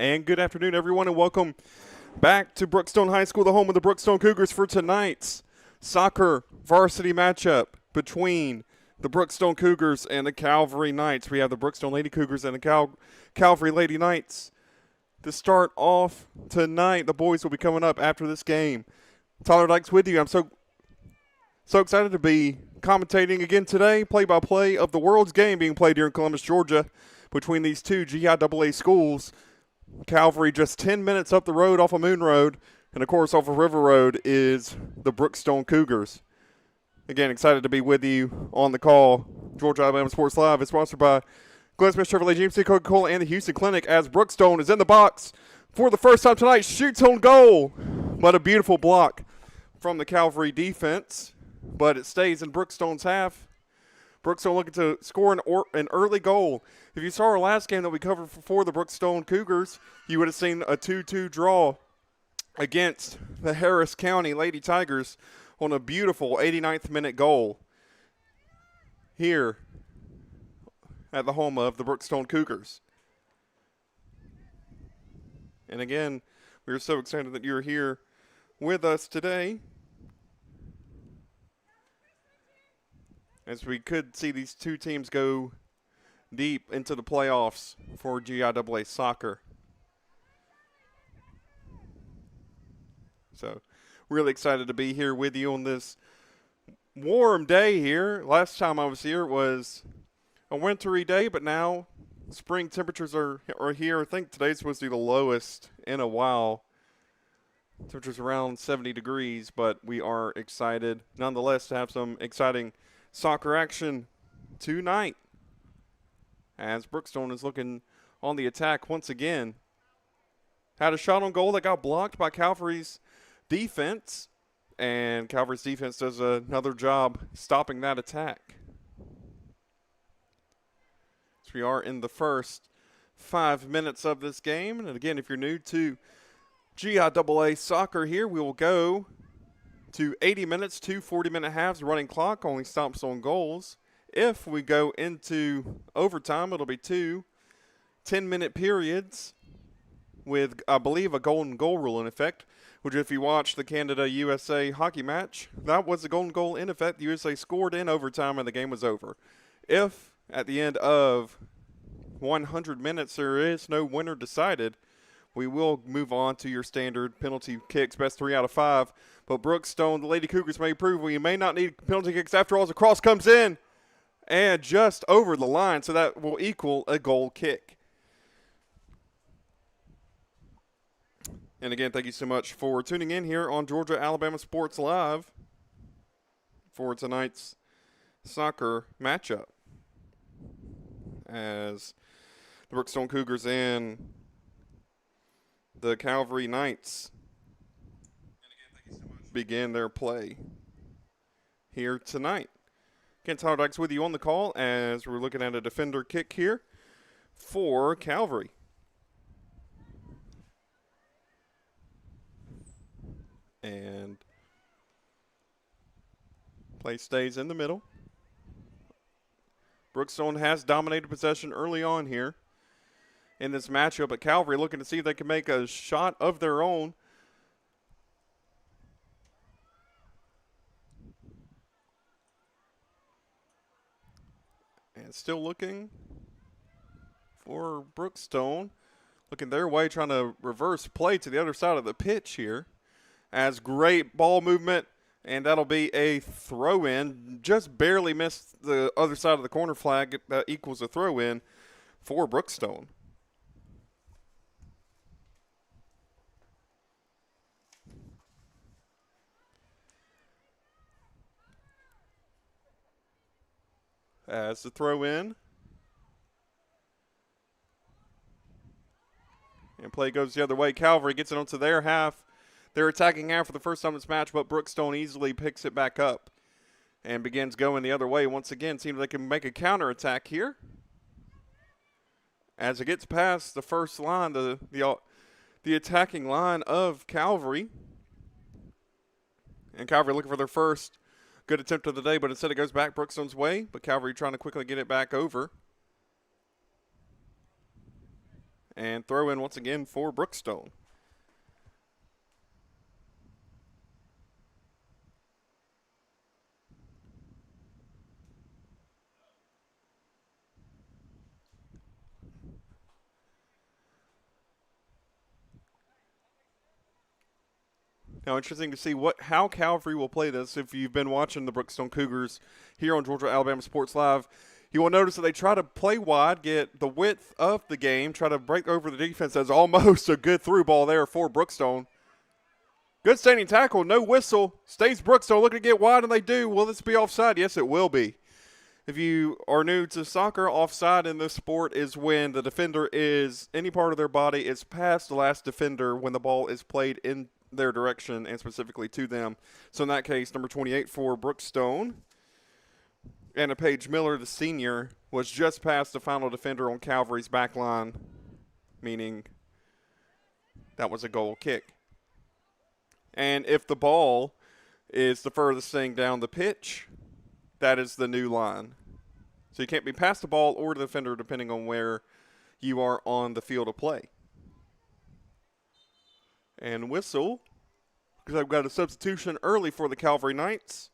And good afternoon, everyone, and welcome back to Brookstone High School, the home of the Brookstone Cougars, for tonight's soccer varsity matchup between the Brookstone Cougars and the Calvary Knights. We have the Brookstone Lady Cougars and the Calvary Lady Knights. To start off tonight, the boys will be coming up after this game. Tyler Dykes with you. I'm so excited to be commentating again today, play-by-play of the World's game being played here in Columbus, Georgia, between these two GIAA schools. Calvary just 10 minutes up the road off of Moon Road, and of course off of River Road is the Brookstone Cougars. Again, excited to be with you on the call. Georgia Alabama Sports Live is sponsored by Glenn Smith Chevrolet, GMC, Coca-Cola, and the Houston Clinic, as Brookstone is in the box for the first time tonight, shoots on goal, but a beautiful block from the Calvary defense, but it stays in Brookstone's half. Brookstone looking to score an early goal. If you saw our last game that we covered for the Brookstone Cougars, you would have seen a 2-2 draw against the Harris County Lady Tigers on a beautiful 89th minute goal here at the home of the Brookstone Cougars. And again, we are so excited that you're here with us today, as we could see these two teams go deep into the playoffs for GIAA soccer. So, really excited to be here with you on this warm day here. Last time I was here it was a wintry day, but now spring temperatures are here. I think today's supposed to be the lowest in a while. Temperatures around 70 degrees, but we are excited nonetheless to have some exciting soccer action tonight, as Brookstone is looking on the attack once again. Had a shot on goal that got blocked by Calvary's defense, and Calvary's defense does another job stopping that attack. So we are in the first 5 minutes of this game, and again, if you're new to GIAA soccer here, we will go to 80 minutes, 2 40-minute halves. Running clock only stops on goals. If we go into overtime, it'll be 2 10-minute periods with, I believe, a golden goal rule in effect, which if you watch the Canada-USA hockey match, that was the golden goal in effect. The USA scored in overtime and the game was over. If at the end of 100 minutes there is no winner decided, we will move on to your standard penalty kicks, best 3 out of 5. But Brookstone, the Lady Cougars, may prove we may not need penalty kicks after all, as the cross comes in and just over the line, so that will equal a goal kick. And again, thank you so much for tuning in here on Georgia Alabama Sports Live for tonight's soccer matchup, as the Brookstone Cougars and the Calvary Knights begin their play here tonight. Ken Tyler Dykes with you on the call, as we're looking at a defender kick here for Calvary. And play stays in the middle. Brookstone has dominated possession early on here in this matchup, but Calvary looking to see if they can make a shot of their own. And still looking for Brookstone, looking their way, trying to reverse play to the other side of the pitch here, as great ball movement, and that'll be a throw-in. Just barely missed the other side of the corner flag. That equals a throw-in for Brookstone. As the throw-in. And play goes the other way. Calvary gets it onto their half. They're attacking half for the first time in this match, but Brookstone easily picks it back up and begins going the other way. Once again, seems they can make a counterattack here. As it gets past the first line, the attacking line of Calvary. And Calvary looking for their first good attempt of the day, but instead it goes back Brookstone's way, but Calvary trying to quickly get it back over. And throw in once again for Brookstone. Now, interesting to see how Calvary will play this. If you've been watching the Brookstone Cougars here on Georgia Alabama Sports Live, you will notice that they try to play wide, get the width of the game, try to break over the defense. That's almost a good through ball there for Brookstone. Good standing tackle, no whistle. Stays Brookstone looking to get wide, and they do. Will this be offside? Yes, it will be. If you are new to soccer, offside in this sport is when the defender is, any part of their body is past the last defender when the ball is played in their direction and specifically to them. So in that case, number 28 for Brookstone, Anna Paige Miller, the senior, was just past the final defender on Calvary's back line, meaning that was a goal kick. And if the ball is the furthest thing down the pitch, that is the new line. So you can't be past the ball or the defender depending on where you are on the field of play. And whistle, because I've got a substitution early for the Calvary Knights,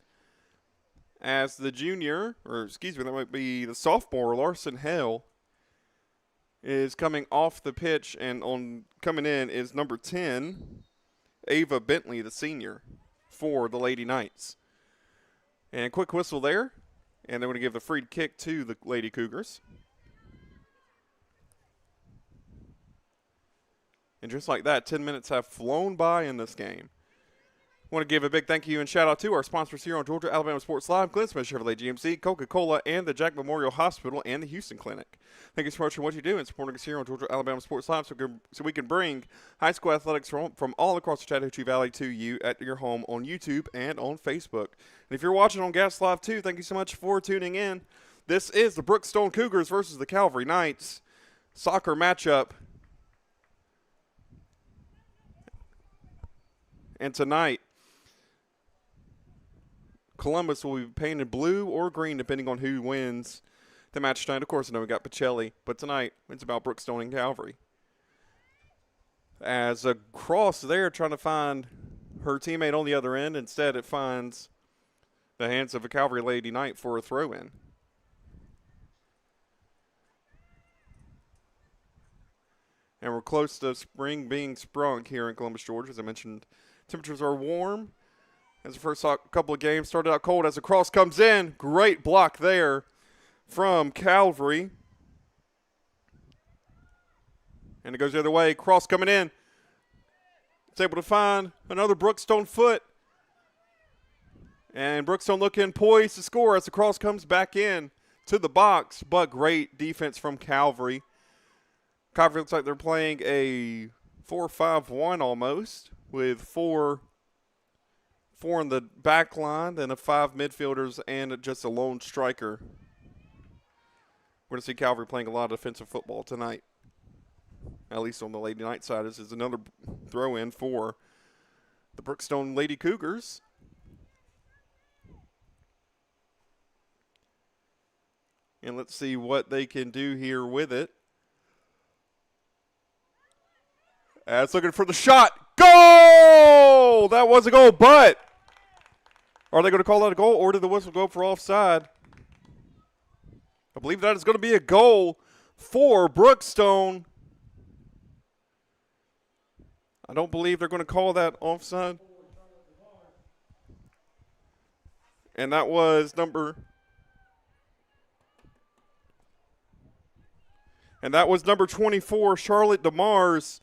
as the junior, or excuse me, that might be the sophomore, Larson Hale, is coming off the pitch, and coming in is number 10, Ava Bentley, the senior, for the Lady Knights. And quick whistle there, and they're going to give the free kick to the Lady Cougars. And just like that, 10 minutes have flown by in this game. I want to give a big thank you and shout out to our sponsors here on Georgia Alabama Sports Live, Glenn Smith Chevrolet GMC, Coca-Cola, and the Jack Memorial Hospital and the Houston Clinic. Thank you so much for what you do and supporting us here on Georgia Alabama Sports Live so we can bring high school athletics from all across the Chattahoochee Valley to you at your home on YouTube and on Facebook. And if you're watching on Gas Live too, thank you so much for tuning in. This is the Brookstone Cougars versus the Calvary Knights soccer matchup. And tonight, Columbus will be painted blue or green depending on who wins the match tonight. Of course, I know we got Pacelli, but tonight it's about Brookstone and Calvary. As a cross there trying to find her teammate on the other end, instead it finds the hands of a Calvary Lady Knight for a throw-in. And we're close to spring being sprung here in Columbus, Georgia. As I mentioned, temperatures are warm. As the first couple of games started out cold, as the cross comes in, great block there from Calvary. And it goes the other way, cross coming in. It's able to find another Brookstone foot. And Brookstone looking poised to score as the cross comes back in to the box, but great defense from Calvary. Calvary looks like they're playing a 4-5-1 almost, with four in the back line, then a 5 midfielders, and just a lone striker. We're going to see Calvary playing a lot of defensive football tonight, at least on the Lady Knight side. This is another throw-in for the Brookstone Lady Cougars. And let's see what they can do here with it. As looking for the shot. Goal! That was a goal, but are they going to call that a goal, or did the whistle go for offside? I believe that is going to be a goal for Brookstone. I don't believe they're going to call that offside. And that was number 24, Charlotte DeMars,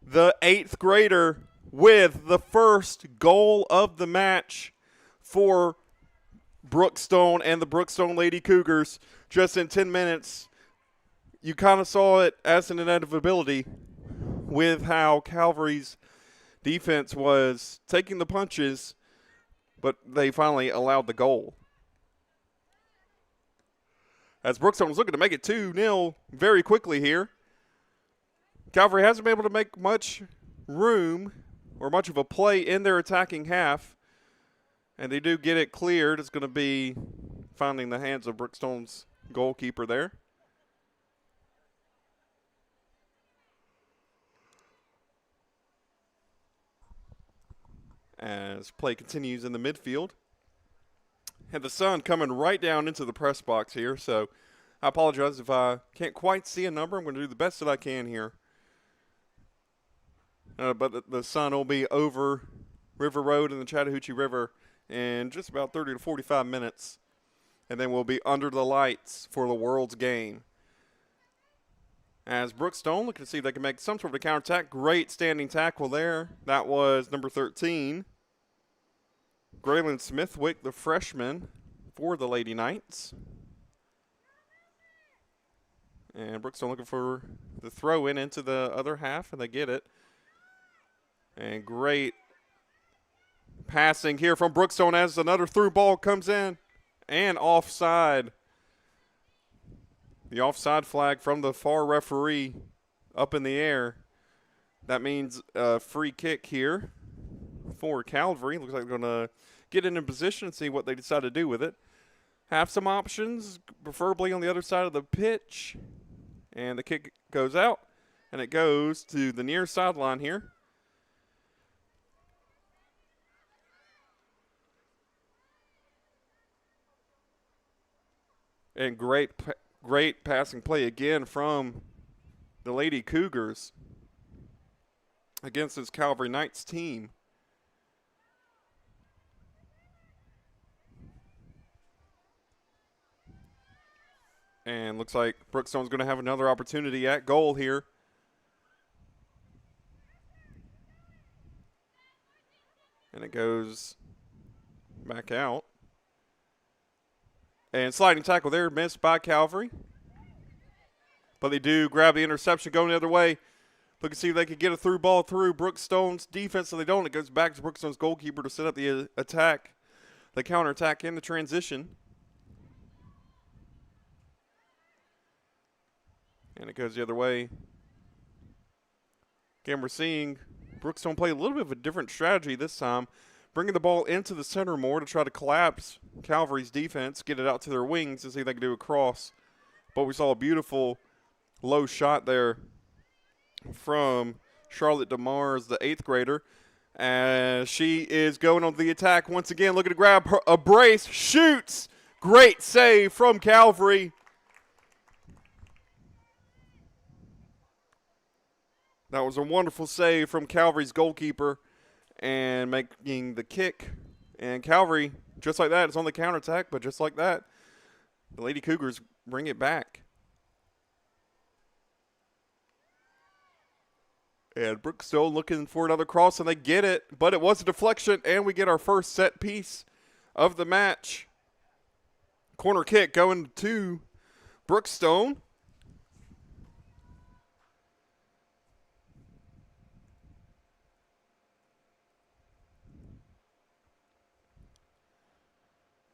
the 8th grader, with the first goal of the match for Brookstone and the Brookstone Lady Cougars. Just in 10 minutes, you kind of saw it as an inevitability with how Calvary's defense was taking the punches, but they finally allowed the goal. As Brookstone was looking to make it 2-0 very quickly here. Calvary hasn't been able to make much room or much of a play in their attacking half. And they do get it cleared. It's going to be finding the hands of Brookstone's goalkeeper there. as play continues in the midfield. And the sun coming right down into the press box here, so I apologize if I can't quite see a number. I'm going to do the best that I can here. But the sun will be over River Road and the Chattahoochee River in just about 30 to 45 minutes. And then we'll be under the lights for the World's game. As Brookstone looking to see if they can make some sort of counterattack. Great standing tackle there. That was number 13. Graylin Smithwick, the freshman for the Lady Knights. And Brookstone looking for the throw in into the other half, and they get it. And great passing here from Brookstone as another through ball comes in. And offside. The offside flag from the far referee up in the air. That means a free kick here for Calvary. Looks like they're going to get in position and see what they decide to do with it. Have some options, preferably on the other side of the pitch. And the kick goes out, and it goes to the near sideline here. And great passing play again from the Lady Cougars against this Calvary Knights team. And looks like Brookstone's going to have another opportunity at goal here. And it goes back out. And sliding tackle there, missed by Calvary. But they do grab the interception going the other way. Look and see if they can get a through ball through Brookstone's defense. So they don't. It goes back to Brookstone's goalkeeper to set up the attack, the counterattack, and the transition. And it goes the other way. Again, we're seeing Brookstone play a little bit of a different strategy this time, bringing the ball into the center more to try to collapse Calvary's defense, get it out to their wings and see if they can do a cross. But we saw a beautiful low shot there from Charlotte DeMars, the 8th grader, as she is going on the attack once again, looking to grab a brace, shoots. Great save from Calvary. That was a wonderful save from Calvary's goalkeeper and making the kick. And Calvary, just like that, it's on the counterattack, but just like that, the Lady Cougars bring it back. And Brookstone looking for another cross, and they get it, but it was a deflection, and we get our first set piece of the match. Corner kick going to Brookstone.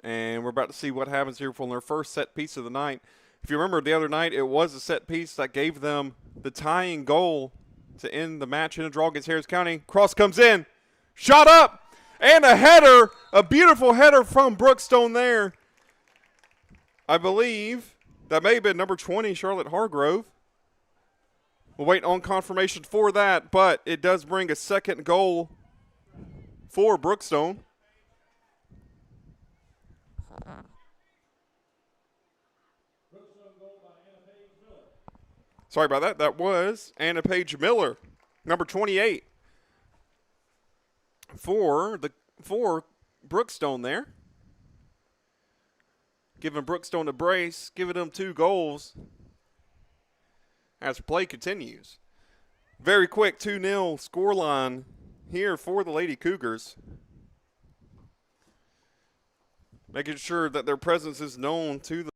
And we're about to see what happens here from their first set piece of the night. If you remember the other night, it was a set piece that gave them the tying goal to end the match in a draw against Harris County. Cross comes in, shot up, and a header, a beautiful header from Brookstone there. I believe that may have been number 20, Charlotte Hargrove. We'll wait on confirmation for that, but it does bring a second goal for Brookstone. Sorry about that. That was Anna Page Miller, number 28, for Brookstone there. Giving Brookstone a brace, giving them 2 goals as play continues. Very quick 2-0 scoreline here for the Lady Cougars. Making sure that their presence is known to the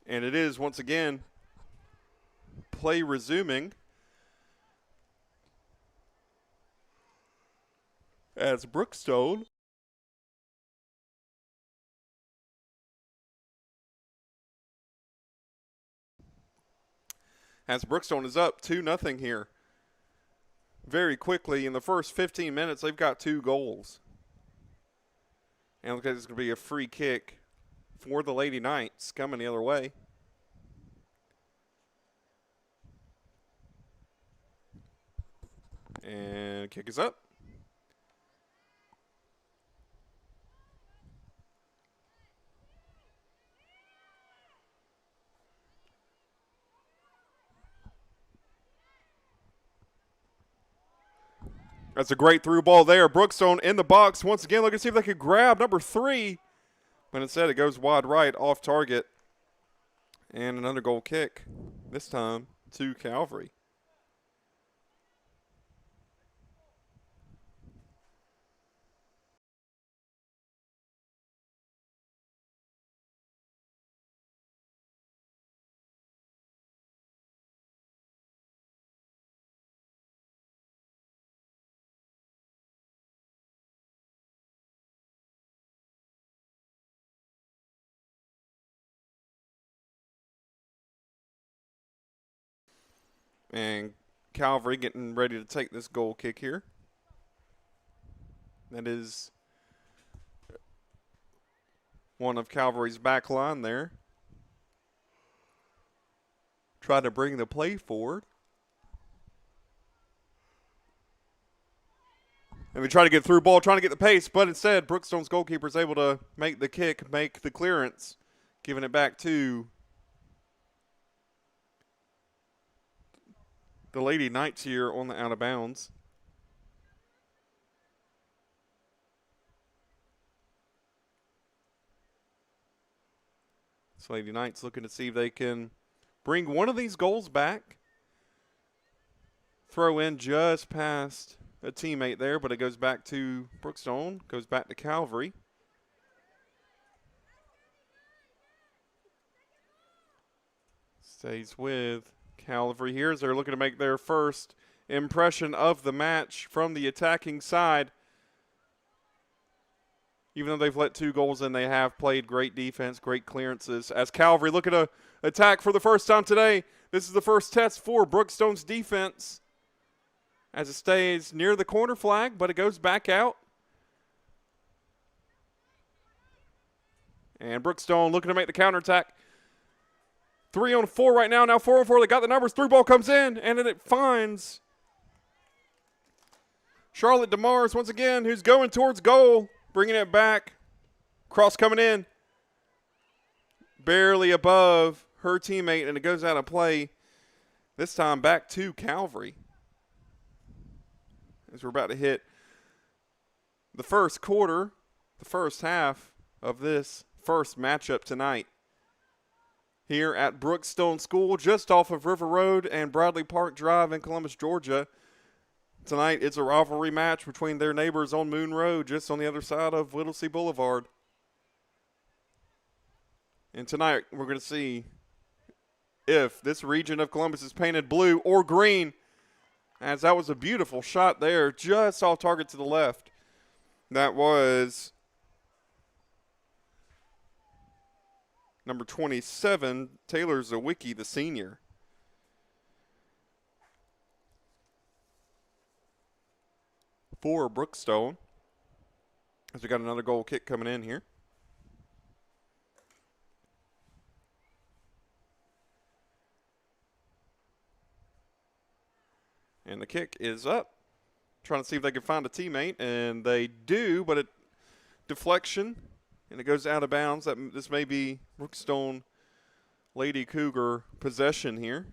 and it is, once again, play resuming as Brookstone is up 2-0 here. Very quickly, in the first 15 minutes, they've got 2 goals. And look like it's going to be a free kick for the Lady Knights coming the other way. And kick is up. That's a great through ball there. Brookstone in the box once again, looking to see if they could grab number 3. But instead it goes wide right, off target. And another goal kick, this time to Calvary. And Calvary getting ready to take this goal kick here. That is one of Calvary's back line there. Try to bring the play forward. And we try to get through ball, trying to get the pace, but instead Brookstone's goalkeeper is able to make the kick, make the clearance, giving it back to the Lady Knights here on the out of bounds. So Lady Knights looking to see if they can bring one of these goals back. Throw in just past a teammate there, but it goes back to Brookstone, goes back to Calvary. Stays with Calvary here as they're looking to make their first impression of the match from the attacking side. Even though they've let 2 goals in, they have played great defense, great clearances. As Calvary looking to attack for the first time today, this is the first test for Brookstone's defense as it stays near the corner flag, but it goes back out. And Brookstone looking to make the counterattack. 3-on-4 right now. Now 4-on-4. They got the numbers. Through ball comes in, and then it finds Charlotte DeMars once again, who's going towards goal, bringing it back. Cross coming in. Barely above her teammate, and it goes out of play. This time back to Calvary. As we're about to hit the first quarter, the first half of this first matchup tonight here at Brookstone School, just off of River Road and Bradley Park Drive in Columbus, Georgia. Tonight it's a rivalry match between their neighbors on Moon Road, just on the other side of Whittlesey Boulevard. And tonight we're going to see if this region of Columbus is painted blue or green, as that was a beautiful shot there, just off target to the left. That was number 27, Taylor Zawicki, the senior. For Brookstone, as we got another goal kick coming in here. And the kick is up. Trying to see if they can find a teammate, and they do, but deflection, and it goes out of bounds. This may be Brookstone Lady Cougar possession here.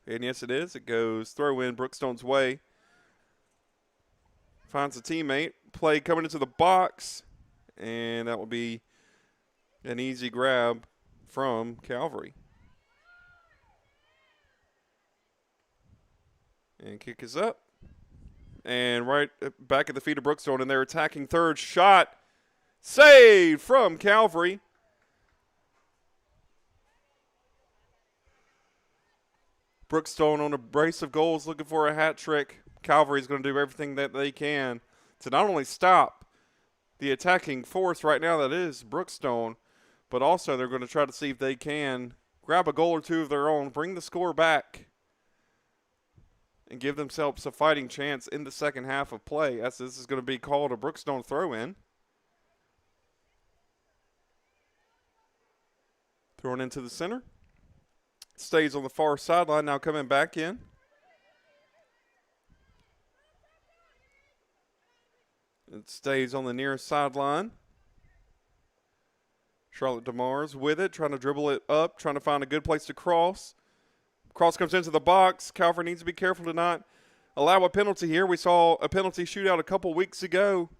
And yes, it is. It goes throw in Brookstone's way. Finds a teammate. Play coming into the box, and that will be an easy grab from Calvary. And kick is up. And right back at the feet of Brookstone, and their attacking third shot. Saved from Calvary. Brookstone on a brace of goals looking for a hat trick. Calvary is going to do everything that they can to not only stop the attacking force right now that is Brookstone, but also they're going to try to see if they can grab a goal or 2 of their own, bring the score back, and give themselves a fighting chance in the second half of play, as this is going to be called a Brookstone throw-in. Thrown into the center. Stays on the far sideline, now coming back in. It stays on the near sideline. Charlotte DeMars with it, trying to dribble it up, trying to find a good place to cross. Cross comes into the box. Calvary needs to be careful to not allow a penalty here. We saw a penalty shootout a couple weeks ago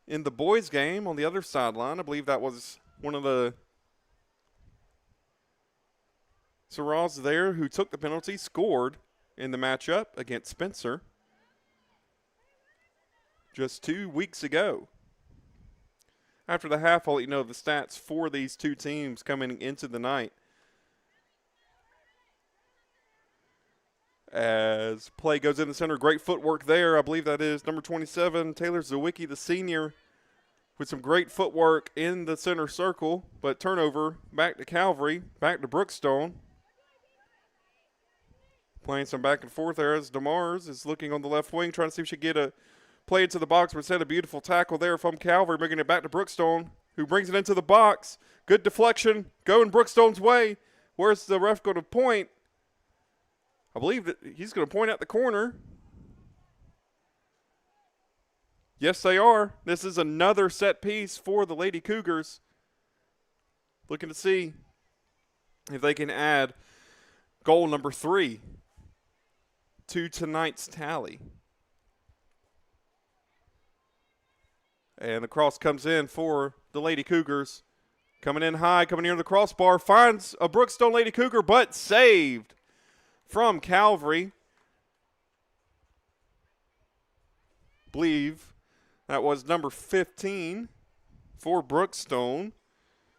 in the boys' game on the other sideline. I believe that was one of the Sarahs there who took the penalty, scored in the matchup against Spencer just 2 weeks ago. After the half, I'll let you know the stats for these two teams coming into the night. As play goes in the center, great footwork there. I believe that is number 27, Taylor Zawicki, the senior, with some great footwork in the center circle. But turnover back to Calvary, back to Brookstone. Playing some back and forth there as DeMars is looking on the left wing, trying to see if she can get a play into the box, but instead a beautiful tackle there from Calvary, bringing it back to Brookstone, who brings it into the box. Good deflection, going Brookstone's way. Where's the ref going to point? I believe that he's going to point at the corner. Yes, they are. This is another set piece for the Lady Cougars. Looking to see if they can add goal number 3 to tonight's tally. And the cross comes in for the Lady Cougars. Coming in high, coming near the crossbar. Finds a Brookstone Lady Cougar, but saved from Calvary. Believe that was number 15 for Brookstone.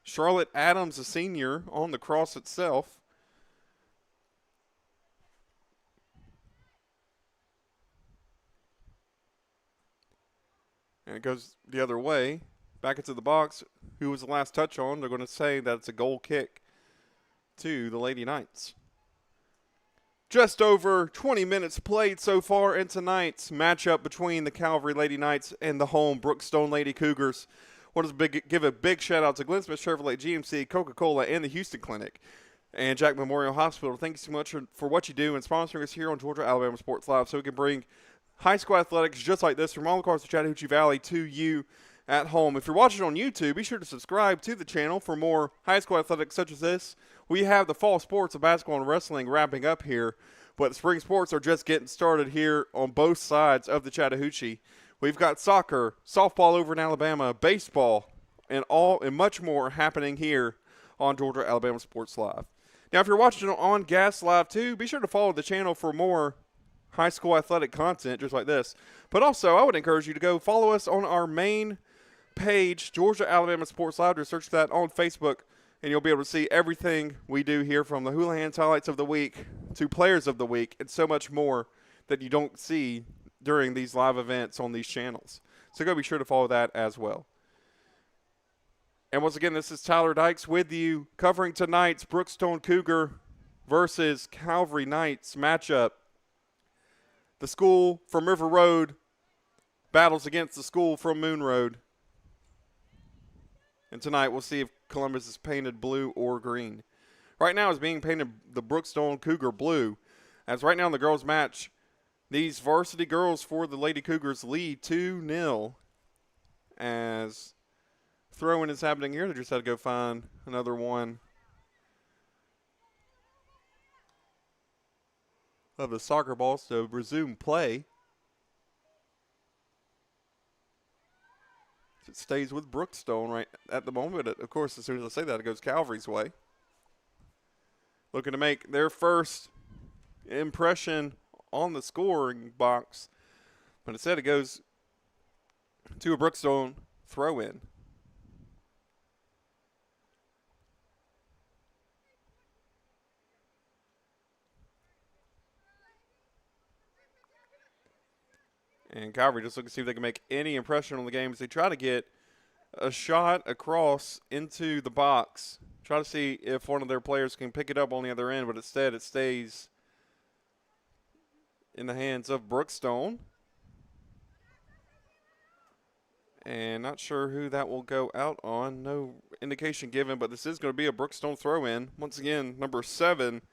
Charlotte Adams, a senior, on the cross itself. And it goes the other way, back into the box. Who was the last touch on? They're going to say that it's a goal kick to the Lady Knights. Just over 20 minutes played so far in tonight's matchup between the Calvary Lady Knights and the home Brookstone Lady Cougars. Want to give a big shout out to Glenn Smith Chevrolet, GMC, Coca-Cola, and the Houston Clinic, and Jack Memorial Hospital. Thank you so much for what you do and sponsoring us here on Georgia Alabama Sports Live, so we can bring high school athletics just like this from all across the Chattahoochee Valley to you at home. If you're watching on YouTube, be sure to subscribe to the channel for more high school athletics such as this. We have the fall sports of basketball and wrestling wrapping up here, but the spring sports are just getting started here on both sides of the Chattahoochee. We've got soccer, softball over in Alabama, baseball, and much more happening here on Georgia Alabama Sports Live. Now, if you're watching on Gas Live too, be sure to follow the channel for more high school athletic content just like this. But also, I would encourage you to go follow us on our main page, Georgia Alabama Sports Live. Just search that on Facebook, and you'll be able to see everything we do here, from the Hula Hands highlights of the week to players of the week and so much more that you don't see during these live events on these channels. So go be sure to follow that as well. And once again, this is Tyler Dykes with you, covering tonight's Brookstone Cougar versus Calvary Knights matchup. The school from River Road battles against the school from Moon Road. And tonight we'll see if Columbus is painted blue or green. Right now it's being painted the Brookstone Cougar blue. As right now in the girls' match, these varsity girls for the Lady Cougars lead 2-0. As throw-in is happening here, they just had to go find another one of the soccer balls to resume play. It stays with Brookstone right at the moment. Of course, as soon as I say that, it goes Calvary's way. Looking to make their first impression on the scoring box. But instead it goes to a Brookstone throw-in. And Calvary just looking to see if they can make any impression on the game as they try to get a shot across into the box. Try to see if one of their players can pick it up on the other end, but instead it stays in the hands of Brookstone. And not sure who that will go out on. No indication given, but this is going to be a Brookstone throw-in. Once again, number 7,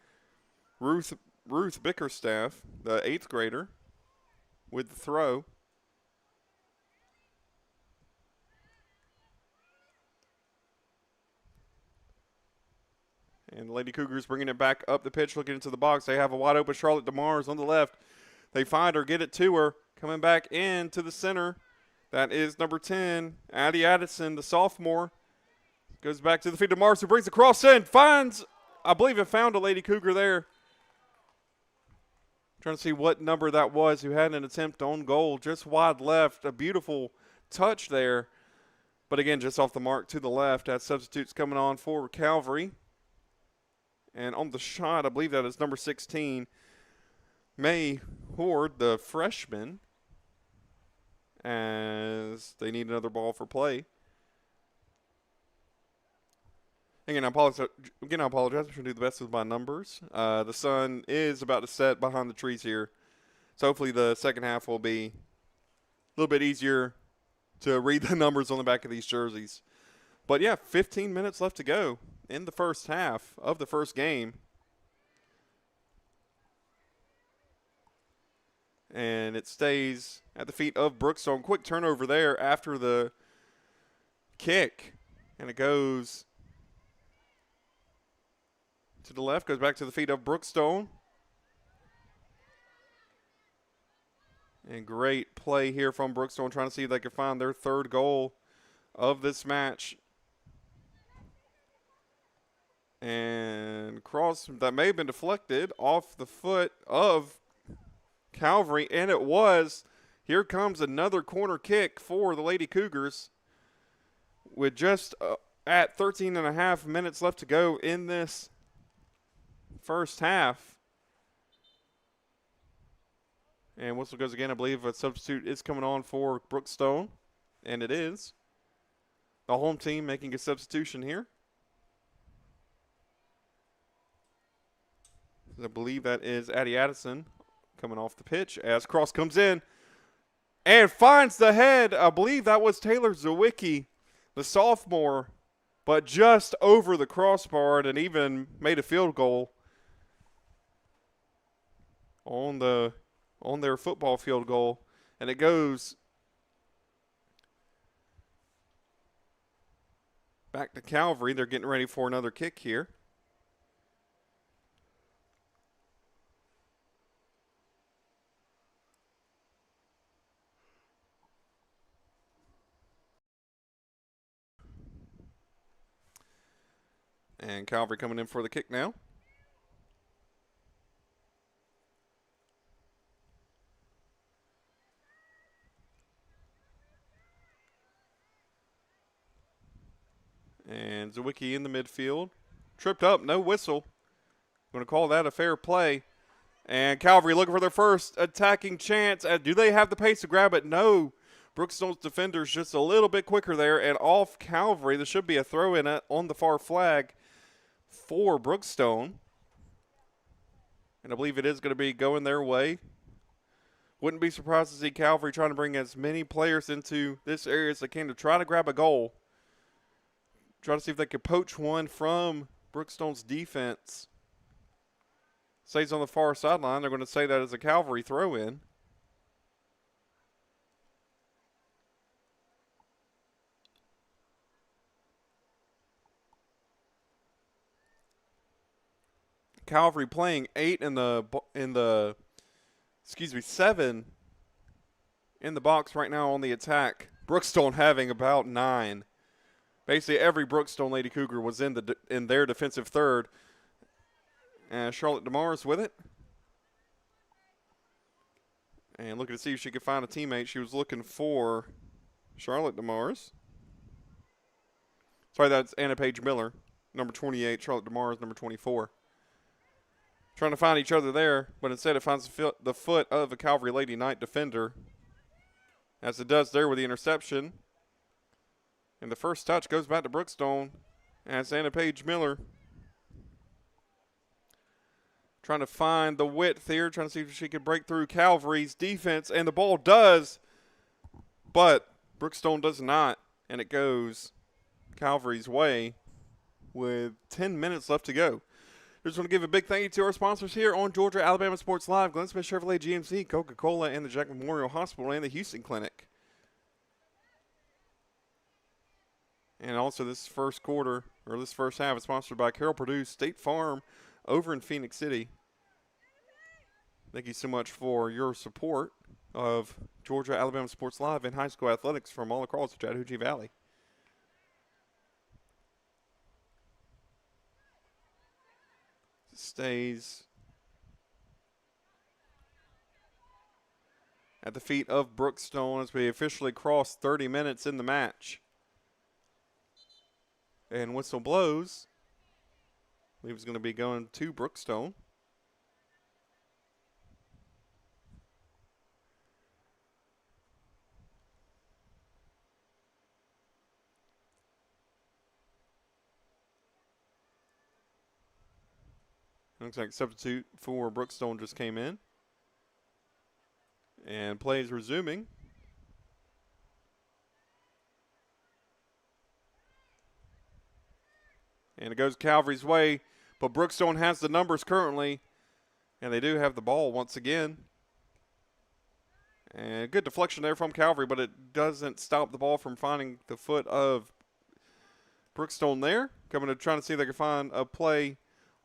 Ruth Bickerstaff, the 8th grader, with the throw. And the Lady Cougars bringing it back up the pitch, looking into the box. They have a wide open Charlotte DeMars on the left. They find her, get it to her. Coming back into the center. That is number 10, Addie Addison, the sophomore. Goes back to the feet of DeMars, who brings the cross in. Finds, I believe it found a Lady Cougar there. Trying to see what number that was who had an attempt on goal. Just wide left. A beautiful touch there. But again, just off the mark to the left. As substitutes coming on for Calvary. And on the shot, I believe that is number 16, May Horde, the freshman, as they need another ball for play. Again, I apologize. I'm trying to do the best with my numbers. The sun is about to set behind the trees here. So hopefully the second half will be a little bit easier to read the numbers on the back of these jerseys. But yeah, 15 minutes left to go in the first half of the first game. And it stays at the feet of Brookstone. Quick turnover there after the kick. And it goes to the left, goes back to the feet of Brookstone. And great play here from Brookstone, trying to see if they can find their third goal of this match. And cross that may have been deflected off the foot of Calvary, and it was. Here comes another corner kick for the Lady Cougars with just at 13 and a half minutes left to go in this first half. And whistle goes again. I believe a substitute is coming on for Brookstone, and it is. The home team making a substitution here. I believe that is Addie Addison coming off the pitch as cross comes in and finds the head. I believe that was Taylor Zawicki, the sophomore, but just over the crossbar and even made a field goal on their football field goal. And it goes back to Calvary. They're getting ready for another kick here. And Calvary coming in for the kick now. And Zawicki in the midfield. Tripped up, no whistle. Going to call that a fair play. And Calvary looking for their first attacking chance. Do they have the pace to grab it? No. Brookstone's defenders just a little bit quicker there. And off Calvary, there should be a throw-in on the far flag for Brookstone. And I believe it is going to be going their way. Wouldn't be surprised to see Calvary trying to bring as many players into this area as they can to try to grab a goal. Try to see if they could poach one from Brookstone's defense. Stays on the far sideline. They're going to say that as a Calvary throw-in. Calvary playing 7 in the box right now on the attack. Brookstone having about 9. Basically, every Brookstone Lady Cougar was in their defensive third. And Charlotte DeMars with it. And looking to see if she could find a teammate. She was looking for Charlotte DeMars. Sorry, that's Anna Page Miller, number 28. Charlotte DeMars, number 24. Trying to find each other there, but instead it finds the foot of a Calvary Lady Knight defender, as it does there with the interception. And the first touch goes back to Brookstone as Anna Page Miller trying to find the width here, trying to see if she could break through Calvary's defense, and the ball does, but Brookstone does not, and it goes Calvary's way with 10 minutes left to go. Just want to give a big thank you to our sponsors here on Georgia Alabama Sports Live, Glenn Smith Chevrolet GMC, Coca-Cola, and the Jack Memorial Hospital and the Houston Clinic. And also this first half is sponsored by Carroll Purdue State Farm over in Phoenix City. Thank you so much for your support of Georgia Alabama Sports Live and high school athletics from all across the Chattahoochee Valley. Stays at the feet of Brookstone as we officially cross 30 minutes in the match. And whistle blows. I believe it's going to be going to Brookstone. Looks like substitute for Brookstone just came in. And play is resuming. And it goes Calvary's way, but Brookstone has the numbers currently, and they do have the ball once again. And good deflection there from Calvary, but it doesn't stop the ball from finding the foot of Brookstone there. Coming to trying to see if they can find a play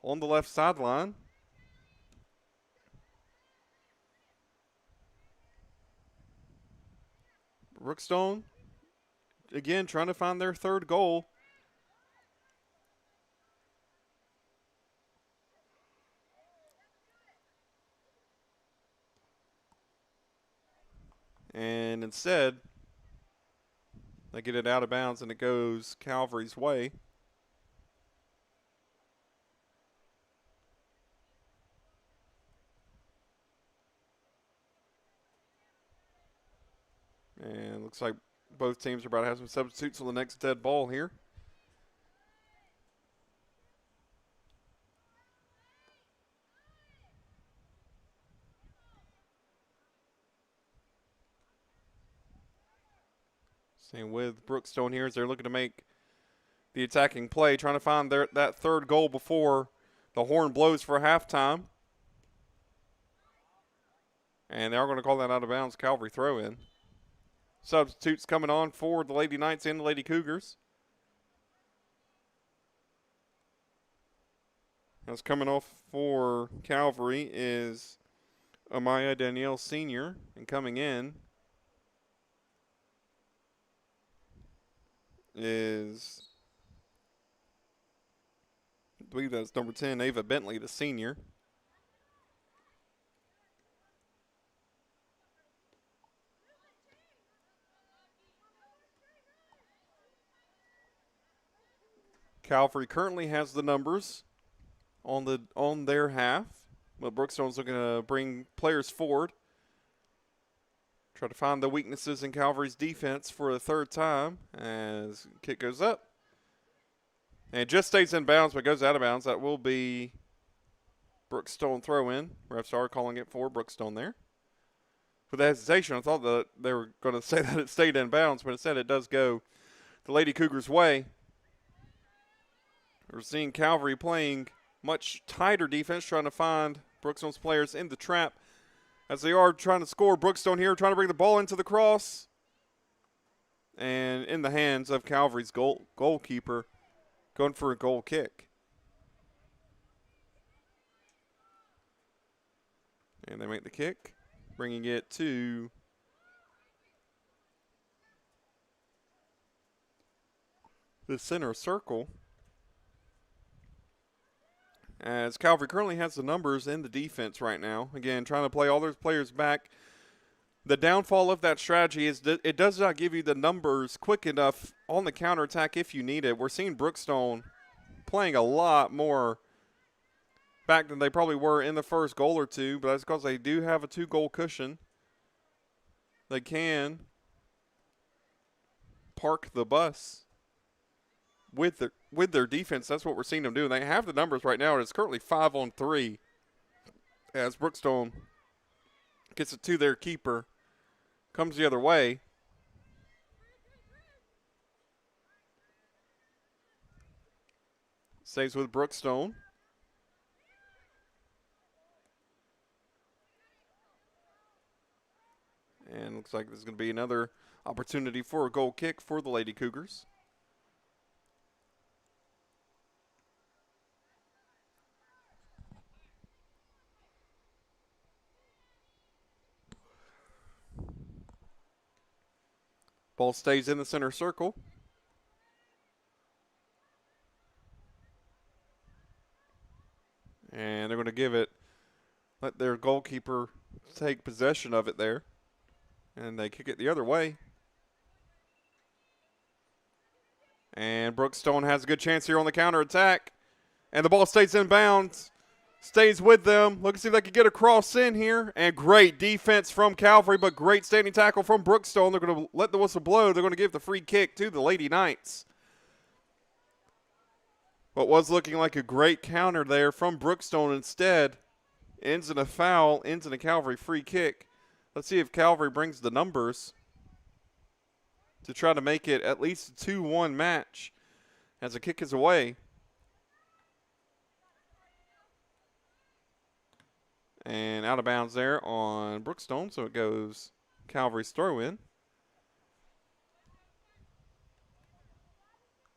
on the left sideline. Brookstone, again, trying to find their third goal. And instead, they get it out of bounds, and it goes Calvary's way. And looks like both teams are about to have some substitutes on the next dead ball here. Same with Brookstone here as they're looking to make the attacking play, trying to find that third goal before the horn blows for halftime. And they are going to call that out of bounds Calvary throw in. Substitutes coming on for the Lady Knights and the Lady Cougars. That's coming off for Calvary is Amaya Danielle Sr. And coming in is, I believe that's number 10, Ava Bentley, the senior. Calvary currently has the numbers on their half, but Brookstone's looking to bring players forward. Try to find the weaknesses in Calvary's defense for the third time as kick goes up. And it just stays in bounds but goes out of bounds. That will be Brookstone throw in. Refs are calling it for Brookstone there. With the hesitation, I thought that they were going to say that it stayed in bounds, but instead it does go the Lady Cougars' way. We're seeing Calvary playing much tighter defense, trying to find Brookstone's players in the trap as they are trying to score. Brookstone here trying to bring the ball into the cross. And in the hands of Calvary's goalkeeper, going for a goal kick. And they make the kick, bringing it to the center circle. As Calvary currently has the numbers in the defense right now. Again, trying to play all those players back. The downfall of that strategy is that it does not give you the numbers quick enough on the counterattack if you need it. We're seeing Brookstone playing a lot more back than they probably were in the first goal or two, but that's because they do have a 2-goal cushion. They can park the bus with their defense. That's what we're seeing them do. They have the numbers right now, and it's currently 5-on-3 as Brookstone gets it to their keeper, comes the other way. Stays with Brookstone. And looks like there's going to be another opportunity for a goal kick for the Lady Cougars. Ball stays in the center circle. And they're going to give it, let their goalkeeper take possession of it there. And they kick it the other way. And Brookstone has a good chance here on the counterattack. And the ball stays in bounds. Stays with them. Look and see if they can get a cross in here. And great defense from Calvary, but great standing tackle from Brookstone. They're going to let the whistle blow. They're going to give the free kick to the Lady Knights. What was looking like a great counter there from Brookstone instead ends in a foul, ends in a Calvary free kick. Let's see if Calvary brings the numbers to try to make it at least a 2-1 match as the kick is away. And out of bounds there on Brookstone, so it goes Calvary's throw in.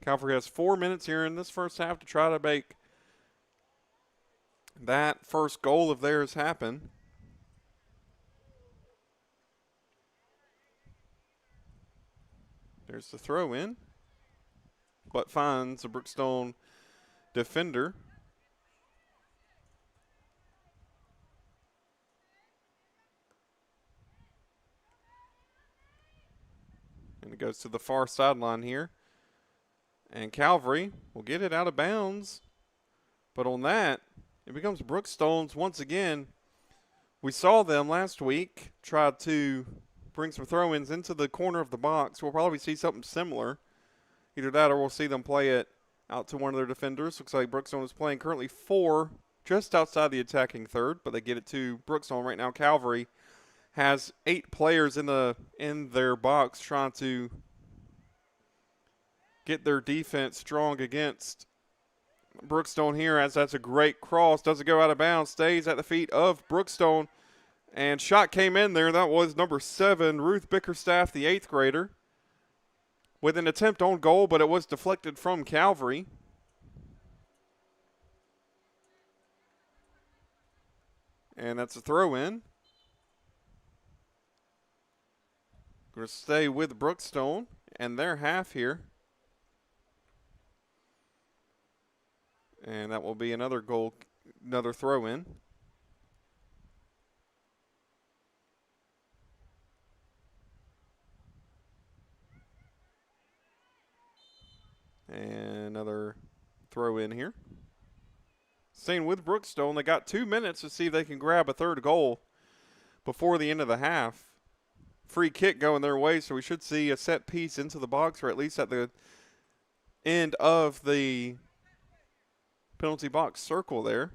Calvary has 4 minutes here in this first half to try to make that first goal of theirs happen. There's the throw in, but finds a Brookstone defender. And it goes to the far sideline here. And Calvary will get it out of bounds. But on that, it becomes Brookstone's once again. We saw them last week try to bring some throw-ins into the corner of the box. We'll probably see something similar. Either that or we'll see them play it out to one of their defenders. Looks like Brookstone is playing currently 4 just outside the attacking third, but they get it to Brookstone right now. Calvary has 8 players in their box trying to get their defense strong against Brookstone here, as that's a great cross. Doesn't go out of bounds. Stays at the feet of Brookstone. And shot came in there. That was number 7, Ruth Bickerstaff, the 8th grader, with an attempt on goal, but it was deflected from Calvary. And that's a throw in. Going to stay with Brookstone and their half here. And that will be another goal, another throw in. And another throw in here. Staying with Brookstone, they got 2 minutes to see if they can grab a third goal before the end of the half. Free kick going their way, so we should see a set piece into the box, or at least at the end of the penalty box circle there.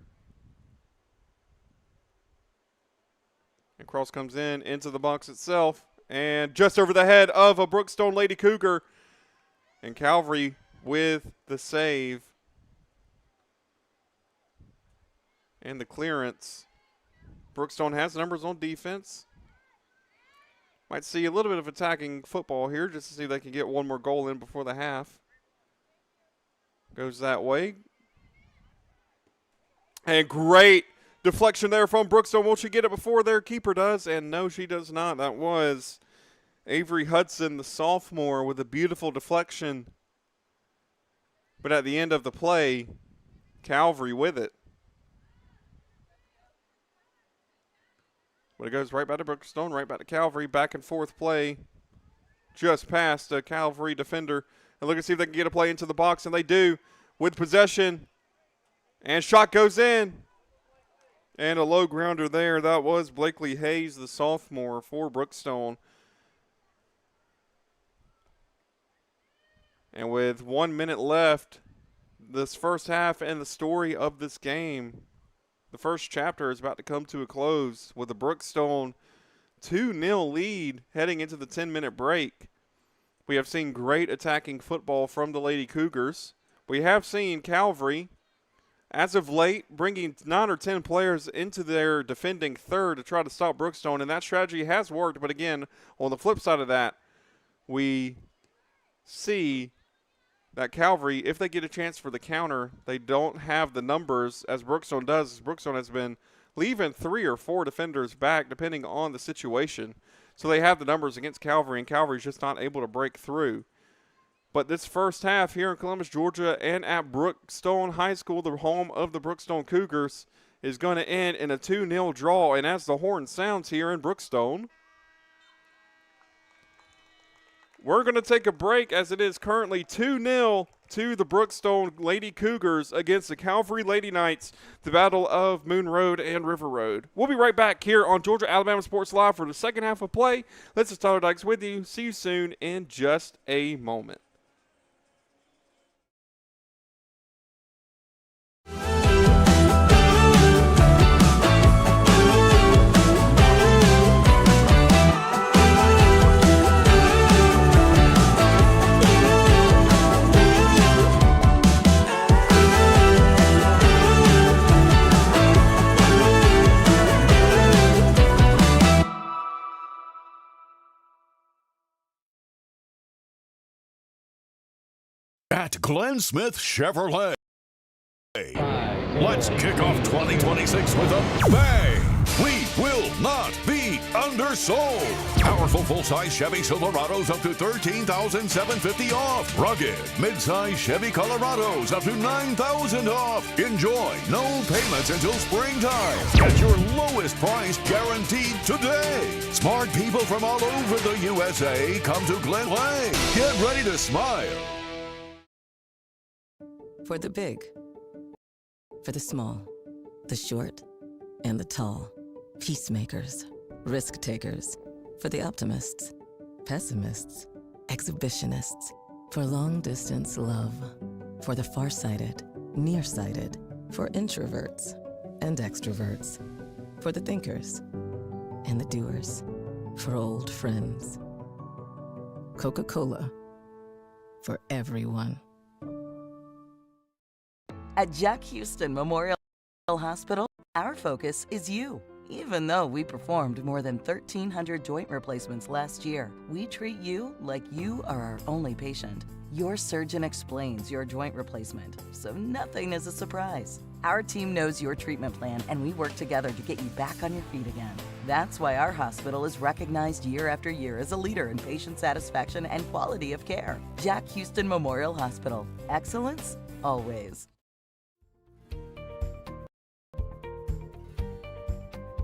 And cross comes in into the box itself, and just over the head of a Brookstone Lady Cougar. And Calvary with the save and the clearance. Brookstone has numbers on defense. Might see a little bit of attacking football here just to see if they can get one more goal in before the half. Goes that way. And great deflection there from Brookstone. Will she get it before their keeper does? And no, she does not. That was Avery Hudson, the sophomore, with a beautiful deflection. But at the end of the play, Calvary with it. But it goes right back to Brookstone, right back to Calvary, back and forth play. Just past a Calvary defender. And look and see if they can get a play into the box, and they do with possession. And shot goes in. And a low grounder there. That was Blakely Hayes, the sophomore for Brookstone. And with 1 minute left, this first half and the story of this game, the first chapter is about to come to a close with a Brookstone 2-0 lead heading into the 10-minute break. We have seen great attacking football from the Lady Cougars. We have seen Calvary, as of late, bringing 9 or 10 players into their defending third to try to stop Brookstone, and that strategy has worked. But again, on the flip side of that, we see that Calvary, if they get a chance for the counter, they don't have the numbers as Brookstone does. Brookstone has been leaving 3 or 4 defenders back depending on the situation. So they have the numbers against Calvary, and Calvary's just not able to break through. But this first half here in Columbus, Georgia, and at Brookstone High School, the home of the Brookstone Cougars, is going to end in a 2-0 draw. And as the horn sounds here in Brookstone, we're going to take a break as it is currently 2-0 to the Brookstone Lady Cougars against the Calvary Lady Knights, the battle of Moon Road and River Road. We'll be right back here on Georgia Alabama Sports Live for the second half of play. This is Tyler Dykes with you. See you soon in just a moment. At Glenn Smith Chevrolet. Let's kick off 2026 with a bang. We will not be undersold. Powerful full-size Chevy Silverados up to $13,750 off. Rugged mid-size Chevy Colorados up to $9,000 off. Enjoy no payments until springtime. Get your lowest price guaranteed today. Smart people from all over the USA come to Glen Lane. Get ready to smile. For the big, for the small, the short, and the tall. Peacemakers, risk takers. For the optimists, pessimists, exhibitionists. For long distance love. For the farsighted, nearsighted. For introverts and extroverts. For the thinkers and the doers. For old friends. Coca-Cola. For everyone. At Jack Houston Memorial Hospital, our focus is you. Even though we performed more than 1,300 joint replacements last year, we treat you like you are our only patient. Your surgeon explains your joint replacement, so nothing is a surprise. Our team knows your treatment plan, and we work together to get you back on your feet again. That's why our hospital is recognized year after year as a leader in patient satisfaction and quality of care. Jack Houston Memorial Hospital. Excellence, always.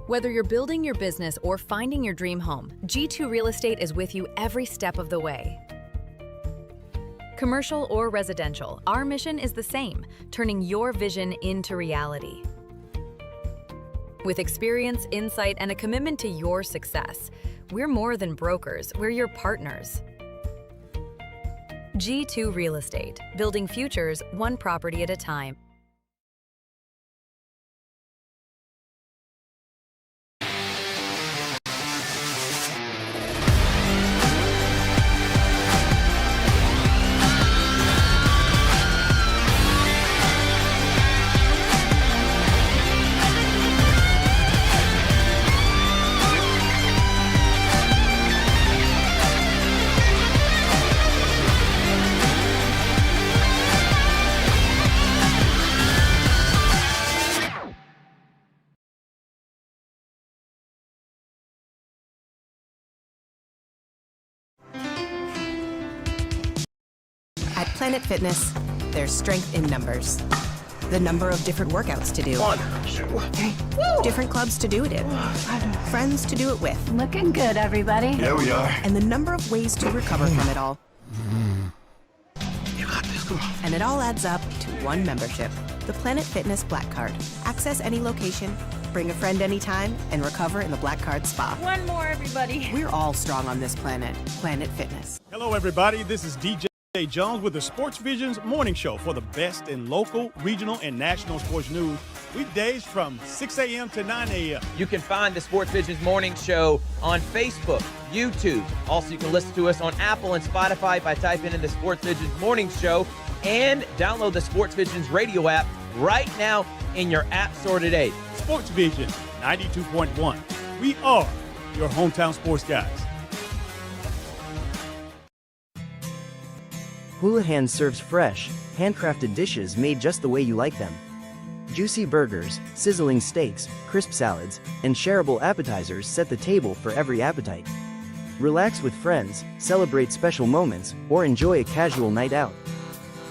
Whether you're building your business or finding your dream home, G2 Real Estate is with you every step of the way. Commercial or residential, our mission is the same, turning your vision into reality. With experience, insight, and a commitment to your success, we're more than brokers, we're your partners. G2 Real Estate, building futures one property at a time. At Planet Fitness, there's strength in numbers. The number of different workouts to do. 1, 2, 3. Different clubs to do it in. Friends to do it with. Looking good, everybody. Yeah, we are. And the number of ways to recover from it all. You got this, girl. And it all adds up to one membership. The Planet Fitness Black Card. Access any location, bring a friend anytime, and recover in the Black Card Spa. One more, everybody. We're all strong on this planet. Planet Fitness. Hello, everybody. This is DJ Jones with the Sports Vision's morning show for the best in local, regional, and national sports news. Weekdays from 6 a.m. to 9 a.m. You can find the Sports Vision's morning show on Facebook, YouTube. Also, you can listen to us on Apple and Spotify by typing in the Sports Vision's morning show. and download the Sports Visions radio app right now in your app store today. Sports Vision 92.1. We are your hometown sports guys. Hula Hands serves fresh, handcrafted dishes made just the way you like them. Juicy burgers, sizzling steaks, crisp salads, and shareable appetizers set the table for every appetite. Relax with friends, celebrate special moments, or enjoy a casual night out.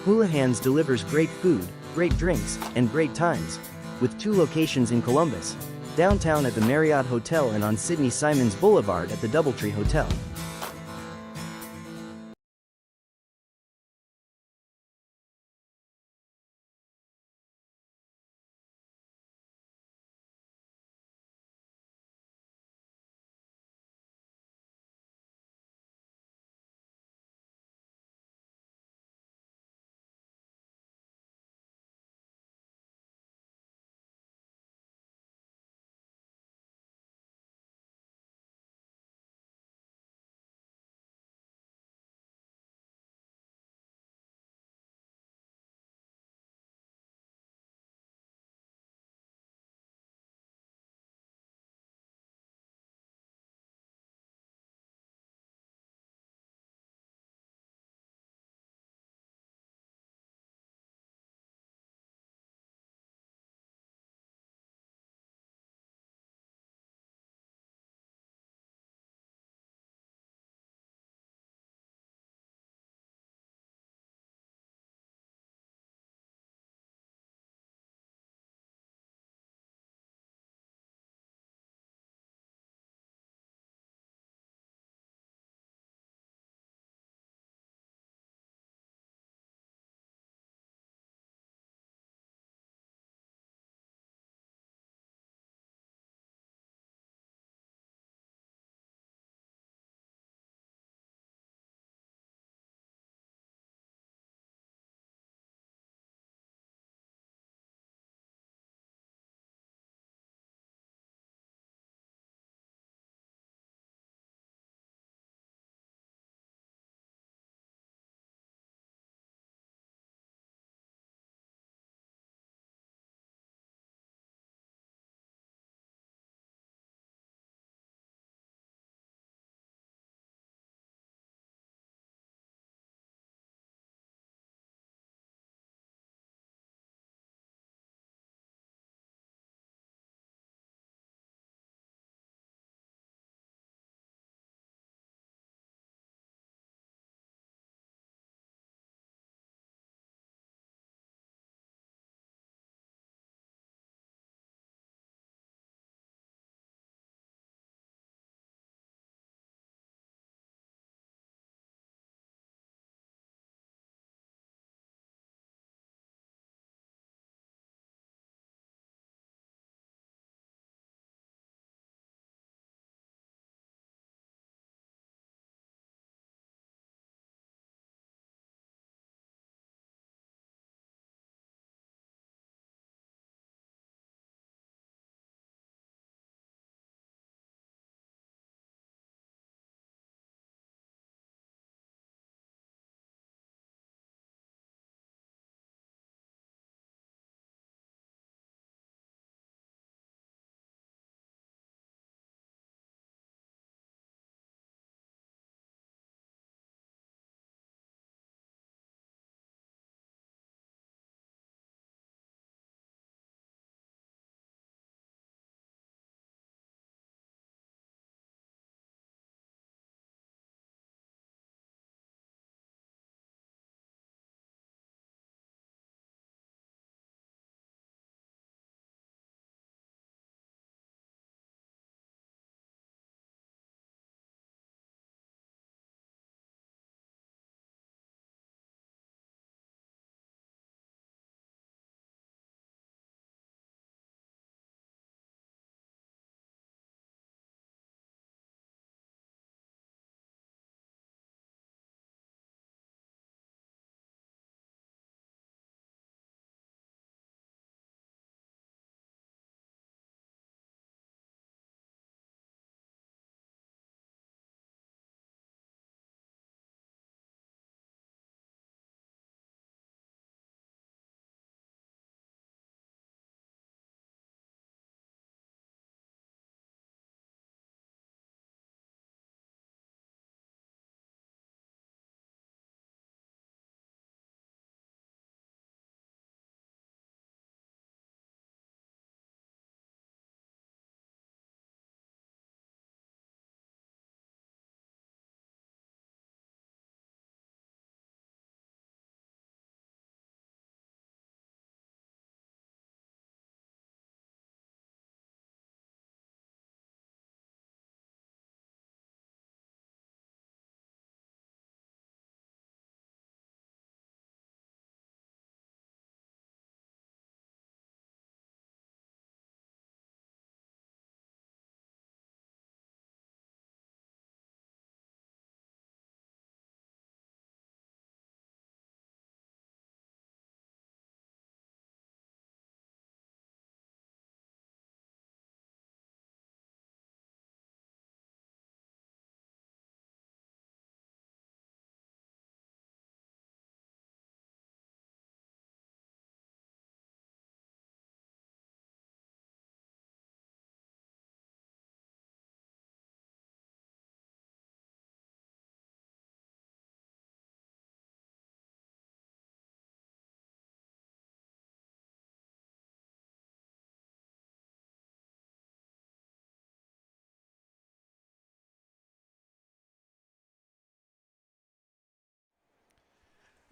Hula Hands delivers great food, great drinks, and great times, with 2 locations in Columbus, downtown at the Marriott Hotel and on Sidney Simons Boulevard at the Doubletree Hotel.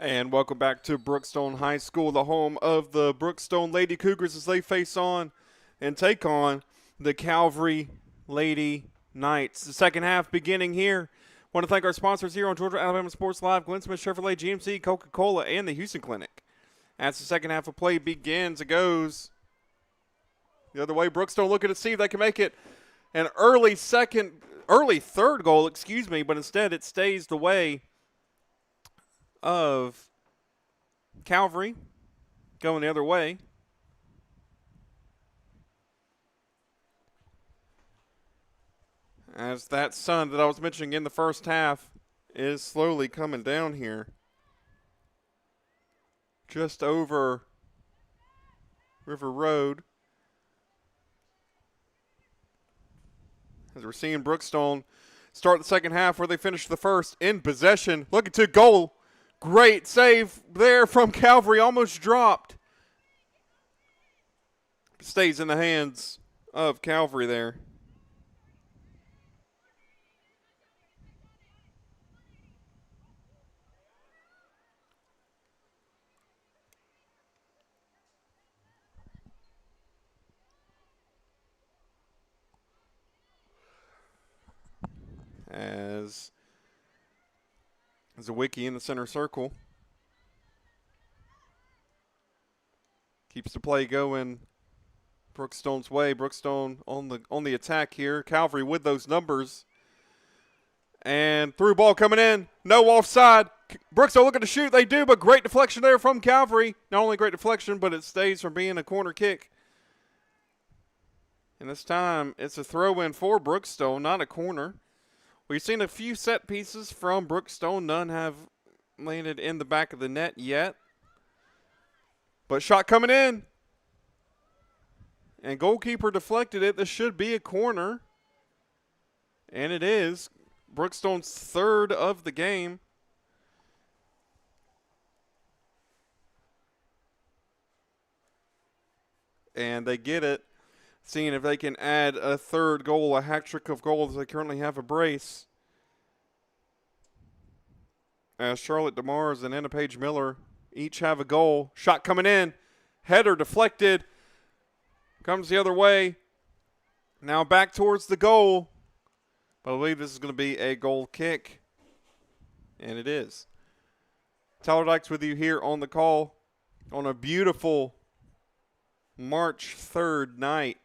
And welcome back to Brookstone High School, the home of the Brookstone Lady Cougars as they face on and take on the Calvary Lady Knights. The second half beginning here. Want to thank our sponsors here on Georgia Alabama Sports Live, Glenn Smith Chevrolet, GMC, Coca-Cola, and the Houston Clinic. As the second half of play begins, it goes the other way. Brookstone looking to see if they can make it an early third goal, but instead it stays the way of Calvary going the other way. As that sun that I was mentioning in the first half is slowly coming down here. Just over River Road. As we're seeing Brookstone start the second half where they finished the first in possession. Looking to goal. Great save there from Calvary. Almost dropped. Stays in the hands of Calvary there. As Zawicki in the center circle. Keeps the play going Brookstone's way. Brookstone on the attack here. Calvary with those numbers. And through ball coming in. No offside. Brookstone looking to shoot. They do, but great deflection there from Calvary. Not only great deflection, but it stays from being a corner kick. And this time it's a throw-in for Brookstone, not a corner. We've seen a few set pieces from Brookstone. None have landed in the back of the net yet. But shot coming in. And goalkeeper deflected it. This should be a corner. And it is. Brookstone's third of the game. And they get it. Seeing if they can add a third goal, a hat trick of goals. They currently have a brace. As Charlotte DeMars and Anna Page Miller each have a goal. Shot coming in. Header deflected. Comes the other way. Now back towards the goal. I believe this is going to be a goal kick. And it is. Tyler Dykes with you here on the call on a beautiful March 3rd night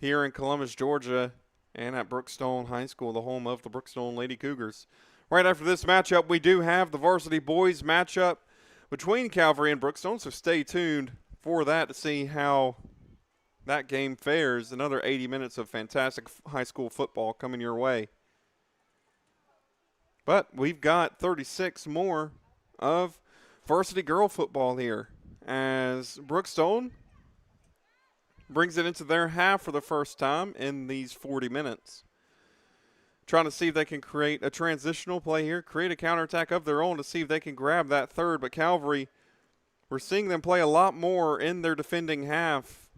here in Columbus, Georgia, and at Brookstone High School, the home of the Brookstone Lady Cougars. Right after this matchup, we do have the varsity boys matchup between Calvary and Brookstone, so stay tuned for that to see how that game fares. Another 80 minutes of fantastic high school football coming your way. But we've got 36 more of varsity girl football here as Brookstone brings it into their half for the first time in these 40 minutes. Trying to see if they can create a transitional play here, create a counterattack of their own to see if they can grab that third. But Calvary, we're seeing them play a lot more in their defending half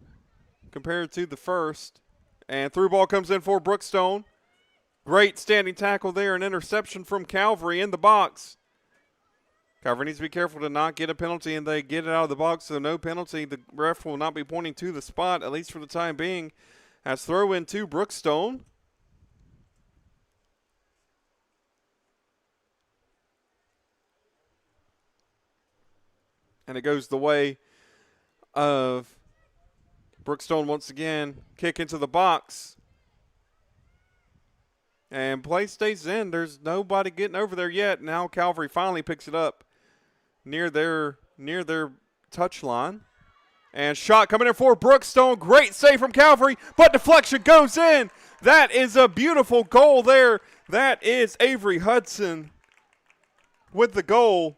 compared to the first. And through ball comes in for Brookstone. Great standing tackle there, an interception from Calvary in the box. Calvary needs to be careful to not get a penalty, and they get it out of the box, so no penalty. The ref will not be pointing to the spot, at least for the time being, as throw in to Brookstone. And it goes the way of Brookstone once again. Kick into the box. And play stays in. There's nobody getting over there yet. Now Calvary finally picks it up near their touch line. And shot coming in for Brookstone. Great save from Calvary, but deflection goes in. That is a beautiful goal there. That is Avery Hudson with the goal.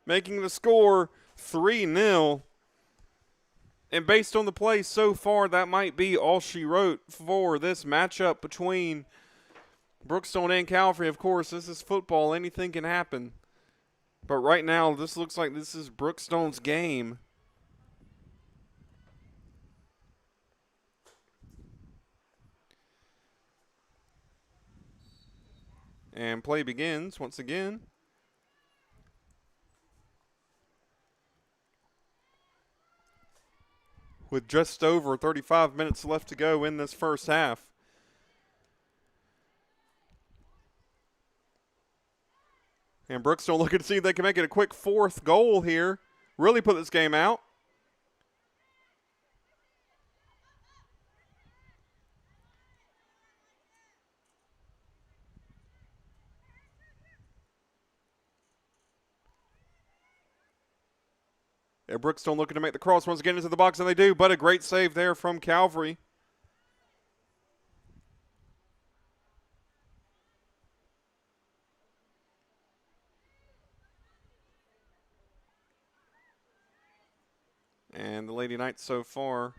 Making the score 3-0. And based on the play so far, that might be all she wrote for this matchup between Brookstone and Calvary. Of course, this is football. Anything can happen. But right now, this looks like this is Brookstone's game. And play begins once again. With just over 35 minutes left to go in this first half. And Brookstone looking to see if they can make it a quick fourth goal here. Really put this game out. And Brookstone looking to make the cross once again into the box, and they do, but a great save there from Calvary. And the Lady Knights so far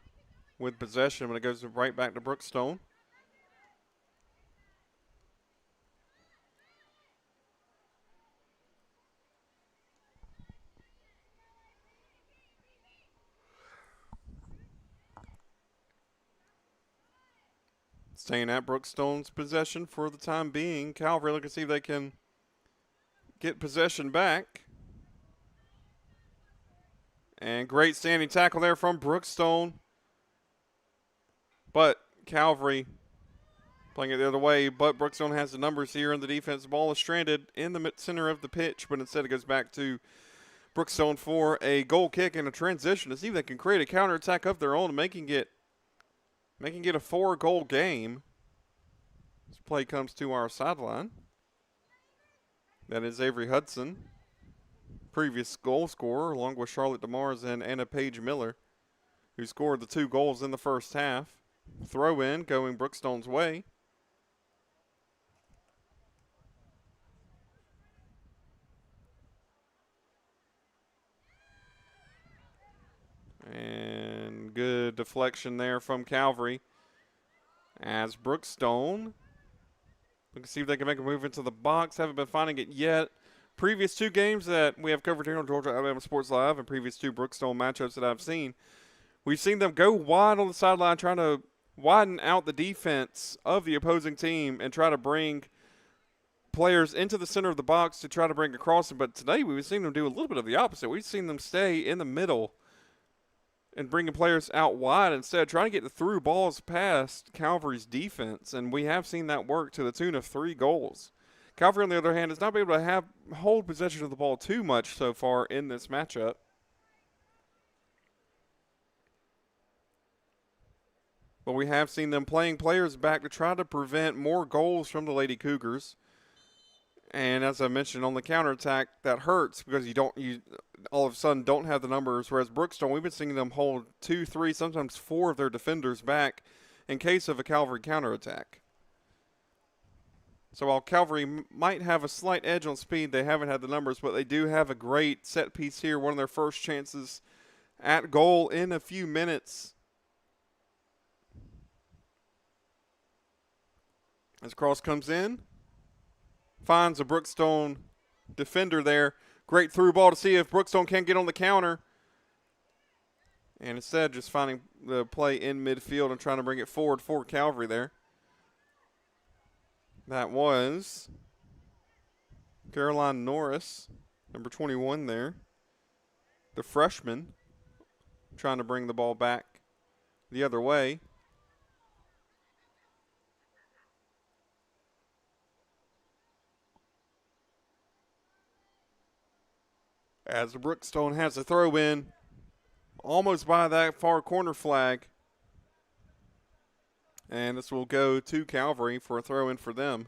with possession, but it goes right back to Brookstone. Staying at Brookstone's possession for the time being. Calvary looking to see if they can get possession back. And great standing tackle there from Brookstone. But Calvary playing it the other way. But Brookstone has the numbers here, and the defense ball is stranded in the center of the pitch. But instead it goes back to Brookstone for a goal kick and a transition to see if they can create a counterattack of their own, making it a 4-goal game. This play comes to our sideline. That is Avery Hudson, previous goal scorer, along with Charlotte DeMars and Anna Page Miller, who scored the 2 goals in the first half. Throw in going Brookstone's way. And good deflection there from Calvary as Brookstone look to see if they can make a move into the box. Haven't been finding it yet. Previous 2 games that we have covered here on Georgia Alabama Sports Live and previous 2 Brookstone matchups that I've seen, we've seen them go wide on the sideline trying to widen out the defense of the opposing team and try to bring players into the center of the box to try to bring across them. But today we've seen them do a little bit of the opposite. We've seen them stay in the middle and bringing players out wide instead, trying to get the through balls past Calvary's defense. And we have seen that work to the tune of 3 goals. Calvary, on the other hand, has not been able to hold possession of the ball too much so far in this matchup. But we have seen them playing players back to try to prevent more goals from the Lady Cougars. And as I mentioned, on the counterattack, that hurts because you all of a sudden don't have the numbers. Whereas Brookstone, we've been seeing them hold 2, 3, sometimes 4 of their defenders back in case of a Calvary counterattack. So while Calvary might have a slight edge on speed, they haven't had the numbers, but they do have a great set piece here. One of their first chances at goal in a few minutes. As cross comes in, finds a Brookstone defender there. Great through ball to see if Brookstone can get on the counter. And instead just finding the play in midfield and trying to bring it forward for Calvary there. That was Caroline Norris, number 21 there. The freshman trying to bring the ball back the other way. As Brookstone has a throw in, almost by that far corner flag. And this will go to Calvary for a throw in for them.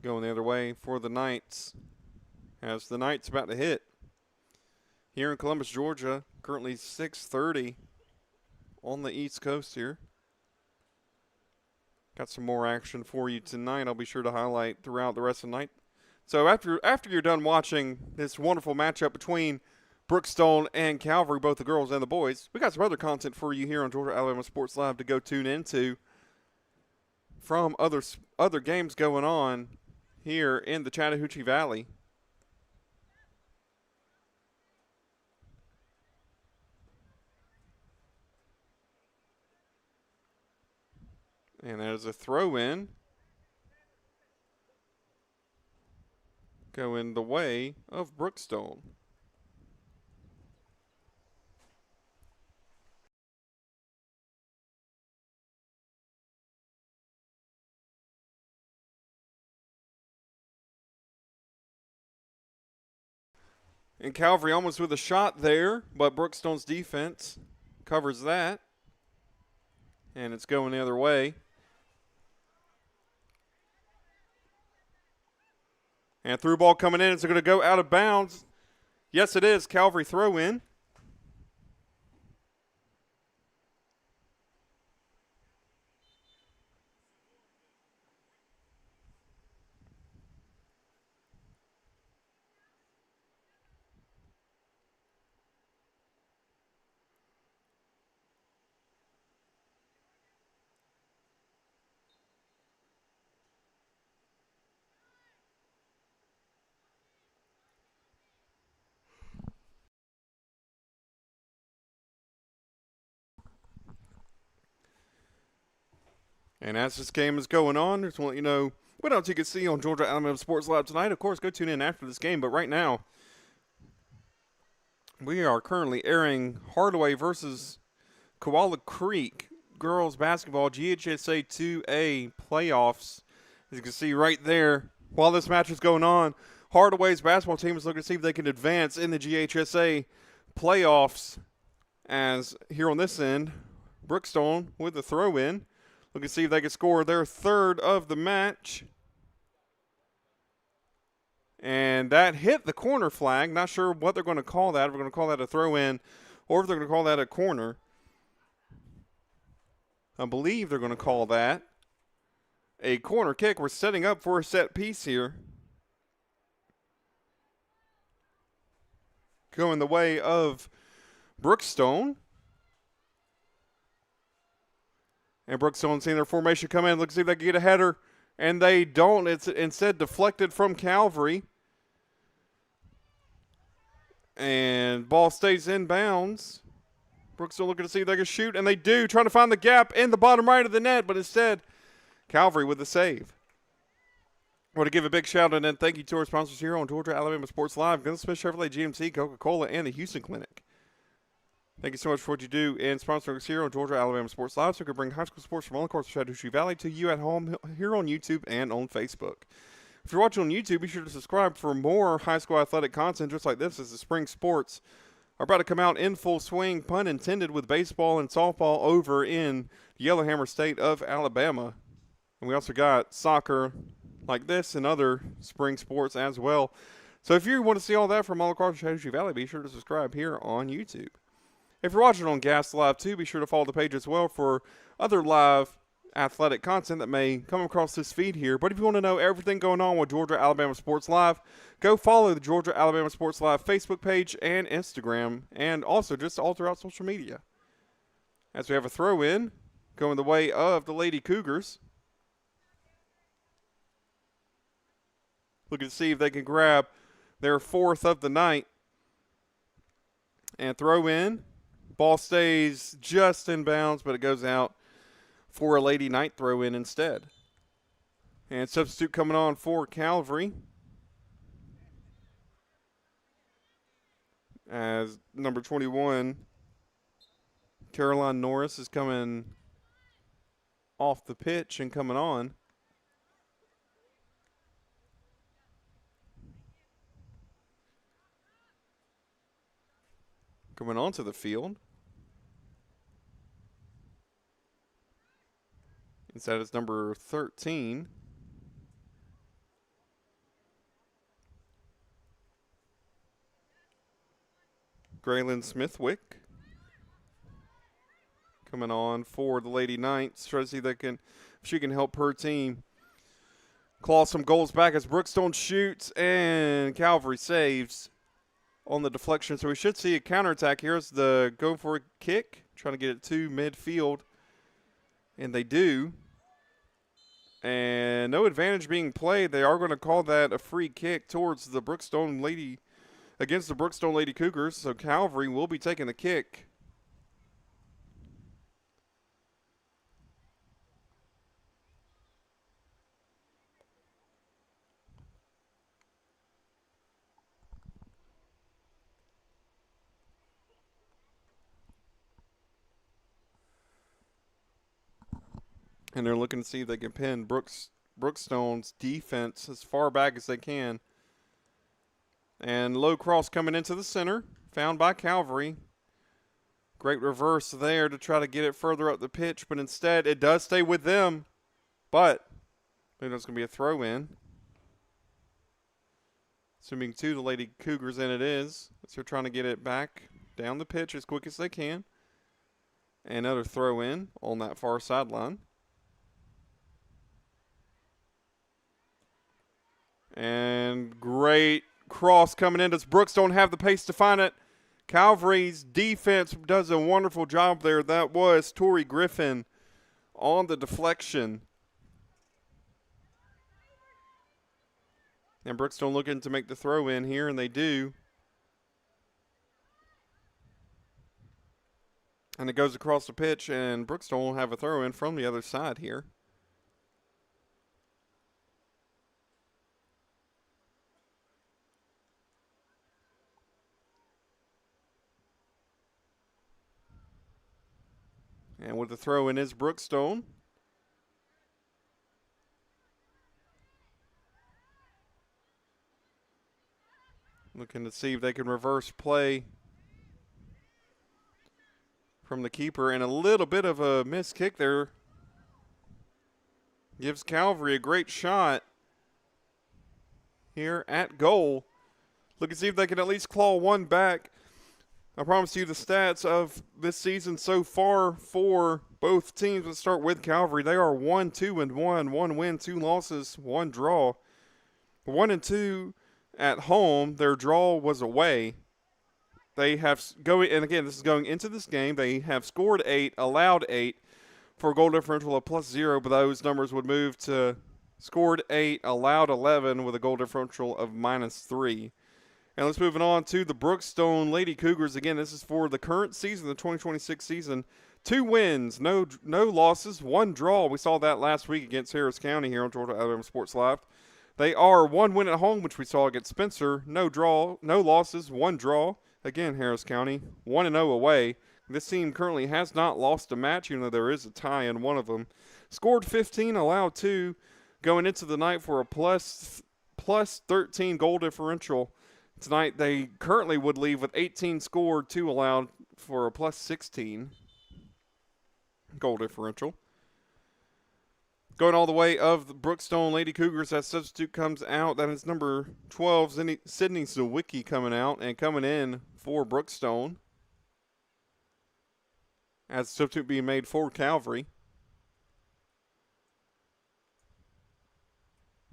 Going the other way for the Knights. As the Knights about to hit. Here in Columbus, Georgia, currently 6:30 on the East Coast here. Got some more action for you tonight. I'll be sure to highlight throughout the rest of the night. So after you're done watching this wonderful matchup between Brookstone and Calvary, both the girls and the boys, we got some other content for you here on Georgia Alabama Sports Live to go tune into from other games going on here in the Chattahoochee Valley. And there's a throw in. Going the way of Brookstone. And Calvary almost with a shot there, but Brookstone's defense covers that. And it's going the other way. And through ball coming in. It's going to go out of bounds. Yes, it is. Calvary throw in. And as this game is going on, just want to let you know what else you can see on Georgia Alabama Sports Live tonight. Of course, go tune in after this game. But right now, we are currently airing Hardaway versus Koala Creek girls basketball GHSA 2A playoffs. As you can see right there, while this match is going on, Hardaway's basketball team is looking to see if they can advance in the GHSA playoffs. As here on this end, Brookstone with the throw-in. Looking to see if they can score their third of the match. And that hit the corner flag. Not sure what they're going to call that. If we're going to call that a throw-in or if they're going to call that a corner. I believe they're going to call that a corner kick. We're setting up for a set piece here. Going the way of Brookstone. And Brookstone seeing their formation come in. Let's see if they can get a header. And they don't. It's instead deflected from Calvary. And ball stays in bounds. Brookstone looking to see if they can shoot. And they do. Trying to find the gap in the bottom right of the net. But instead, Calvary with the save. I want to give a big shout out and thank you to our sponsors here on Georgia Alabama Sports Live. Gun Smith Chevrolet, GMC, Coca-Cola, and the Houston Clinic. Thank you so much for what you do in sponsoring us here on Georgia Alabama Sports Live, so we can bring high school sports from all across the Chattahoochee Valley to you at home here on YouTube and on Facebook. If you're watching on YouTube, be sure to subscribe for more high school athletic content just like this as the spring sports are about to come out in full swing, pun intended, with baseball and softball over in the Yellowhammer State of Alabama. And we also got soccer like this and other spring sports as well. So if you want to see all that from all across the Chattahoochee Valley, be sure to subscribe here on YouTube. If you're watching on Gas Live too, be sure to follow the page as well for other live athletic content that may come across this feed here. But if you want to know everything going on with Georgia Alabama Sports Live, go follow the Georgia Alabama Sports Live Facebook page and Instagram, and also just all throughout social media. As we have a throw-in going the way of the Lady Cougars. Looking to see if they can grab their fourth of the night. And throw in. Ball stays just in bounds, but it goes out for a Lady Knight throw in instead. And substitute coming on for Calvary. As number 21, Caroline Norris, is coming off the pitch and coming on. Coming onto the field. Instead, it's number 13. Graylin Smithwick. Coming on for the Lady Knights. Try to see if she can help her team claw some goals back as Brookstone shoots and Calvary saves on the deflection. So we should see a counterattack here as the go for a kick, trying to get it to midfield. And they do. And no advantage being played. They are going to call that a free kick towards the Brookstone Lady, against the Brookstone Lady Cougars. So Calvary will be taking the kick. And they're looking to see if they can pin Brookstone's defense as far back as they can. And low cross coming into the center, found by Calvary. Great reverse there to try to get it further up the pitch, but instead it does stay with them. But there's going to be a throw in. Assuming to the Lady Cougars, and it is. So they're trying to get it back down the pitch as quick as they can. Another throw in on that far sideline. And great cross coming in. Does Brookstone have the pace to find it? Calvary's defense does a wonderful job there. That was Tori Griffin on the deflection. And Brookstone looking to make the throw in here, and they do. And it goes across the pitch, and Brookstone will have a throw in from the other side here. And with the throw in is Brookstone. Looking to see if they can reverse play from the keeper. And a little bit of a missed kick there. Gives Calvary a great shot here at goal. Look to see if they can at least claw one back. I promise you the stats of this season so far for both teams. Let's start with Calvary. They are 1-2-1, 1 win, 2 losses, 1 draw. 1-2 at home. Their draw was away. They have going, and again, this is going into this game. They have scored 8, allowed 8 for a goal differential of +0, but those numbers would move to scored 8, allowed 11 with a goal differential of -3. And let's move on to the Brookstone Lady Cougars. Again, this is for the current season, the 2026 season. 2 wins, no losses, 1 draw. We saw that last week against Harris County here on Georgia Alabama Sports Live. They are 1 win at home, which we saw against Spencer. No losses, 1 draw. Again, Harris County, 1-0 away. This team currently has not lost a match, even though there is a tie in one of them. Scored 15, allowed 2, going into the night for a plus 13 goal differential. Tonight, they currently would leave with 18 scored, 2 allowed for a +16 goal differential. Going all the way of the Brookstone Lady Cougars, that substitute comes out. That is number 12, Sydney Zawicki coming out and coming in for Brookstone. As a substitute being made for Calvary.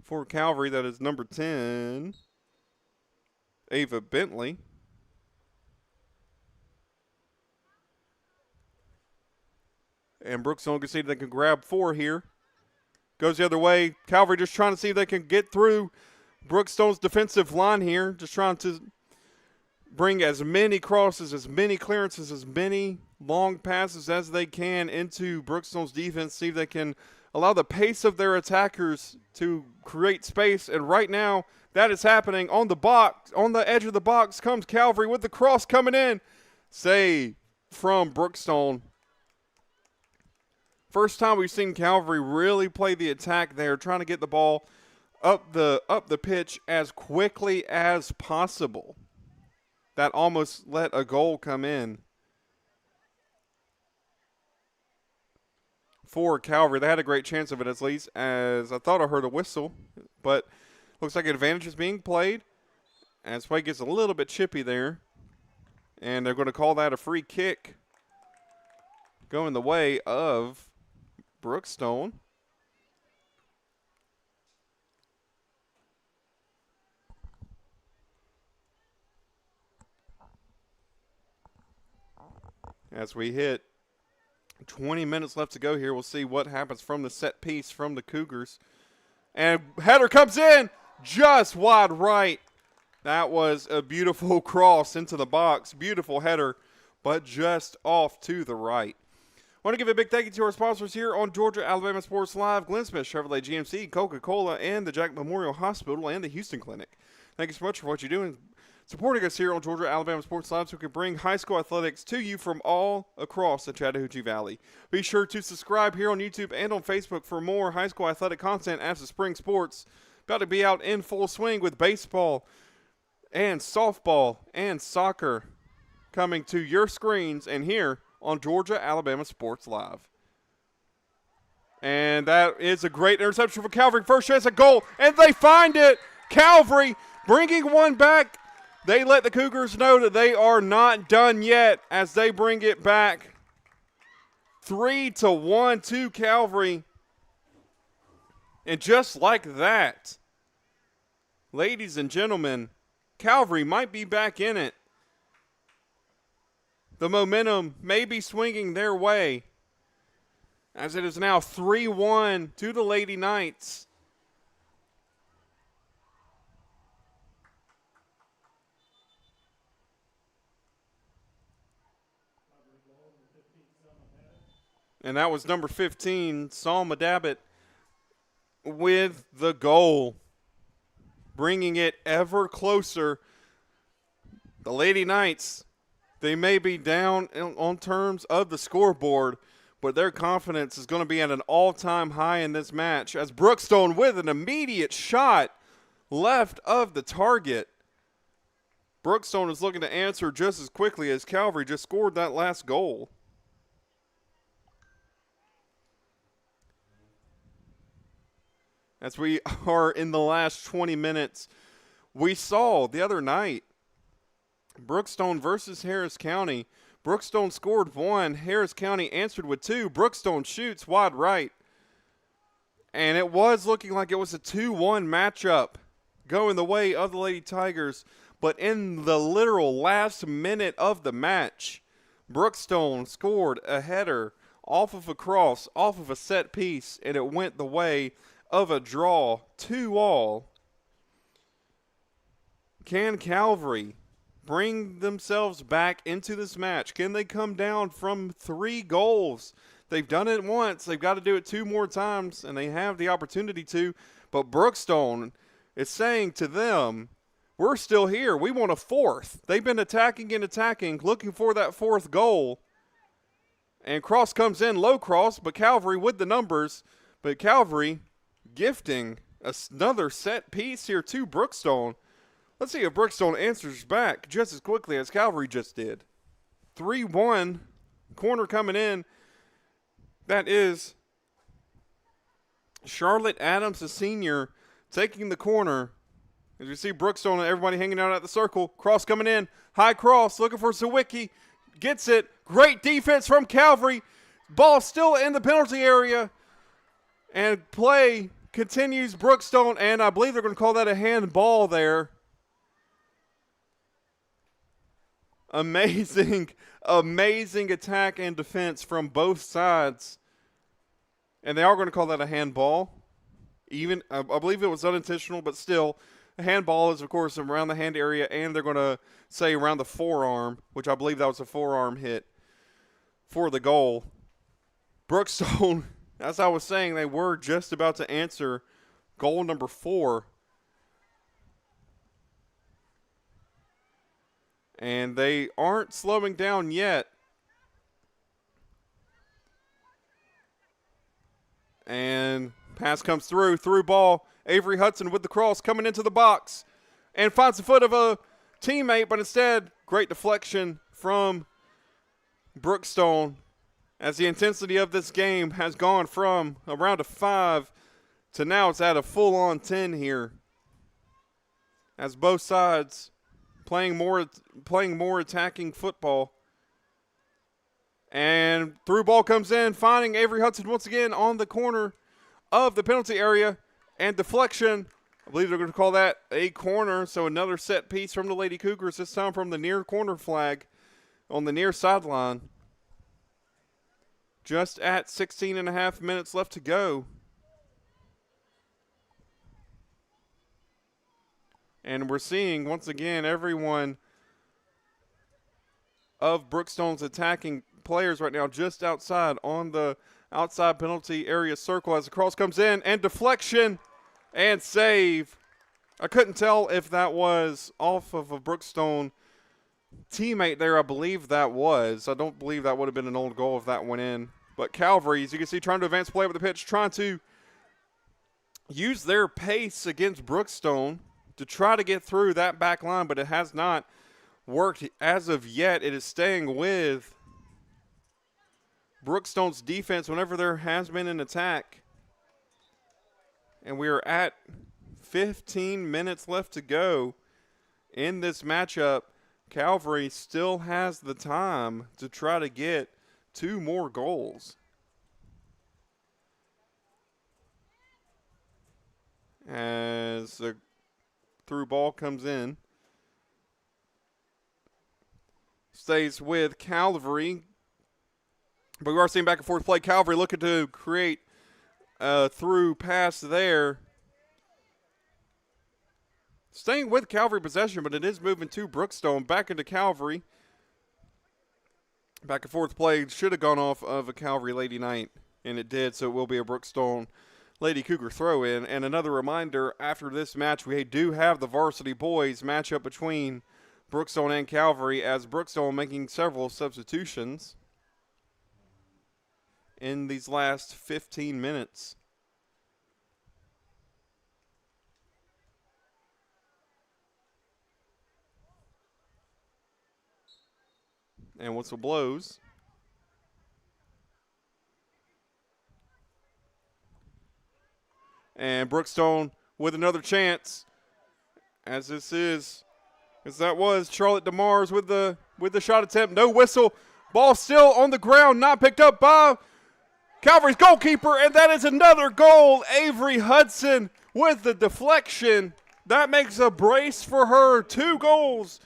For Calvary, that is number 10. Ava Bentley. And Brookstone can see they can grab 4 here. Goes the other way. Calvary just trying to see if they can get through Brookstone's defensive line here. Just trying to bring as many crosses, as many clearances, as many long passes as they can into Brookstone's defense. See if they can allow the pace of their attackers to create space. And right now, that is happening on the box. On the edge of the box comes Calvary with the cross coming in. Save from Brookstone. First time we've seen Calvary really play the attack there, trying to get the ball up the pitch as quickly as possible. That almost let a goal come in for Calvary. They had a great chance of it, at least, as I thought I heard a whistle, but looks like an advantage is being played as play gets a little bit chippy there, and they're going to call that a free kick going the way of Brookstone. As we hit 20 minutes left to go here, we'll see what happens from the set piece from the Cougars. And header comes in just wide right. That was a beautiful cross into the box. Beautiful header, but just off to the right. I want to give a big thank you to our sponsors here on Georgia Alabama Sports Live, Glenn Smith Chevrolet GMC, Coca-Cola, and the Jack Memorial Hospital and the Houston Clinic. Thank you so much for what you're doing. supporting us here on Georgia Alabama Sports Live so we can bring high school athletics to you from all across the Chattahoochee Valley. Be sure to subscribe here on YouTube and on Facebook for more high school athletic content as the spring sports about to be out in full swing with baseball and softball and soccer coming to your screens and here on Georgia Alabama Sports Live. And that is a great interception for Calvary. First chance at goal, and they find it. Calvary bringing one back. They let the Cougars know that they are not done yet as they bring it back. 3-1 to Calvary. And just like that, ladies and gentlemen, Calvary might be back in it. The momentum may be swinging their way as it is now 3-1 to the Lady Knights. And that was number 15, Salma Dabbit, with the goal, bringing it ever closer. The Lady Knights, they may be down on terms of the scoreboard, but their confidence is going to be at an all-time high in this match as Brookstone with an immediate shot left of the target. Brookstone is looking to answer just as quickly as Calvary just scored that last goal. As we are in the last 20 minutes, we saw the other night, Brookstone versus Harris County. Brookstone scored 1. Harris County answered with 2. Brookstone shoots wide right. And it was looking like it was a 2-1 matchup going the way of the Lady Tigers. But in the literal last minute of the match, Brookstone scored a header off of a cross, off of a set piece, and it went the way of a draw, 2-2. Can Calvary bring themselves back into this match? Can they come down from 3 goals? They've done it once. They've got to do it 2 more times, and they have the opportunity to. But Brookstone is saying to them, we're still here. We want a 4th. They've been attacking and attacking, looking for that 4th goal. And cross comes in, low cross, but Calvary with the numbers. But Calvary gifting another set piece here to Brookstone. Let's see if Brookstone answers back just as quickly as Calvary just did. 3-1, corner coming in. That is Charlotte Adams, a senior, taking the corner. As you see Brookstone and everybody hanging out at the circle. Cross coming in, high cross, looking for Sawicki. Gets it. Great defense from Calvary. Ball still in the penalty area. And play continues. Brookstone, and I believe they're going to call that a handball there. Amazing attack and defense from both sides. And they are going to call that a handball. Even, I believe it was unintentional, but still, a handball is, of course, around the hand area, and they're going to say around the forearm, which I believe that was a forearm hit for the goal. Brookstone, as I was saying, they were just about to answer goal number 4. And they aren't slowing down yet. And pass comes through ball. Avery Hudson with the cross coming into the box. And finds the foot of a teammate, but instead, great deflection from Brookstone as the intensity of this game has gone from around a 5 to now it's at a full-on 10 here. As both sides playing more attacking football. And through ball comes in, finding Avery Hudson once again on the corner of the penalty area. And deflection, I believe they're going to call that a corner. So another set piece from the Lady Cougars, this time from the near corner flag on the near sideline. Just at 16 and a half minutes left to go. And we're seeing, once again, everyone of Brookstone's attacking players right now just outside on the outside penalty area circle as the cross comes in. And deflection and save I couldn't tell if that was off of a Brookstone teammate there. I believe that was. I don't believe that would have been an old goal if that went in. But Calvary, as you can see, trying to advance play with the pitch, trying to use their pace against Brookstone to try to get through that back line, but it has not worked as of yet. It is staying with Brookstone's defense whenever there has been an attack. And we are at 15 minutes left to go in this matchup. Calvary still has the time to try to get 2 more goals. As the through ball comes in. Stays with Calvary. But we are seeing back and forth play. Calvary looking to create a through pass there. Staying with Calvary possession, but it is moving to Brookstone. Back into Calvary. Back and forth play should have gone off of a Calvary Lady Knight, and it did, so it will be a Brookstone Lady Cougar throw in. And another reminder, after this match, we do have the varsity boys matchup between Brookstone and Calvary, as Brookstone making several substitutions in these last 15 minutes. And whistle blows. And Brookstone with another chance, as that was Charlotte DeMars with the shot attempt. No whistle. Ball still on the ground, not picked up by Calvary's goalkeeper, and that is another goal. Avery Hudson with the deflection. That makes a brace for her. 2 goals.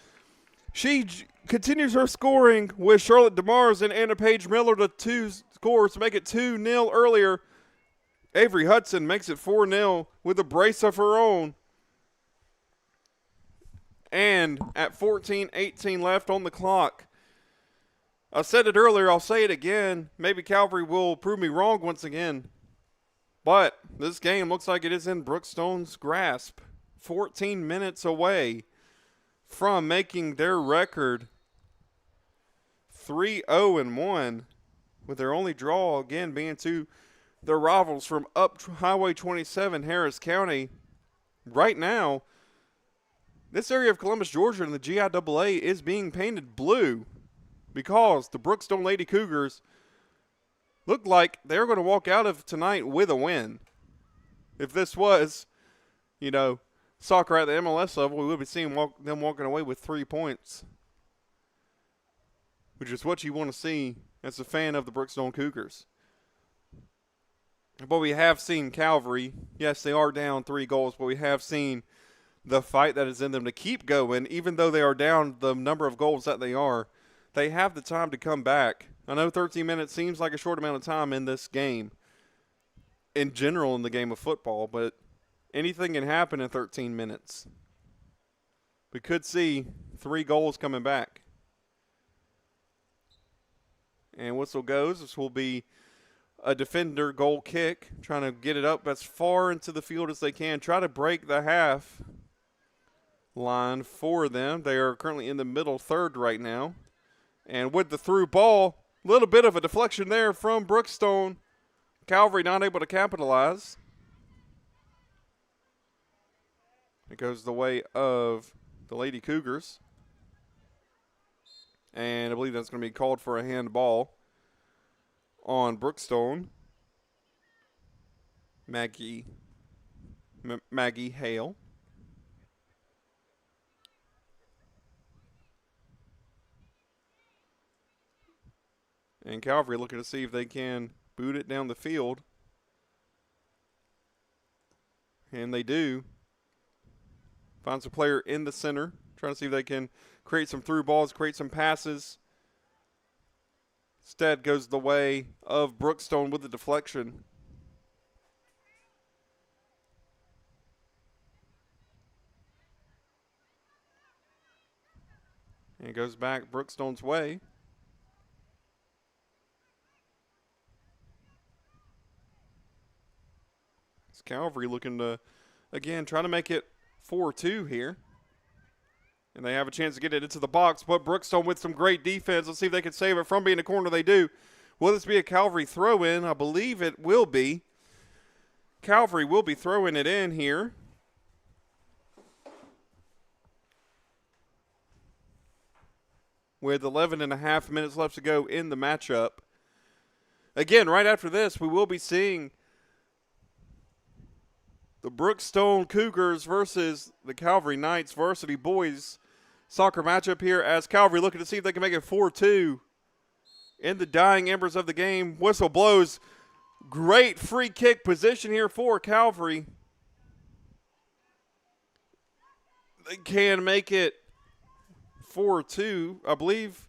She continues her scoring with Charlotte DeMars and Anna Page Miller to 2 scores to make it 2-0 earlier. Avery Hudson makes it 4-0 with a brace of her own. And at 14:18 left on the clock. I said it earlier, I'll say it again. Maybe Calvary will prove me wrong once again. But this game looks like it is in Brookstone's grasp. 14 minutes away from making their record 3-0-1, with their only draw again being to their rivals from up Highway 27, Harris County. Right now, this area of Columbus, Georgia in the GIAA is being painted blue because the Brookstone Lady Cougars look like they're going to walk out of tonight with a win. If this was, soccer at the MLS level, we would be seeing them walking away with 3 points, which is what you want to see as a fan of the Brookstone Cougars. But we have seen Calvary, yes, they are down 3 goals, but we have seen the fight that is in them to keep going. Even though they are down the number of goals that they are, they have the time to come back. I know 13 minutes seems like a short amount of time in this game, in general in the game of football, but anything can happen in 13 minutes. We could see 3 goals coming back. And whistle goes. This will be a defender goal kick, trying to get it up as far into the field as they can. Try to break the half line for them. They are currently in the middle third right now. And with the through ball, a little bit of a deflection there from Brookstone. Calvary not able to capitalize. It goes the way of the Lady Cougars. And I believe that's going to be called for a handball on Brookstone. Maggie Hale. And Calvary looking to see if they can boot it down the field. And they do. Finds a player in the center, trying to see if they can create some through balls, create some passes. Instead goes the way of Brookstone with the deflection. And it goes back Brookstone's way. It's Calvary looking to, again, try to make it 4-2 here. And they have a chance to get it into the box, but Brookstone with some great defense. Let's see if they can save it from being a corner. They do. Will this be a Calvary throw-in? I believe it will be. Calvary will be throwing it in here. With 11.5 minutes left to go in the matchup. Again, right after this, we will be seeing the Brookstone Cougars versus the Calvary Knights varsity boys soccer matchup here as Calvary looking to see if they can make it 4-2 in the dying embers of the game. Whistle blows. Great free kick position here for Calvary. They can make it 4-2, I believe.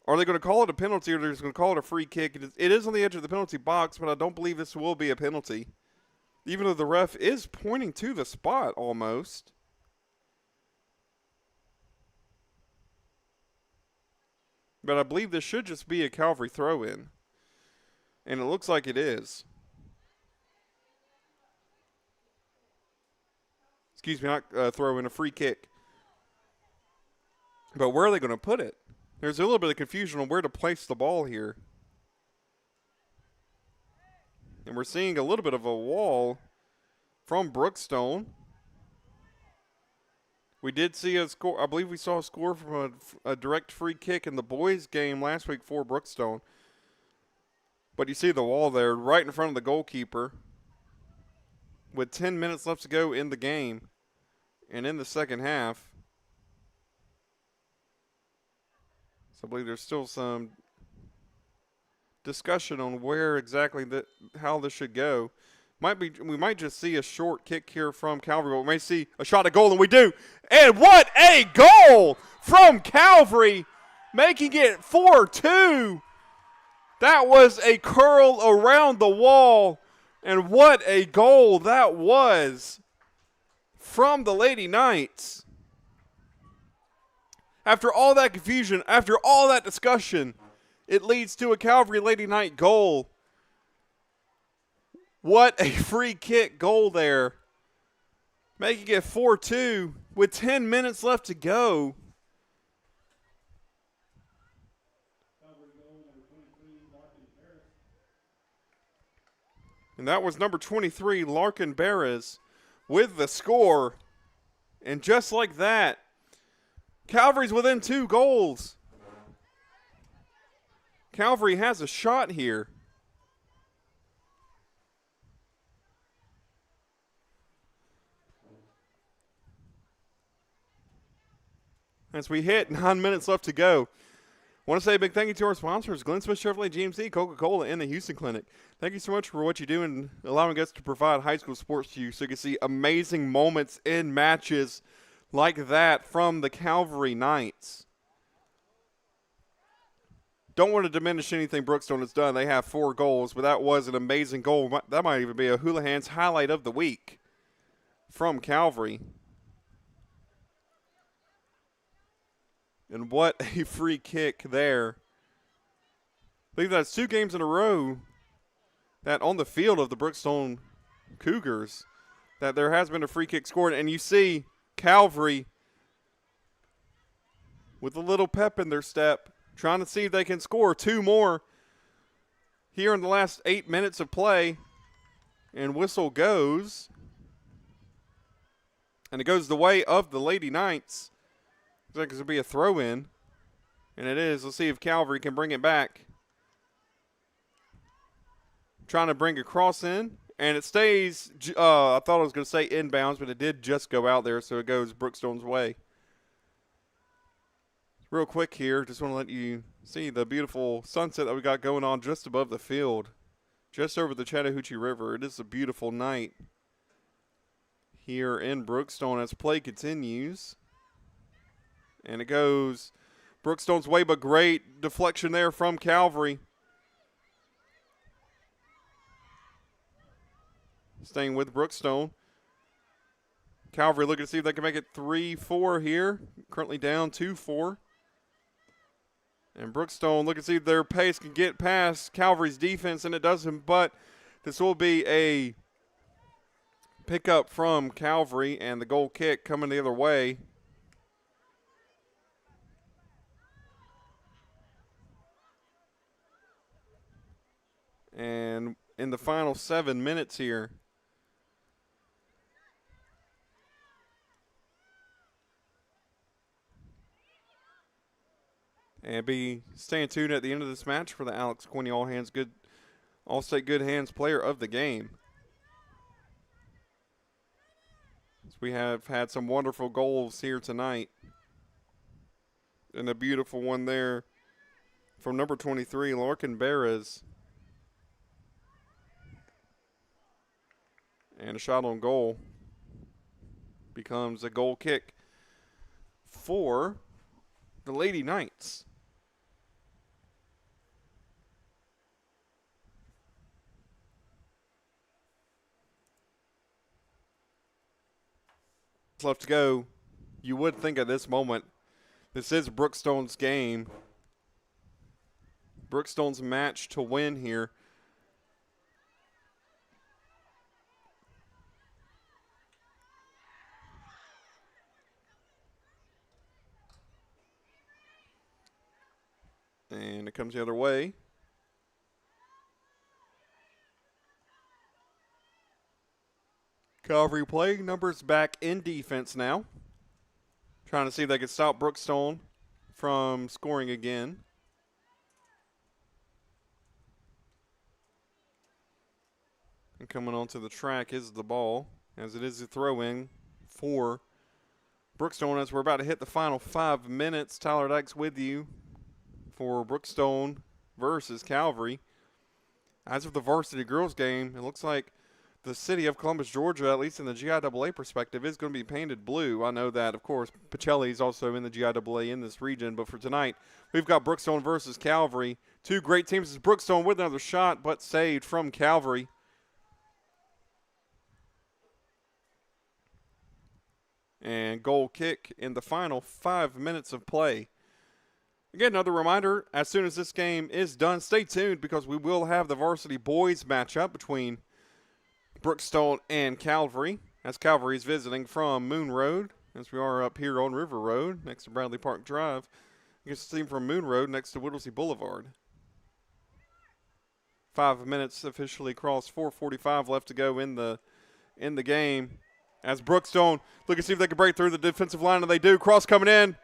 Are they going to call it a penalty or they're just going to call it a free kick? It is on the edge of the penalty box, but I don't believe this will be a penalty. Even though the ref is pointing to the spot almost. But I believe this should just be a Calvary throw-in. And it looks like it is. Excuse me, not throw-in, a free kick. But where are they going to put it? There's a little bit of confusion on where to place the ball here. And we're seeing a little bit of a wall from Brookstone. We did see a score. I believe we saw a score from a direct free kick in the boys' game last week for Brookstone. But you see the wall there right in front of the goalkeeper with 10 minutes left to go in the game and in the second half. So I believe there's still some discussion on where exactly how this should go. We might just see a short kick here from Calvary, but we may see a shot at goal, and we do. And what a goal from Calvary, making it 4-2. That was a curl around the wall, and what a goal that was from the Lady Knights. After all that confusion, after all that discussion, it leads to a Calvary Lady Knight goal. What a free kick goal there. Making it 4-2 with 10 minutes left to go. And that was number 23, Larkin Beres, with the score. And just like that, Calvary's within 2 goals. Calvary has a shot here. As we hit 9 minutes left to go. I want to say a big thank you to our sponsors, Glenn Smith Chevrolet GMC, Coca-Cola, and the Houston Clinic. Thank you so much for what you do and allowing us to provide high school sports to you so you can see amazing moments in matches like that from the Calvary Knights. Don't want to diminish anything Brookstone has done. They have 4 goals, but that was an amazing goal. That might even be a Houlihan's highlight of the week from Calvary. And what a free kick there. I believe that's 2 games in a row that on the field of the Brookstone Cougars that there has been a free kick scored. And you see Calvary with a little pep in their step, trying to see if they can score 2 more here in the last 8 minutes of play. And whistle goes. And it goes the way of the Lady Knights. Looks like it's going to be a throw-in. And it is. Let's see if Calvary can bring it back. Trying to bring a cross in. And it stays, I thought I was going to say inbounds, but it did just go out there, so it goes Brookstone's way. Real quick here, just want to let you see the beautiful sunset that we got going on just above the field. Just over the Chattahoochee River. It is a beautiful night here in Brookstone as play continues. And it goes Brookstone's way, but great deflection there from Calvary. Staying with Brookstone. Calvary looking to see if they can make it 3-4 here. Currently down 2-4. And Brookstone looking to see if their pace can get past Calvary's defense, and it doesn't. But this will be a pickup from Calvary, and the goal kick coming the other way. And in the final 7 minutes here, and be staying tuned at the end of this match for the Alex Quinney All-State Good Hands Player of the Game. We have had some wonderful goals here tonight. And a beautiful one there from number 23, Larkin Beres. And a shot on goal becomes a goal kick for the Lady Knights. Left to go. You would think at this moment, this is Brookstone's game. Brookstone's match to win here. And it comes the other way. Calvary playing numbers back in defense now. Trying to see if they can stop Brookstone from scoring again. And coming onto the track is the ball, as it is a throw-in for Brookstone as we're about to hit the final 5 minutes. Tyler Dykes with you for Brookstone versus Calvary. As of the varsity girls game, it looks like the city of Columbus, Georgia, at least in the GIAA perspective, is going to be painted blue. I know that, of course, Pacelli is also in the GIAA in this region, but for tonight, we've got Brookstone versus Calvary. Two great teams. It's Brookstone with another shot, but saved from Calvary. And goal kick in the final 5 minutes of play. Again, another reminder, as soon as this game is done, stay tuned because we will have the varsity boys matchup between Brookstone and Calvary, as Calvary is visiting from Moon Road, as we are up here on River Road next to Bradley Park Drive. You can see them from Moon Road next to Whittlesey Boulevard. 5 minutes officially crossed, 4:45 left to go in the game. As Brookstone look to see if they can break through the defensive line, and they do. Cross coming in,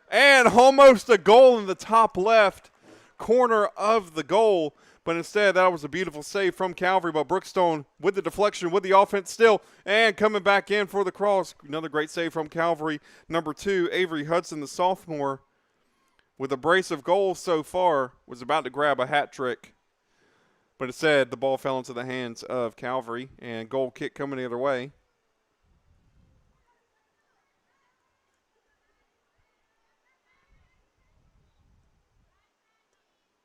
and almost a goal in the top left corner of the goal. But instead, that was a beautiful save from Calvary. But Brookstone with the deflection, with the offense still, and coming back in for the cross. Another great save from Calvary. Number 2, Avery Hudson, the sophomore, with a brace of goals so far, was about to grab a hat trick. But instead, the ball fell into the hands of Calvary, and goal kick coming the other way.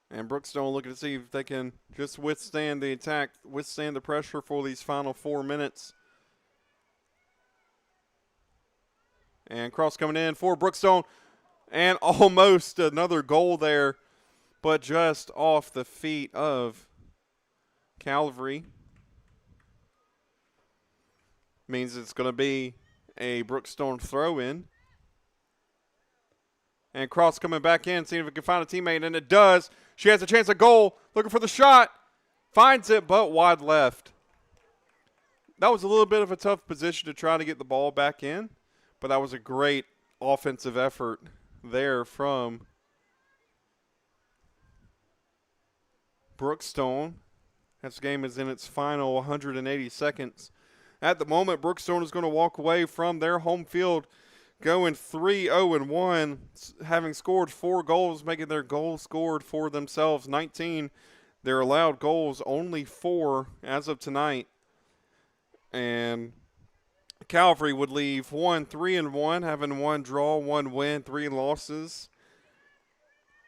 And Brookstone looking to see if they can just withstand the attack, withstand the pressure for these final 4 minutes. And cross coming in for Brookstone. And almost another goal there, but just off the feet of Calvary. Means it's going to be a Brookstone throw-in. And cross coming back in, seeing if it can find a teammate, and it does. She has a chance at goal, looking for the shot. Finds it, but wide left. That was a little bit of a tough position to try to get the ball back in, but that was a great offensive effort there from Brookstone. This game is in its final 180 seconds. At the moment, Brookstone is going to walk away from their home field going 3-0-1, having scored 4 goals, making their goals scored for themselves 19. Their allowed goals only 4 as of tonight. And Calvary would leave 3-1, having 1 draw, 1 win, 3 losses.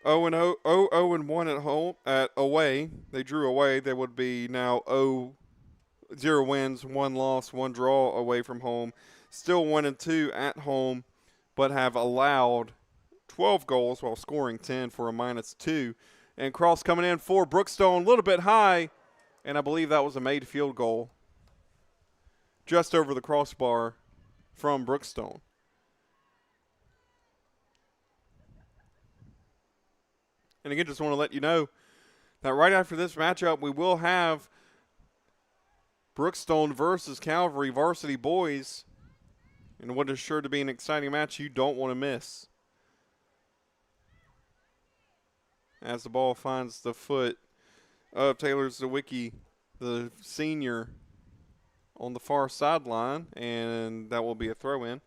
0-1 at home, away. They drew away. They would be now 0 wins, 1 loss, 1 draw away from home. Still 1-2 at home, but have allowed 12 goals while scoring 10 for a -2. And cross coming in for Brookstone, a little bit high, and I believe that was a made field goal. just over the crossbar from Brookstone. And again, just want to let you know that right after this matchup, we will have Brookstone versus Calvary Varsity Boys in what is sure to be an exciting match you don't want to miss. As the ball finds the foot of Taylor Zawicki, the senior, on the far sideline, and that will be a throw-in.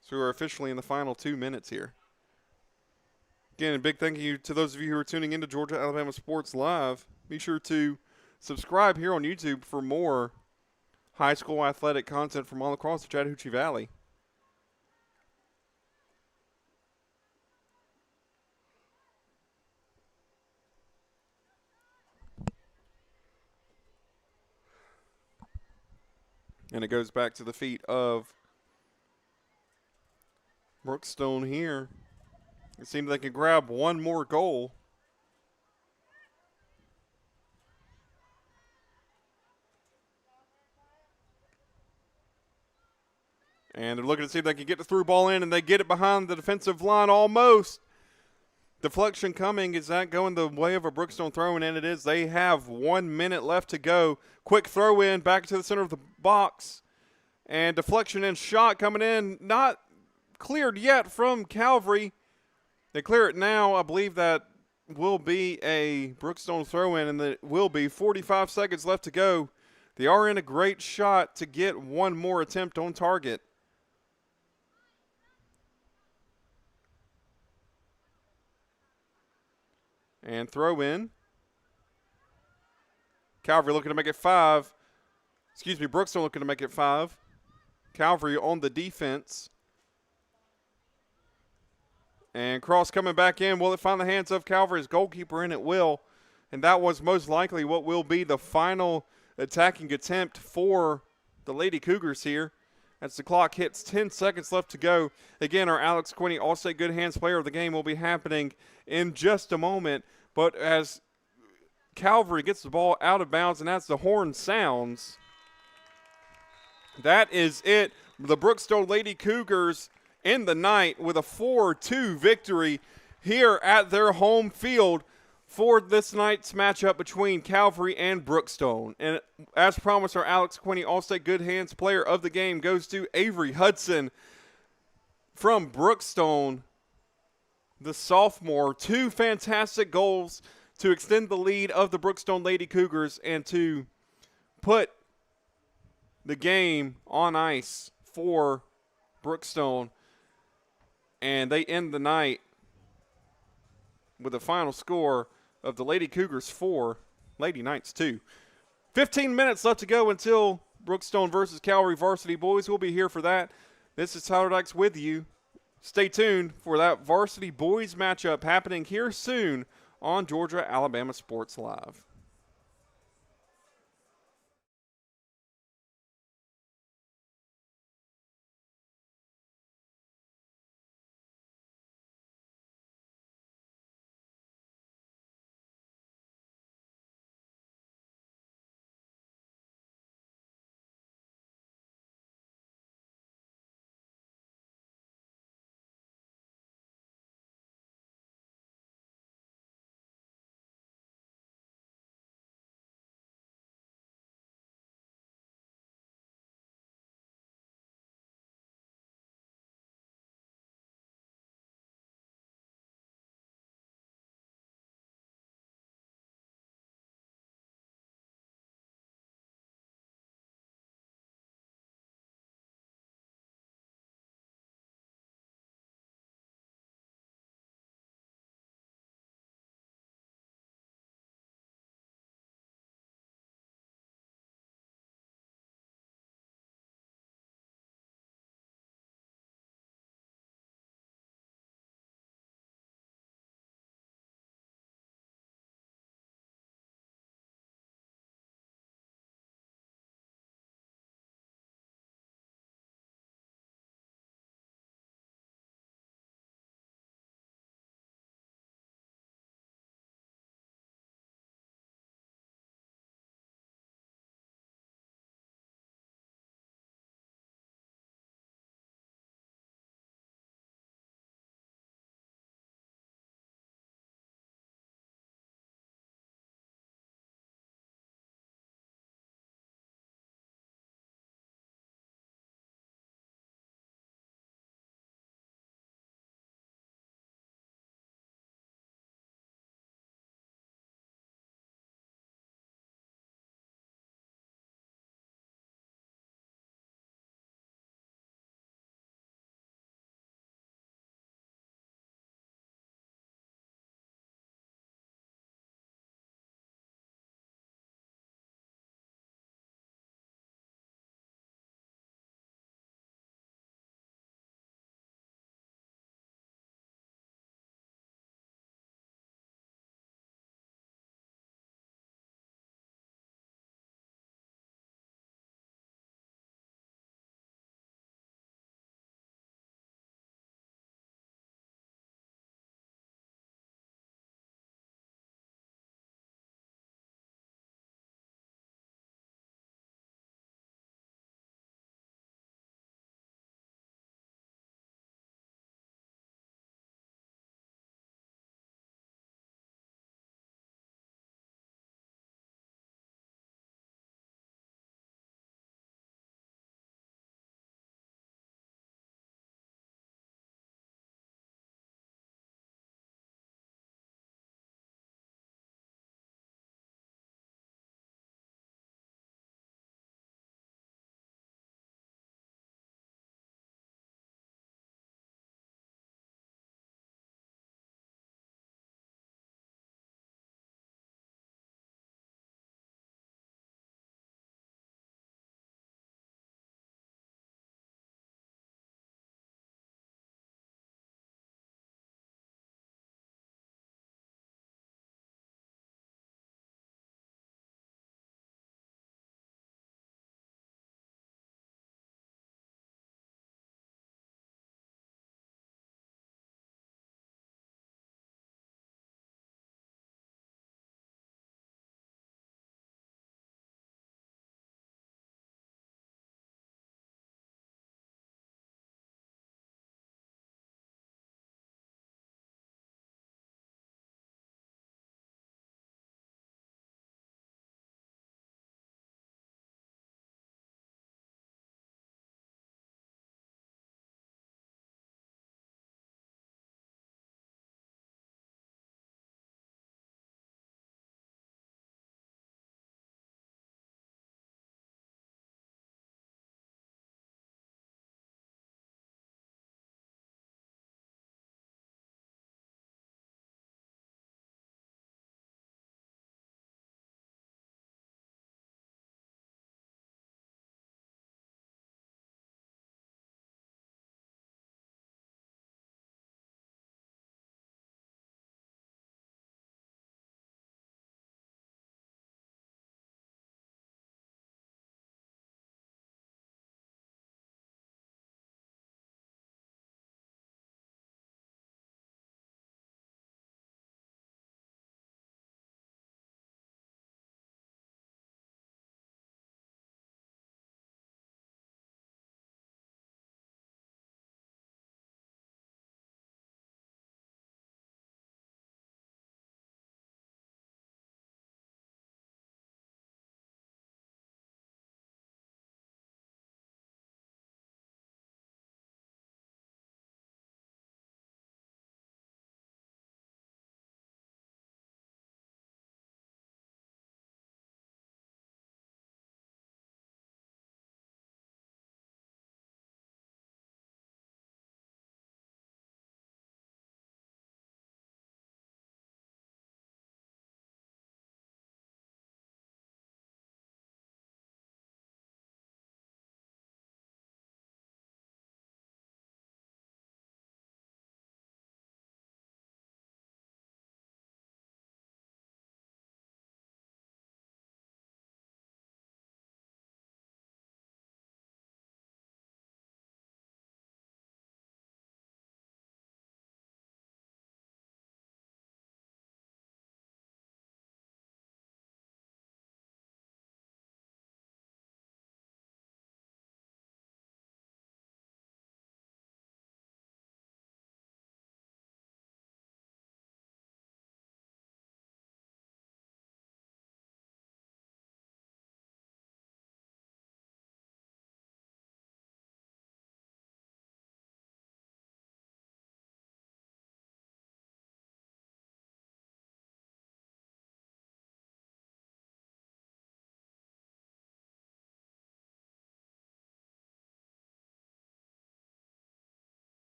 So we're officially in the final 2 minutes here. Again, a big thank you to those of you who are tuning into Georgia Alabama Sports Live. Be sure to subscribe here on YouTube for more high school athletic content from all across the Chattahoochee Valley. And it goes back to the feet of Brookstone here. It seems they can grab one more goal. And they're looking to see if they can get the through ball in, and they get it behind the defensive line almost. Deflection coming. Is that going the way of a Brookstone throw-in? And it is. They have 1 minute left to go. Quick throw-in back to the center of the box. And deflection and shot coming in. Not cleared yet from Calvary. They clear it now. I believe that will be a Brookstone throw-in, and it will be 45 seconds left to go. They are in a great shot to get one more attempt on target. And throw in. Calvary looking to make it 5. Excuse me, Brookstone looking to make it 5. Calvary on the defense. And cross coming back in. Will it find the hands of Calvary's goalkeeper? And it will. And that was most likely what will be the final attacking attempt for the Lady Cougars here. As the clock hits 10 seconds left to go. Again, our Alex Quinney All-State Good Hands Player of the Game will be happening in just a moment. But as Calvary gets the ball out of bounds and as the horn sounds, that is it. The Brookstone Lady Cougars in the night with a 4-2 victory here at their home field for this night's matchup between Calvary and Brookstone. And as promised, our Alex Quinney All-State Good Hands Player of the Game goes to Avery Hudson from Brookstone, the sophomore. 2 fantastic goals to extend the lead of the Brookstone Lady Cougars and to put the game on ice for Brookstone. And they end the night with a final score of the Lady Cougars 4, Lady Knights 2. 15 minutes left to go until Brookstone versus Calvary Varsity Boys. We'll be here for that. This is Tyler Dykes with you. Stay tuned for that Varsity Boys matchup happening here soon on Georgia Alabama Sports Live.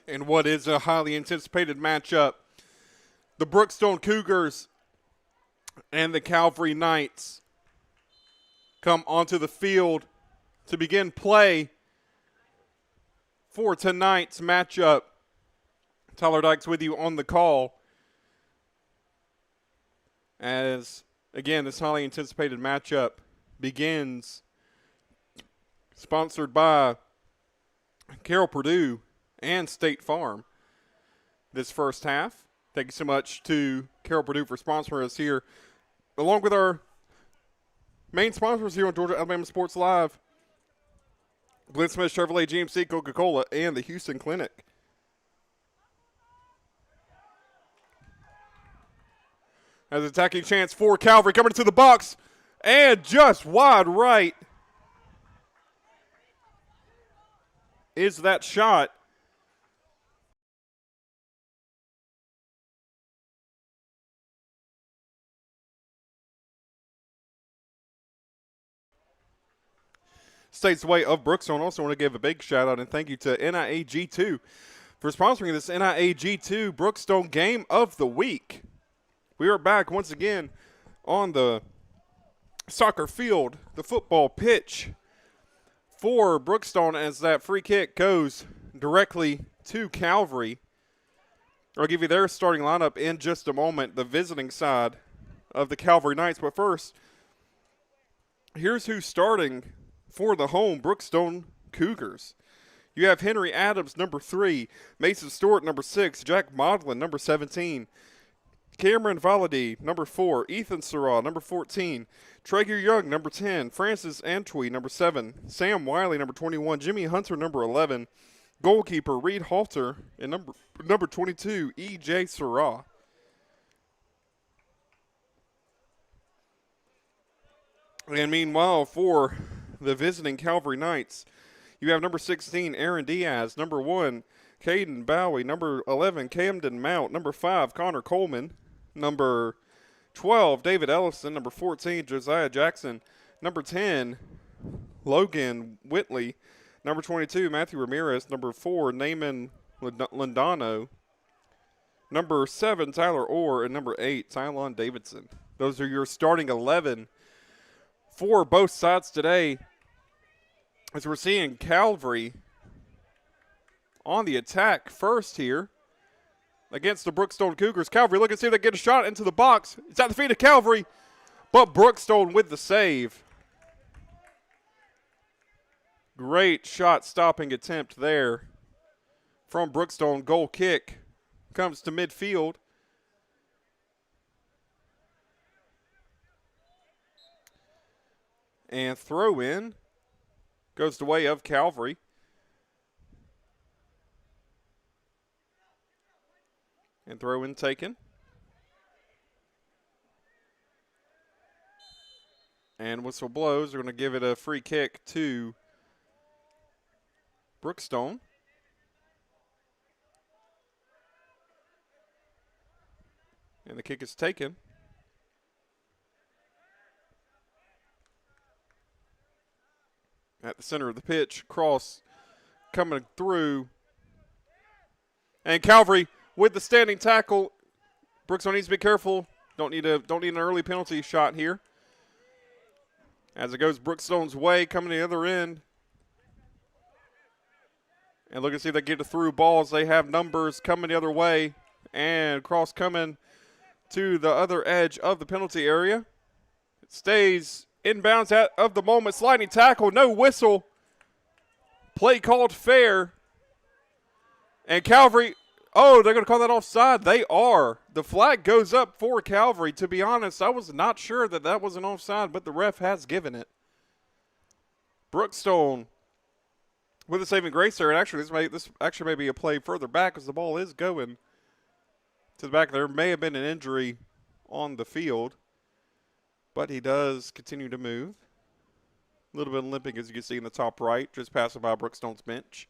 in what is a highly anticipated matchup. The Brookstone Cougars and the Calvary Knights come onto the field to begin play for tonight's matchup. Tyler Dykes with you on the call. As, again, this highly anticipated matchup begins, sponsored by Carroll Purdue and State Farm this first half. Thank you so much to Carroll Purdue for sponsoring us here, along with our main sponsors here on Georgia Alabama Sports Live, Glenn Smith Chevrolet, GMC, Coca-Cola, and the Houston Clinic. As attacking chance for Calvary, coming to the box, and just wide right is that shot. States Way of Brookstone. Also want to give a big shout out and thank you to NIAG2 for sponsoring this NIAG2 Brookstone Game of the Week. We are back once again on the soccer field, the football pitch for Brookstone as that free kick goes directly to Calvary. I'll give you their starting lineup in just a moment, the visiting side of the Calvary Knights. But first, here's who's starting for the home Brookstone Cougars. You have Henry Adams, number 3, Mason Stewart, number 6, Jack Modlin, number 17, Cameron Valady, number 4, Ethan Surraw, number 14, Traeger Young, number 10, Francis Antwi, number 7, Sam Wiley, number 21, Jimmy Hunter, number 11, goalkeeper Reed Halter, and number 22, E.J. Surraw. And meanwhile, for the visiting Calvary Knights, you have number 16, Aaron Diaz, number 1, Caden Bowie, number 11, Camden Mount, number 5, Connor Coleman, number 12, David Ellison, number 14, Josiah Jackson, number 10, Logan Whitley, number 22, Matthew Ramirez, number 4, Naaman Lindano, number 7, Tyler Orr, and number 8, Tylon Davidson. Those are your starting 11 for both sides today, as we're seeing Calvary on the attack first here against the Brookstone Cougars. Calvary looking to see if they get a shot into the box. It's at the feet of Calvary, but Brookstone with the save. Great shot stopping attempt there from Brookstone. Goal kick comes to midfield. And throw in goes the way of Calvary. And throw in taken. And whistle blows. They're going to give it a free kick to Brookstone. And the kick is taken. At the center of the pitch, cross coming through. And Calvary with the standing tackle. Brookstone needs to be careful. Don't need an early penalty shot here. As it goes Brookstone's way, coming to the other end. And look and see if they get it through balls. They have numbers coming the other way. And cross coming to the other edge of the penalty area. It stays inbounds of the moment. Sliding tackle, no whistle. Play called fair. And Calvary, oh, they're going to call that offside. They are. The flag goes up for Calvary. To be honest, I was not sure that was an offside, but the ref has given it. Brookstone with a saving grace there. And actually, this actually may be a play further back as the ball is going to the back. There may have been an injury on the field, but he does continue to move. A little bit limping, as you can see in the top right, just passing by Brookstone's bench.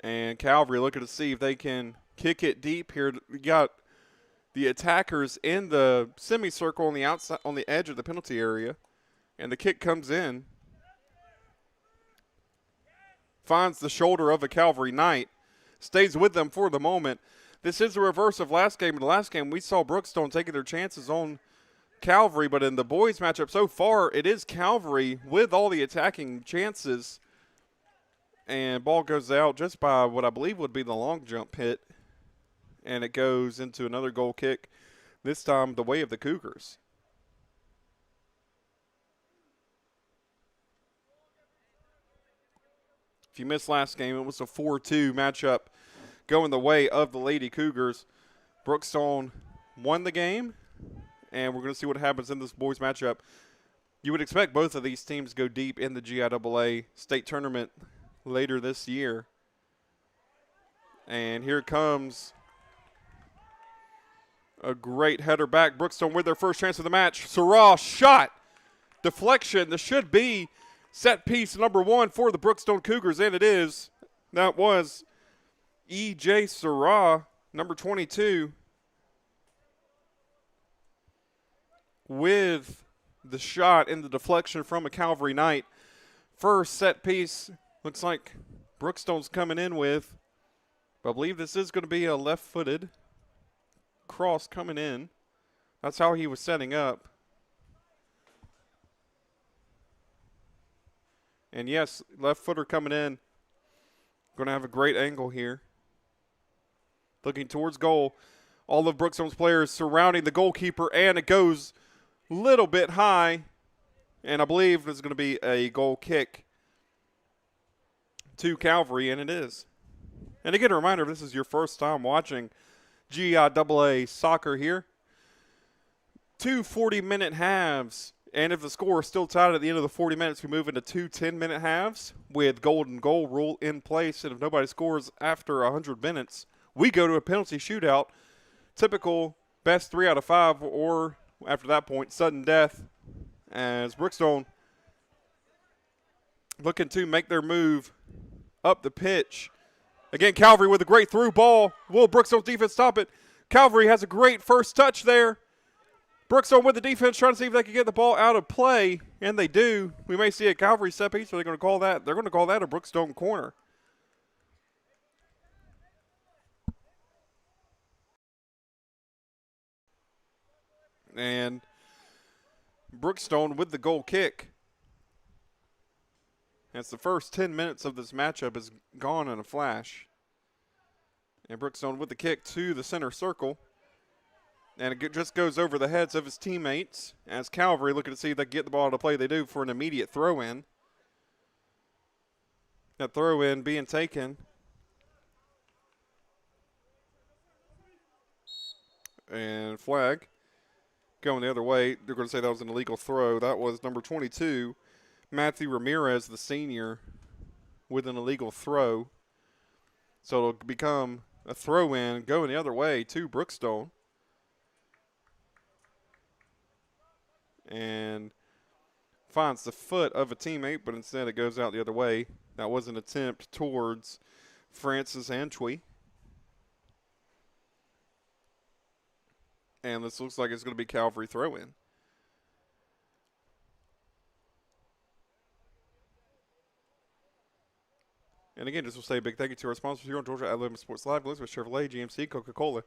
And Calvary looking to see if they can kick it deep here. We got the attackers in the semicircle on the outside, on the edge of the penalty area. And the kick comes in. Finds the shoulder of a Calvary Knight. Stays with them for the moment. This is a reverse of last game. In the last game, we saw Brookstone taking their chances on Calvary, but in the boys matchup so far, it is Calvary with all the attacking chances. And ball goes out just by what I believe would be the long jump hit. And it goes into another goal kick, this time the way of the Cougars. If you missed last game, it was a 4-2 matchup going the way of the Lady Cougars. Brookstone won the game, and we're going to see what happens in this boys matchup. You would expect both of these teams to go deep in the GIAA state tournament later this year. And here comes a great header back. Brookstone with their first chance of the match. Sarah shot. Deflection. This should be set piece number 1 for the Brookstone Cougars, and it is. That was E.J. Sarah, number 22, with the shot in the deflection from a Calvary Knight. First set piece looks like Brookstone's coming in with. I believe this is going to be a left-footed cross coming in. That's how he was setting up. And yes, left footer coming in. Going to have a great angle here. Looking towards goal. All of Brookstone's players surrounding the goalkeeper, and it goes a little bit high. And I believe there's going to be a goal kick to Calvary, and it is. And again, a reminder, if this is your first time watching GIAA soccer here, 2 40-minute halves. And if the score is still tied at the end of the 40 minutes, we move into 2 10-minute halves with golden goal rule in place. And if nobody scores after 100 minutes, we go to a penalty shootout. Typical best 3 out of 5, or after that point, sudden death, as Brookstone looking to make their move up the pitch. Again, Calvary with a great through ball. Will Brookstone's defense stop it? Calvary has a great first touch there. Brookstone with the defense trying to see if they can get the ball out of play, and they do. We may see a Calvary set piece, or they're going to call that. They're going to call that a Brookstone corner. And Brookstone with the goal kick. As the first 10 minutes of this matchup is gone in a flash. And Brookstone with the kick to the center circle. And it just goes over the heads of his teammates as Calvary looking to see if they can get the ball to play. They do for an immediate throw-in. That throw-in being taken. And flag going the other way. They're going to say that was an illegal throw. That was number 22, Matthew Ramirez, the senior, with an illegal throw. So it'll become a throw-in going the other way to Brookstone. And finds the foot of a teammate, but instead it goes out the other way. That was an attempt towards Francis Antwi. And this looks like it's going to be Calvary throw-in. And again, just will say a big thank you to our sponsors here on Georgia Alabama Sports Live, Elizabeth Chevrolet, GMC, Coca-Cola,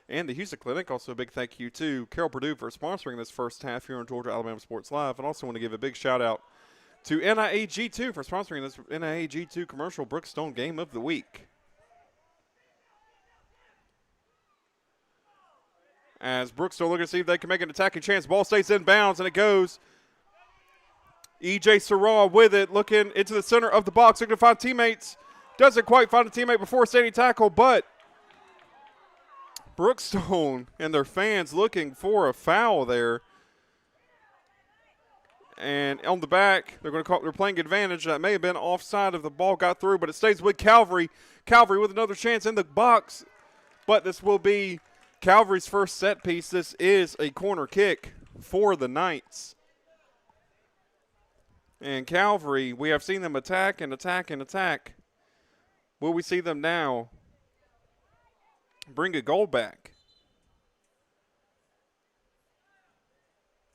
and the Houston Clinic. Also a big thank you to Carol Purdue for sponsoring this first half here on Georgia Alabama Sports Live. And also want to give a big shout out to NIAG2 for sponsoring this NIAG2 commercial Brookstone Game of the Week. As Brookstone looking to see if they can make an attacking chance. Ball stays in bounds, and it goes. E.J. Sarah with it, looking into the center of the box, looking to find teammates. Doesn't quite find a teammate before standing tackle, but Brookstone and their fans looking for a foul there. And on the back, they're playing advantage. That may have been offside if the ball got through, but it stays with Calvary. Calvary with another chance in the box, but this will be Calvary's first set piece. This is a corner kick for the Knights. And Calvary, we have seen them attack and attack and attack. Will we see them now bring a goal back?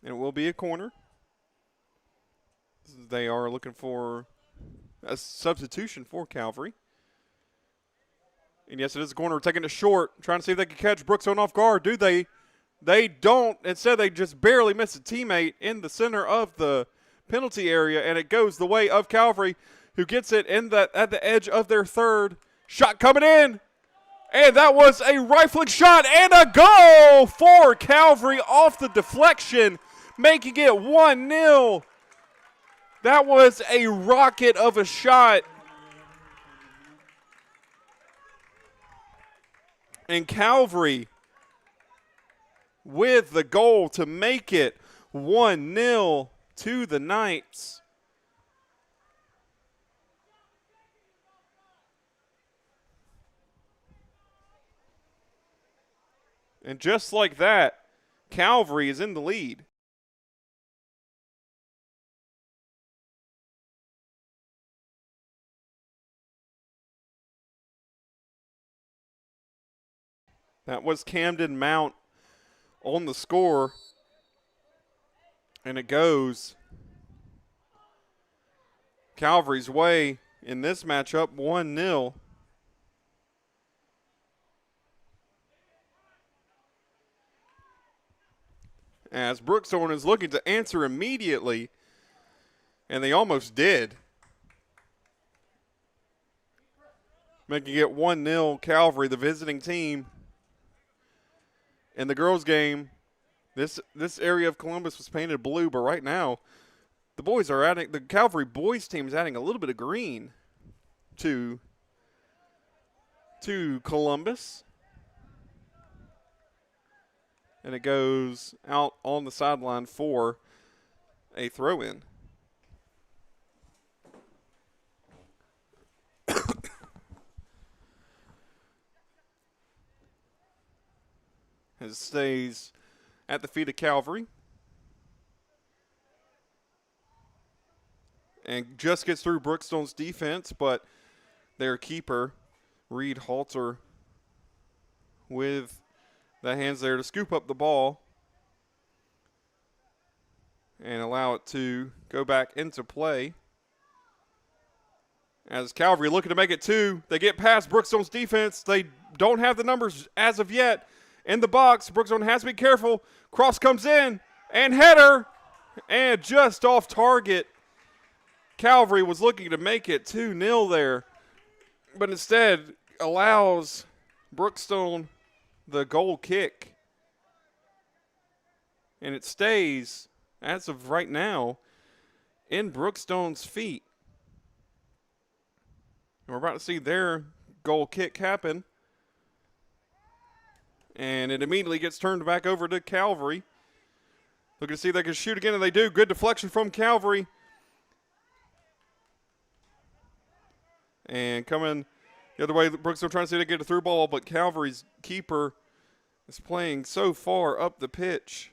And it will be a corner. they are looking for a substitution for Calvary. And yes, it is a corner, taking it short, trying to see if they can catch Brookstone off guard. Do they? They don't. Instead, they just barely miss a teammate in the center of the penalty area, and it goes the way of Calvary, who gets it at the edge of their third. Shot coming in, and that was a rifling shot and a goal for Calvary off the deflection, making it 1-0. That was a rocket of a shot. And Calvary with the goal to make it 1-0 to the Knights. And just like that, Calvary is in the lead. That was Camden Mount on the score. And it goes Calvary's way in this matchup, 1-0. As Brookstone is looking to answer immediately, and they almost did. Making it 1-0 Calvary, the visiting team. In the girls' game, this area of Columbus was painted blue, but right now the Calvary boys team is adding a little bit of green to Columbus. And it goes out on the sideline for a throw-in. It stays at the feet of Calvary. And just gets through Brookstone's defense, but their keeper, Reed Halter, with the hands there to scoop up the ball and allow it to go back into play. As Calvary looking to make it 2, they get past Brookstone's defense. They don't have the numbers as of yet in the box. Brookstone has to be careful. Cross comes in, and header, and just off target. Calvary was looking to make it 2-0 there, but instead allows Brookstone the goal kick. And it stays, as of right now, in Brookstone's feet. And we're about to see their goal kick happen. And it immediately gets turned back over to Calvary. Looking to see if they can shoot again, and they do. Good deflection from Calvary. And coming the other way, Brookstone trying to see if they get a through ball, but Calvary's keeper is playing so far up the pitch.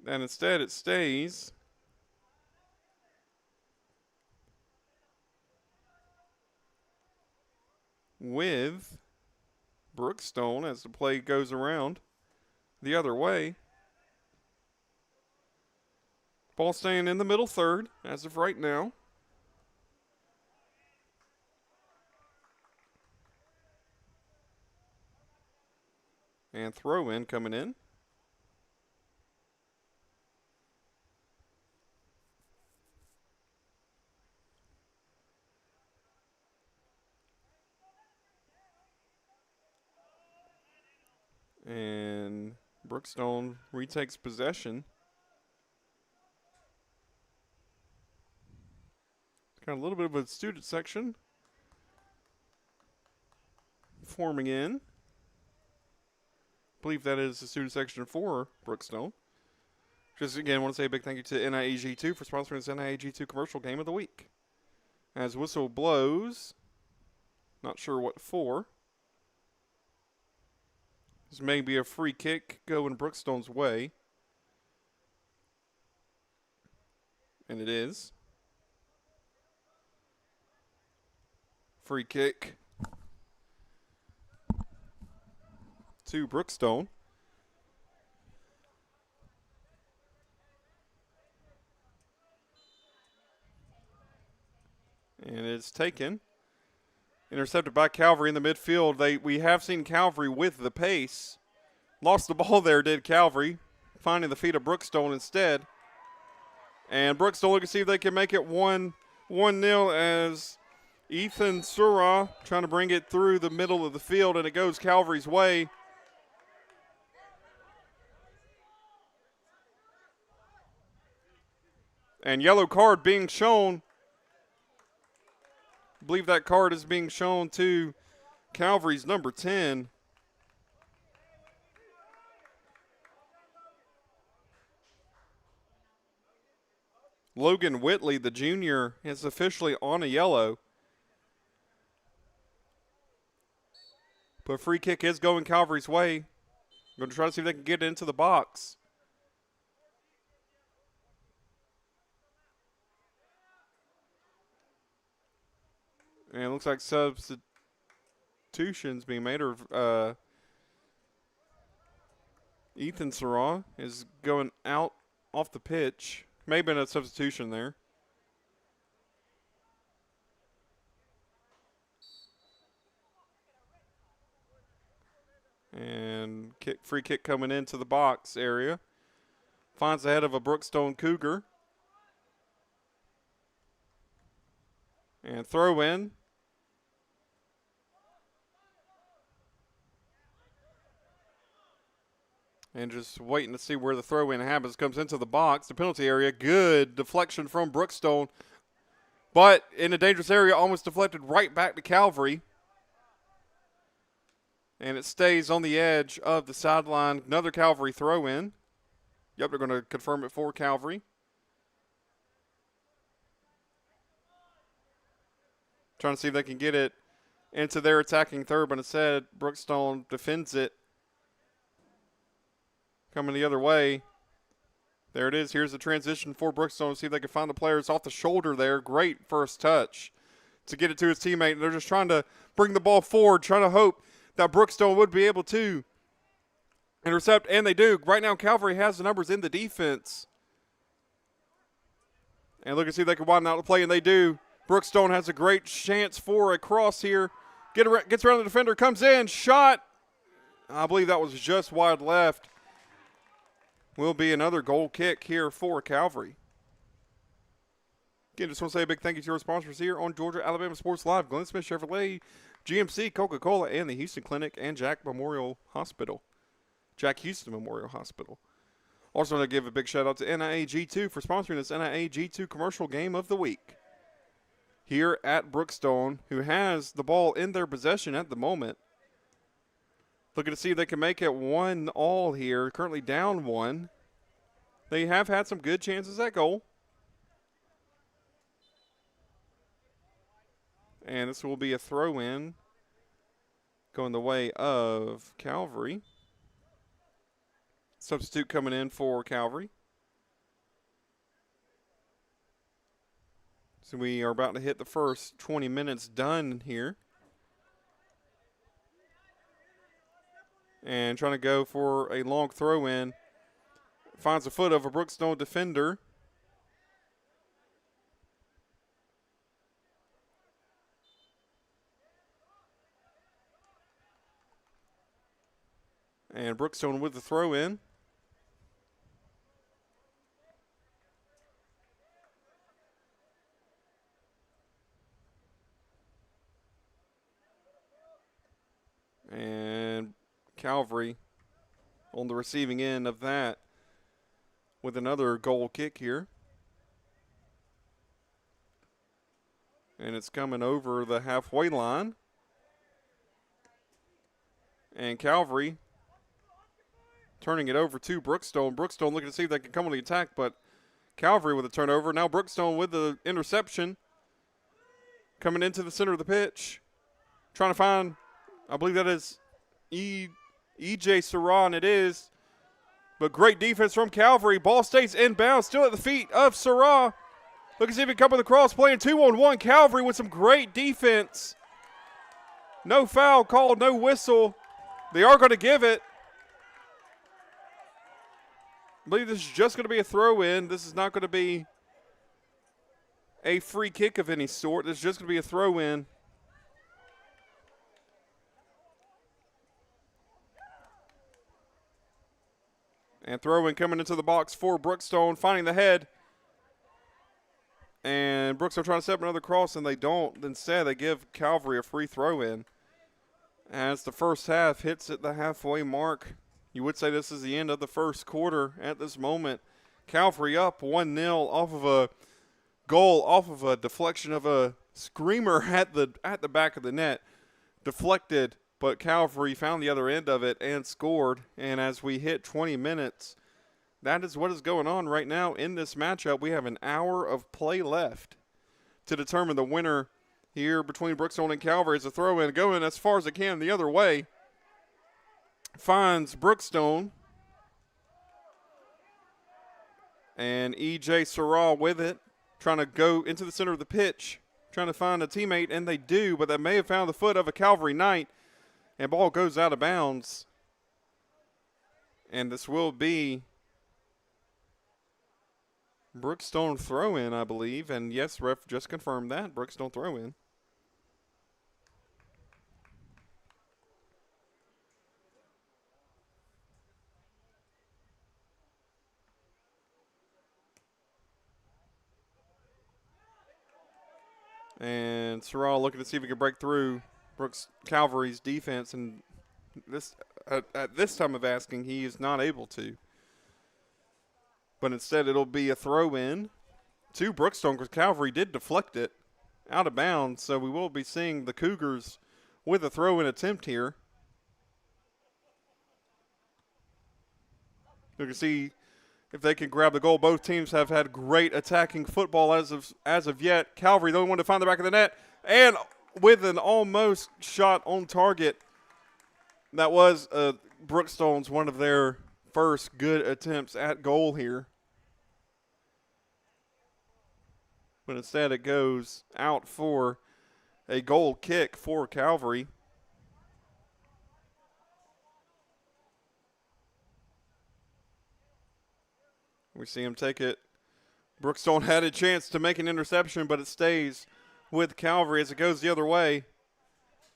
And instead it stays with Brookstone as the play goes around the other way. Ball staying in the middle third as of right now. And throw in coming in. And Brookstone retakes possession. Got a little bit of a student section forming in. I believe that is the student section for Brookstone. Just again, want to say a big thank you to NIAG2 for sponsoring this NIAG2 commercial game of the week. As whistle blows, not sure what for. This may be a free kick going Brookstone's way. And it is. Free kick to Brookstone. And it's taken. Intercepted by Calvary in the midfield. We have seen Calvary with the pace. Lost the ball there, did Calvary, finding the feet of Brookstone instead. And Brookstone looking to see if they can make it 1-0 as Ethan Surah trying to bring it through the middle of the field, and it goes Calvary's way. And yellow card being shown. I believe that card is being shown to Calvary's number 10. Logan Whitley, the junior, is officially on a yellow. But free kick is going Calvary's way. Going to try to see if they can get it into the box. And it looks like substitutions being made. Ethan Sarah is going out off the pitch. May have been a substitution there. And free kick coming into the box area. Finds the head of a Brookstone Cougar. And throw in. And just waiting to see where the throw-in happens. Comes into the box, the penalty area. Good deflection from Brookstone. But in a dangerous area, almost deflected right back to Calvary. And it stays on the edge of the sideline. Another Calvary throw-in. Yep, they're going to confirm it for Calvary. Trying to see if they can get it into their attacking third, but instead Brookstone defends it. Coming the other way. There it is. Here's the transition for Brookstone. See if they can find the players off the shoulder there. Great first touch to get it to his teammate. And they're just trying to bring the ball forward, trying to hope that Brookstone would be able to intercept, and they do. Right now, Calvary has the numbers in the defense. And look and see if they can widen out the play, and they do. Brookstone has a great chance for a cross here. Gets around the defender, comes in, shot. I believe that was just wide left. Will be another goal kick here for Calvary. Again, just want to say a big thank you to our sponsors here on Georgia Alabama Sports Live. Glenn Smith Chevrolet, GMC, Coca-Cola, and the Houston Clinic, and Jack Houston Memorial Hospital. Also want to give a big shout out to NIA G2 for sponsoring this NIA G2 commercial game of the week here at Brookstone, who has the ball in their possession at the moment. Looking to see if they can make it 1-1 here. Currently down 1. They have had some good chances at goal. And this will be a throw-in going the way of Calvary. Substitute coming in for Calvary. So we are about to hit the first 20 minutes done here. And trying to go for a long throw-in. Finds the foot of a Brookstone defender. And Brookstone with the throw-in. And Calvary on the receiving end of that with another goal kick here. And it's coming over the halfway line. And Calvary turning it over to Brookstone. Brookstone looking to see if they can come on the attack, but Calvary with a turnover. Now Brookstone with the interception. Coming into the center of the pitch. Trying to find, I believe that is EJ Sarah, and it is. But great defense from Calvary. Ball stays inbound, still at the feet of Sarah. Look and see if he can come with the cross, playing 2-on-1. Calvary with some great defense. No foul called, no whistle. They are going to give it. I believe this is just going to be a throw-in. This is not going to be a free kick of any sort. It's just going to be a throw-in. And throw-in coming into the box for Brookstone, finding the head. And Brookstone trying to set up another cross, and they don't. Instead, they give Calvary a free throw-in. As the first half hits at the halfway mark, you would say this is the end of the first quarter at this moment. Calvary up 1-0 off of a goal, off of a deflection of a screamer at the back of the net. Deflected, but Calvary found the other end of it and scored. And as we hit 20 minutes, that is what is going on right now in this matchup. We have an hour of play left to determine the winner here between Brookstone and Calvary. As a throw-in going as far as it can the other way. Finds Brookstone. And E.J. Sarah with it, trying to go into the center of the pitch, trying to find a teammate, and they do, but they may have found the foot of a Calvary Knight, and ball goes out of bounds. And this will be Brookstone throw-in, I believe, and yes, ref just confirmed that, Brookstone throw-in. And Sorrell looking to see if he can break through Calvary's defense, and this at this time of asking, he is not able to. But instead, it'll be a throw-in to Brookstone because Calvary did deflect it out of bounds, so we will be seeing the Cougars with a throw-in attempt here. You can see if they can grab the goal. Both teams have had great attacking football as of yet. Calvary, the only one to find the back of the net, and with an almost shot on target. That was Brookstone's one of their first good attempts at goal here. But instead it goes out for a goal kick for Calvary. We see him take it. Brookstone had a chance to make an interception, but it stays with Calvary as it goes the other way.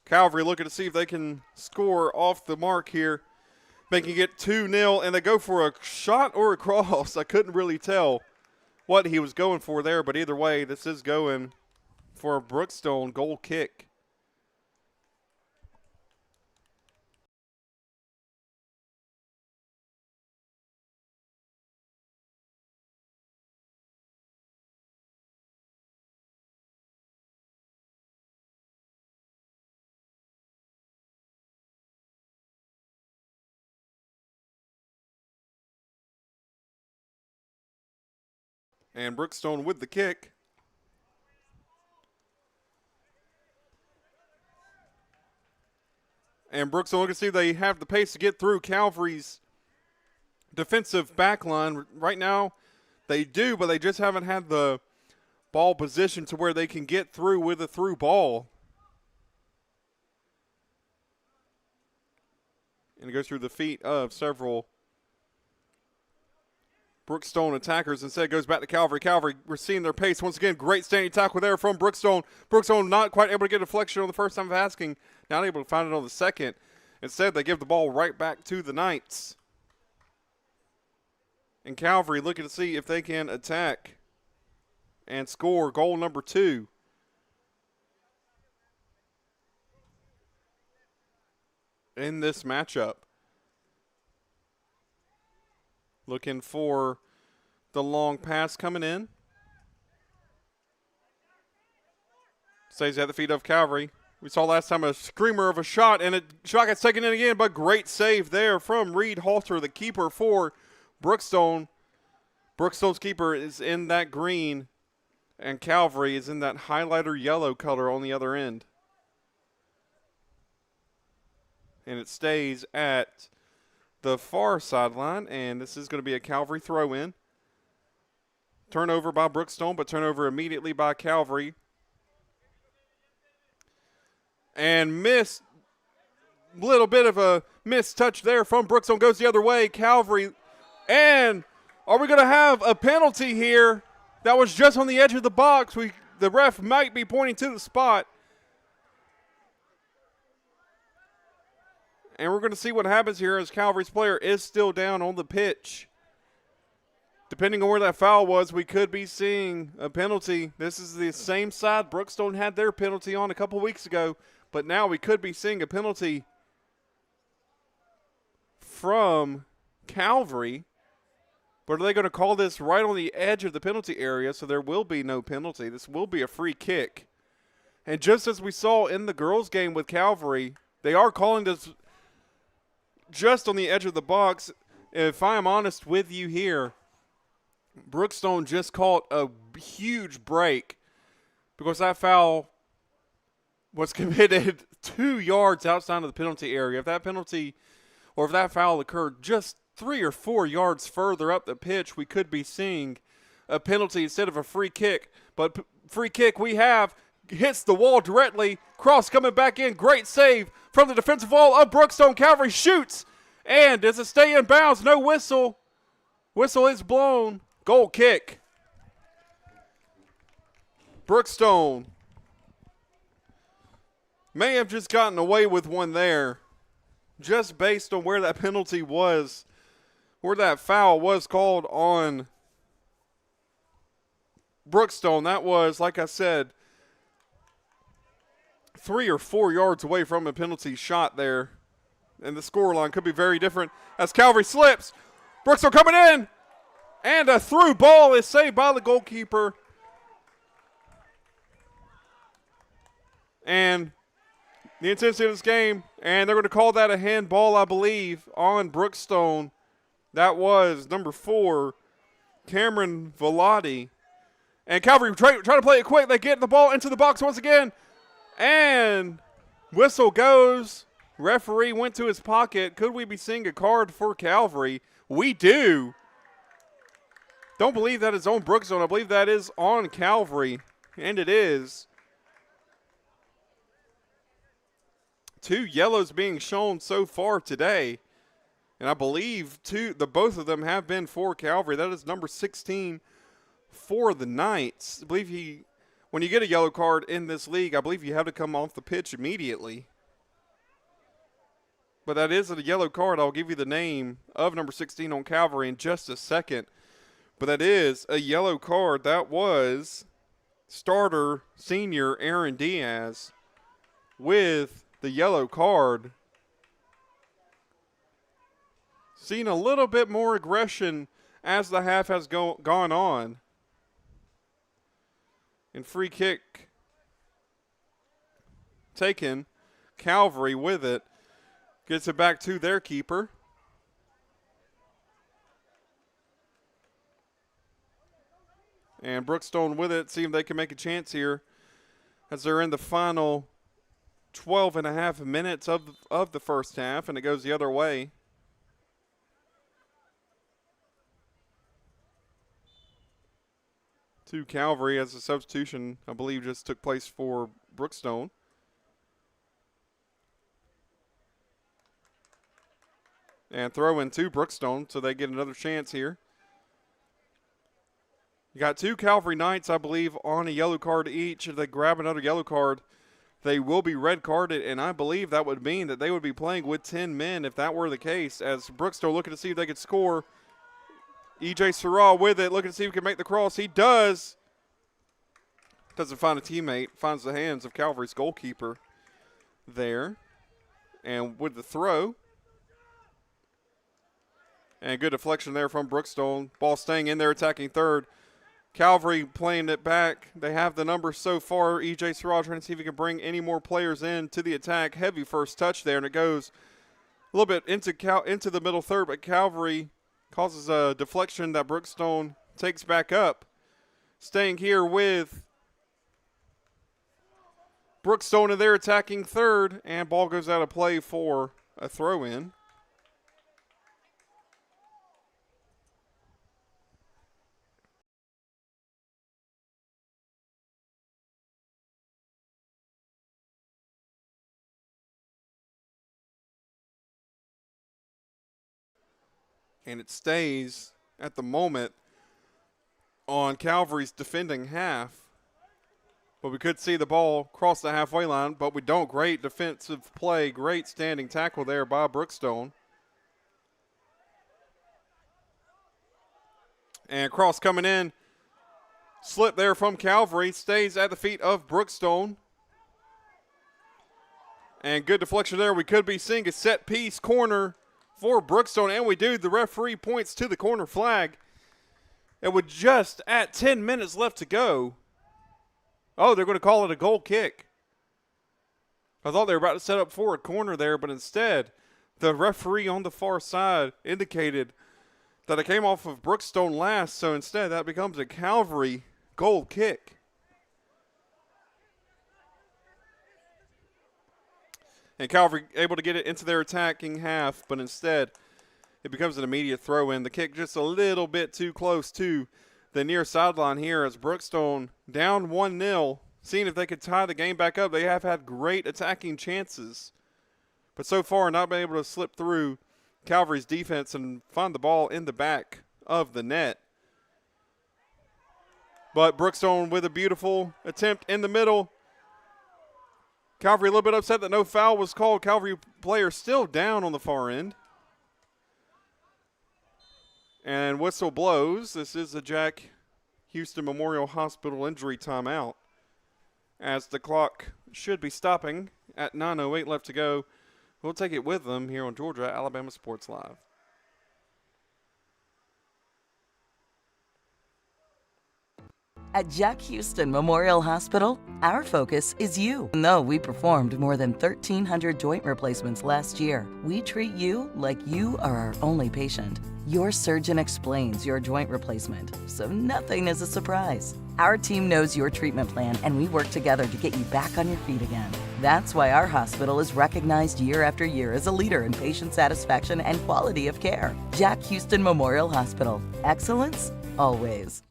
Calvary looking to see if they can score off the mark here, making it 2-0, and they go for a shot or a cross. I couldn't really tell what he was going for there, but either way, this is going for a Brookstone goal kick. And Brookstone with the kick. And Brookstone, you can see they have the pace to get through Calvary's defensive back line. Right now, they do, but they just haven't had the ball position to where they can get through with a through ball. And it goes through the feet of several Brookstone attackers. Instead, goes back to Calvary. Calvary, we're seeing their pace. Once again, great standing tackle there from Brookstone. Brookstone not quite able to get a deflection on the first time of asking. Not able to find it on the second. Instead, they give the ball right back to the Knights. And Calvary looking to see if they can attack and score goal number 2. In this matchup. Looking for the long pass coming in. Stays at the feet of Calvary. We saw last time a screamer of a shot, and shot gets taken in again, but great save there from Reed Halter, the keeper for Brookstone. Brookstone's keeper is in that green, and Calvary is in that highlighter yellow color on the other end. And it stays at the far sideline, and this is going to be a Calvary throw-in. Turnover by Brookstone, but turnover immediately by Calvary. And missed, little bit of a missed touch there from Brookstone. Goes the other way, Calvary. And are we going to have a penalty here? That was just on the edge of the box. The ref might be pointing to the spot. And we're going to see what happens here as Calvary's player is still down on the pitch. Depending on where that foul was, we could be seeing a penalty. This is the same side Brookstone had their penalty on a couple weeks ago, but now we could be seeing a penalty from Calvary. But are they going to call this right on the edge of the penalty area, so there will be no penalty? This will be a free kick. And just as we saw in the girls' game with Calvary, they are calling this just on the edge of the box. If I am honest with you here, Brookstone just caught a huge break because that foul was committed 2 yards outside of the penalty area. If that penalty or if that foul occurred just 3 or 4 yards further up the pitch, we could be seeing a penalty instead of a free kick. But free kick we have hits the wall directly. Cross coming back in. Great save from the defensive wall of Brookstone. Calvary shoots. And does it stay in bounds? No whistle. Whistle is blown. Goal kick. Brookstone may have just gotten away with one there, just based on where that penalty was, where that foul was called on Brookstone. That was, like I said, 3 or 4 yards away from a penalty shot there. And the scoreline could be very different as Calvary slips. Brookstone coming in. And a through ball is saved by the goalkeeper. And the intensity of this game, and they're going to call that a handball, I believe, on Brookstone. That was number 4, Cameron Velati. And Calvary trying to play it quick. They get the ball into the box once again. And whistle goes. Referee went to his pocket. Could we be seeing a card for Calvary? We do. Don't believe that is on Brookstone. I believe that is on Calvary. And it is. 2 yellows being shown so far today. And I believe both of them have been for Calvary. That is number 16 for the Knights. I believe when you get a yellow card in this league, I believe you have to come off the pitch immediately. But that is a yellow card. I'll give you the name of number 16 on Calvary in just a second. But that is a yellow card. That was starter senior Aaron Diaz with the yellow card. Seen a little bit more aggression as the half has gone on. And free kick taken. Calvary with it. Gets it back to their keeper. And Brookstone with it. See if they can make a chance here as they're in the final 12 and a half minutes of the first half, and it goes the other way. To Calvary as a substitution, I believe, just took place for Brookstone. And throw in to Brookstone, so they get another chance here. You got 2 Calvary Knights, I believe, on a yellow card each. If they grab another yellow card, they will be red carded, and I believe that would mean that they would be playing with 10 men if that were the case, as Brookstone looking to see if they could score. E.J. Surratt with it, looking to see if he can make the cross. He does. Doesn't find a teammate. Finds the hands of Calvary's goalkeeper there. And with the throw. And good deflection there from Brookstone. Ball staying in there, attacking third. Calvary playing it back. They have the numbers so far. E.J. Surratt trying to see if he can bring any more players in to the attack. Heavy first touch there, and it goes a little bit into the middle third, but Calvary causes a deflection that Brookstone takes back up. Staying here with Brookstone in there attacking third, and ball goes out of play for a throw-in. And it stays at the moment on Calvary's defending half. But we could see the ball cross the halfway line, but we don't. Great defensive play, great standing tackle there by Brookstone. And cross coming in. Slip there from Calvary, stays at the feet of Brookstone. And good deflection there. We could be seeing a set piece corner for Brookstone, and we do. The referee points to the corner flag. And with just at 10 minutes left to go, oh, they're going to call it a goal kick. I thought they were about to set up for a corner there, but instead, the referee on the far side indicated that it came off of Brookstone last, so instead that becomes a Calvary goal kick. And Calvary able to get it into their attacking half, but instead it becomes an immediate throw-in. The kick just a little bit too close to the near sideline here as Brookstone down 1-0, seeing if they could tie the game back up. They have had great attacking chances, but so far not been able to slip through Calvary's defense and find the ball in the back of the net. But Brookstone with a beautiful attempt in the middle. Calvary a little bit upset that no foul was called. Calvary player still down on the far end. And whistle blows. This is a Jack Houston Memorial Hospital injury timeout, as the clock should be stopping at 9:08 left to go. We'll take it with them here on Georgia Alabama Sports Live. At Jack Houston Memorial Hospital, our focus is you. Even though we performed more than 1,300 joint replacements last year, we treat you like you are our only patient. Your surgeon explains your joint replacement, so nothing is a surprise. Our team knows your treatment plan, and we work together to get you back on your feet again. That's why our hospital is recognized year after year as a leader in patient satisfaction and quality of care. Jack Houston Memorial Hospital. Excellence, always.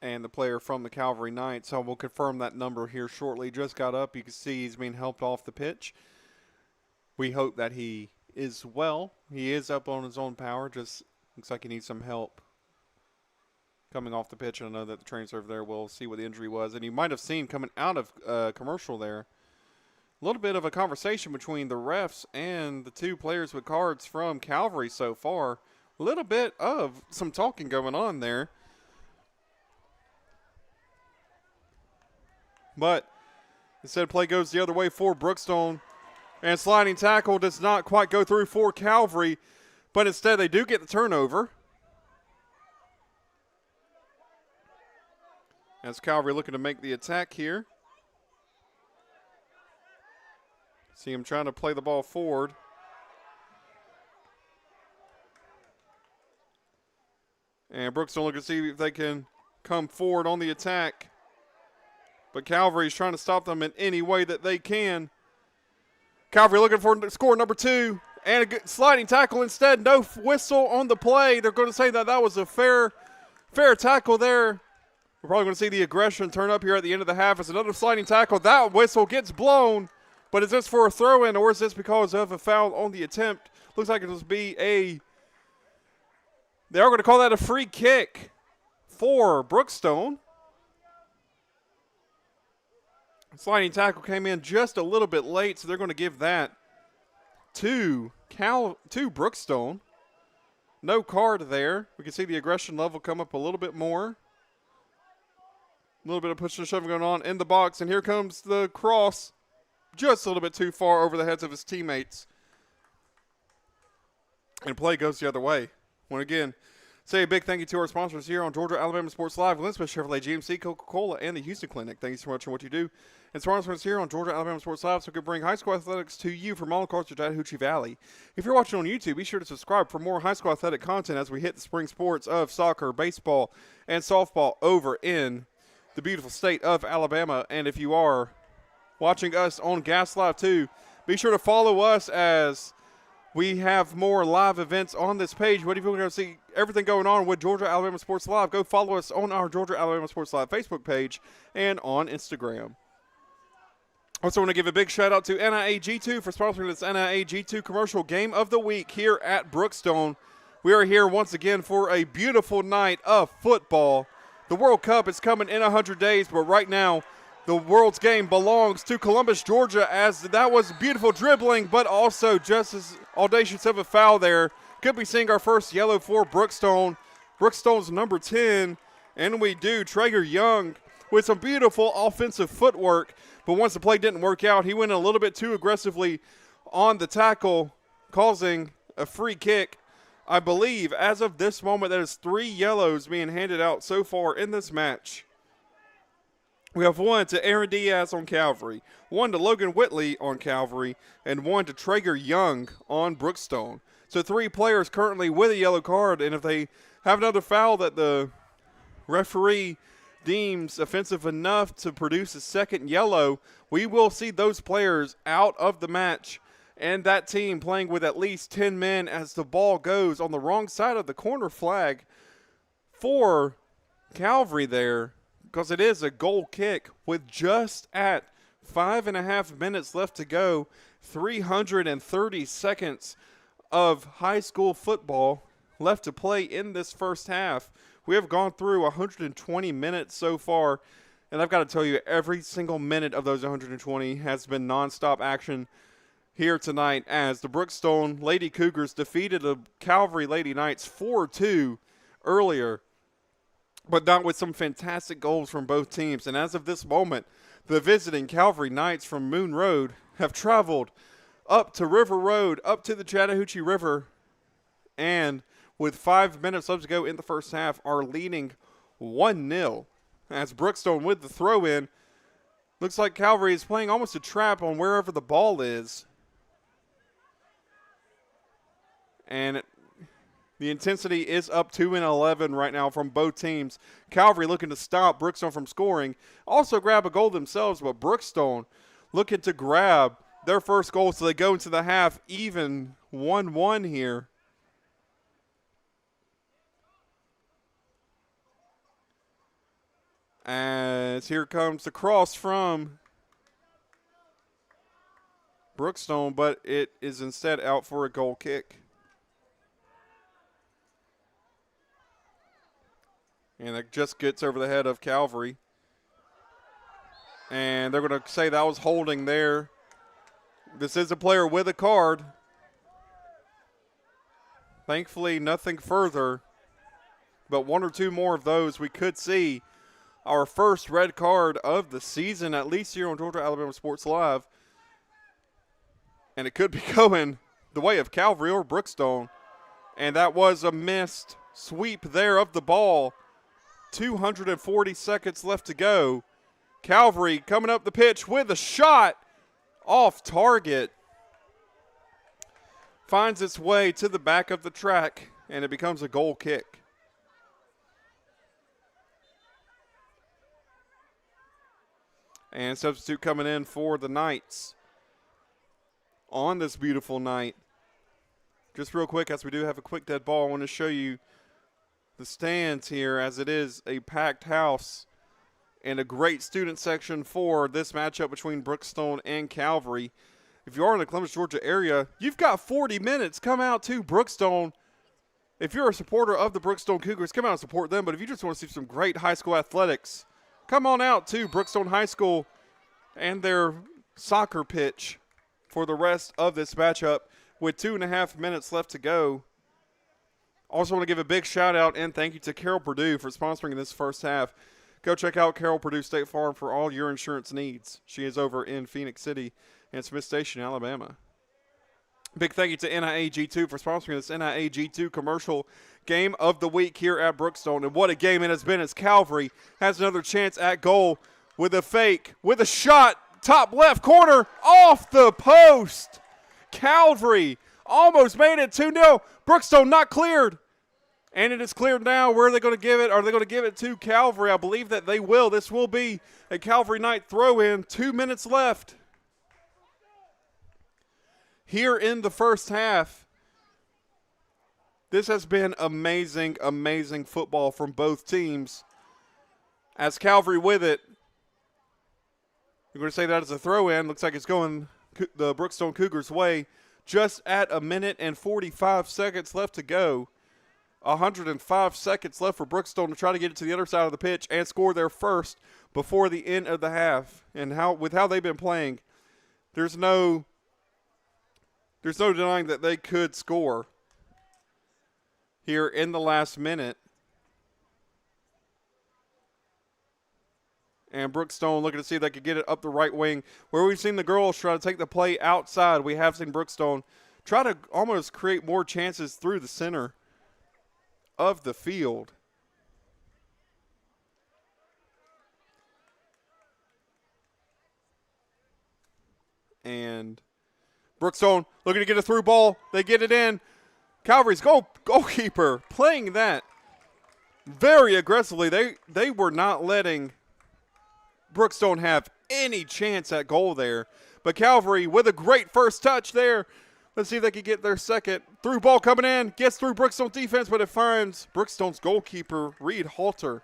And the player from the Calvary Knights, so we'll confirm that number here shortly. Just got up. You can see he's being helped off the pitch. We hope that he is well. He is up on his own power. Just looks like he needs some help coming off the pitch. And I know that the trainer over there will see what the injury was. And you might have seen coming out of commercial there, a little bit of a conversation between the refs and the two players with cards from Calvary so far. A little bit of some talking going on there. But instead, play goes the other way for Brookstone. And sliding tackle does not quite go through for Calvary. But instead, they do get the turnover. As Calvary looking to make the attack here. See him trying to play the ball forward. And Brookstone looking to see if they can come forward on the attack. But Calvary is trying to stop them in any way that they can. Calvary looking for score number 2. And a good sliding tackle instead. No whistle on the play. They're going to say that that was a fair tackle there. We're probably going to see the aggression turn up here at the end of the half. It's another sliding tackle. That whistle gets blown. But is this for a throw-in or is this because of a foul on the attempt? Looks like it will be a... They are going to call that a free kick for Brookstone. Sliding tackle came in just a little bit late, so they're going to give that to Brookstone. No card there. We can see the aggression level come up a little bit more. A little bit of pushing and shoving going on in the box, and here comes the cross. Just a little bit too far over the heads of his teammates. And play goes the other way. When again, Say a big thank you to our sponsors here on Georgia Alabama Sports Live, Glenn-Smith Chevrolet, GMC, Coca-Cola, and the Houston Clinic. Thank you so much for what you do. And sponsors here on Georgia Alabama Sports Live, so we can bring high school athletics to you from all across the Chattahoochee Valley. If you're watching on YouTube, be sure to subscribe for more high school athletic content as we hit the spring sports of soccer, baseball, and softball over in the beautiful state of Alabama. And if you are watching us on Gas Live too, be sure to follow us as we have more live events on this page. What if you want to see everything going on with Georgia Alabama Sports Live? Go follow us on our Georgia Alabama Sports Live Facebook page and on Instagram. Also want to give a big shout out to NIA G2 for sponsoring this NIA G2 commercial game of the week here at Brookstone. We are here once again for a beautiful night of football. The World Cup is coming in 100 days, but right now the world's game belongs to Columbus, Georgia, as that was beautiful dribbling, but also just as audacious of a foul there. Could be seeing our first yellow for Brookstone. Brookstone's number 10, and we do. Traeger Young with some beautiful offensive footwork, but once the play didn't work out, he went a little bit too aggressively on the tackle, causing a free kick. I believe as of this moment, there is 3 yellows being handed out so far in this match. We have 1 to Aaron Diaz on Calvary, 1 to Logan Whitley on Calvary, and 1 to Traeger Young on Brookstone. So 3 players currently with a yellow card, and if they have another foul that the referee deems offensive enough to produce a second yellow, we will see those players out of the match and that team playing with at least 10 men as the ball goes on the wrong side of the corner flag for Calvary there, because it is a goal kick with just at 5.5 minutes left to go, 330 seconds of high school football left to play in this first half. We have gone through 120 minutes so far, and I've got to tell you, every single minute of those 120 has been nonstop action here tonight as the Brookstone Lady Cougars defeated the Calvary Lady Knights 4-2 earlier, but not with some fantastic goals from both teams. And as of this moment, the visiting Calvary Knights from Moon Road have traveled up to River Road, up to the Chattahoochee River, and with 5 minutes left to go in the first half, are leading 1-0 as Brookstone with the throw-in. Looks like Calvary is playing almost a trap on wherever the ball is. And the intensity is up 2-11 right now from both teams. Calvary looking to stop Brookstone from scoring. Also grab a goal themselves, but Brookstone looking to grab their first goal so they go into the half even 1-1 here. As here comes the cross from Brookstone, but it is instead out for a goal kick. And it just gets over the head of Calvary. And they're going to say that was holding there. This is a player with a card. Thankfully, nothing further. But 1 or 2 more of those, we could see our first red card of the season, at least here on Georgia Alabama Sports Live. And it could be going the way of Calvary or Brookstone. And that was a missed sweep there of the ball. 240 seconds left to go. Calvary coming up the pitch with a shot off target. Finds its way to the back of the track, and it becomes a goal kick. And substitute coming in for the Knights on this beautiful night. Just real quick, as we do have a quick dead ball, I want to show you the stands here, as it is a packed house and a great student section for this matchup between Brookstone and Calvary. If you are in the Columbus, Georgia area, you've got 40 minutes. Come out to Brookstone. If you're a supporter of the Brookstone Cougars, come out and support them. But if you just want to see some great high school athletics, come on out to Brookstone High School and their soccer pitch for the rest of this matchup with 2.5 minutes left to go. Also want to give a big shout out and thank you to Carol Purdue for sponsoring this first half. Go check out Carol Purdue State Farm for all your insurance needs. She is over in Phoenix City and Smith Station, Alabama. Big thank you to NIAG2 for sponsoring this NIAG2 commercial game of the week here at Brookstone. And what a game it has been as Calvary has another chance at goal with a fake, with a shot, top left corner, off the post. Calvary almost made it 2-0. Brookstone not cleared. And it is cleared now. Where are they going to give it? Are they going to give it to Calvary? I believe that they will. This will be a Calvary Knight throw-in. 2 minutes left here in the first half. This has been amazing, amazing football from both teams. As Calvary with it, you're going to say that as a throw-in. Looks like it's going the Brookstone Cougars' way. Just at 1 minute and 45 seconds left to go. 105 seconds left for Brookstone to try to get it to the other side of the pitch and score their first before the end of the half. And with how they've been playing, there's no denying that they could score here in the last minute. And Brookstone looking to see if they could get it up the right wing. Where we've seen the girls try to take the play outside, we have seen Brookstone try to almost create more chances through the center of the field. And Brookstone looking to get a through ball. They get it in. Calvary's goalkeeper playing that very aggressively. They were not letting Brookstone have any chance at goal there. But Calvary with a great first touch there. Let's see if they can get their second. Through ball coming in. Gets through Brookstone defense, but it finds Brookstone's goalkeeper, Reed Halter.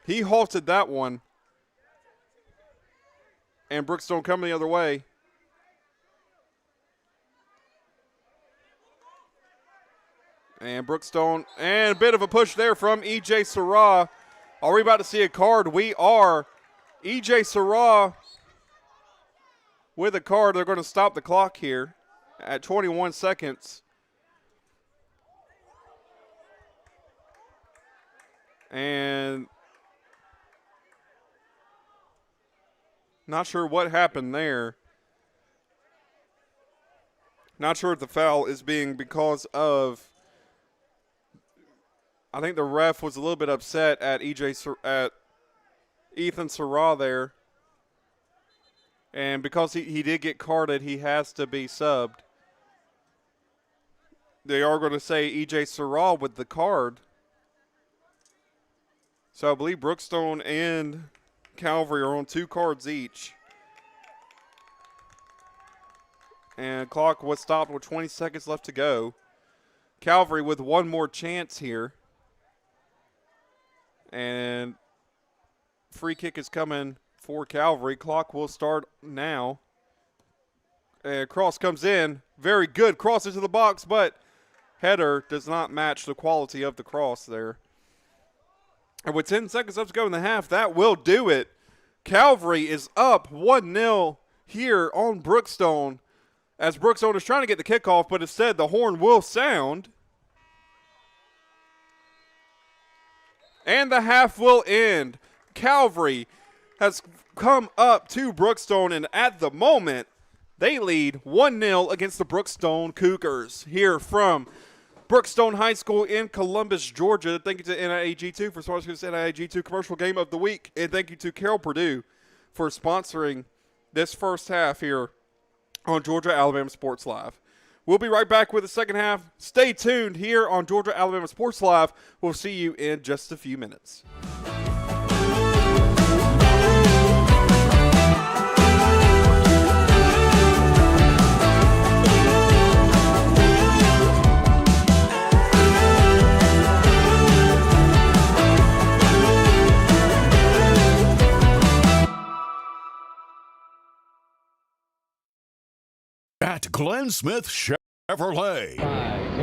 He halted that one. And Brookstone coming the other way. And Brookstone, and a bit of a push there from E.J. Sarah. Are we about to see a card? We are. E.J. Sarah with a card. They're going to stop the clock here at 21 seconds. And not sure what happened there. Not sure if the foul is being because of, I think the ref was a little bit upset at Ethan Sarah there. And because he did get carded, he has to be subbed. They are going to say E.J. Sarah with the card. So I believe Brookstone and Calvary are on 2 cards each. And clock was stopped with 20 seconds left to go. Calvary with one more chance here. And free kick is coming for Calvary. Clock will start now. And cross comes in. Very good cross into the box, but header does not match the quality of the cross there. And with 10 seconds left to go in the half, that will do it. Calvary is up 1-0 here on Brookstone, as Brookstone is trying to get the kickoff, but instead the horn will sound. And the half will end. Calvary has come up to Brookstone, and at the moment, they lead 1-0 against the Brookstone Cougars here from Brookstone High School in Columbus, Georgia. Thank you to NIAG2 for sponsoring this NIAG2 commercial game of the week. And thank you to Carroll Purdue for sponsoring this first half here on Georgia Alabama Sports Live. We'll be right back with the second half. Stay tuned here on Georgia Alabama Sports Live. We'll see you in just a few minutes. At Glenn Smith Chevrolet,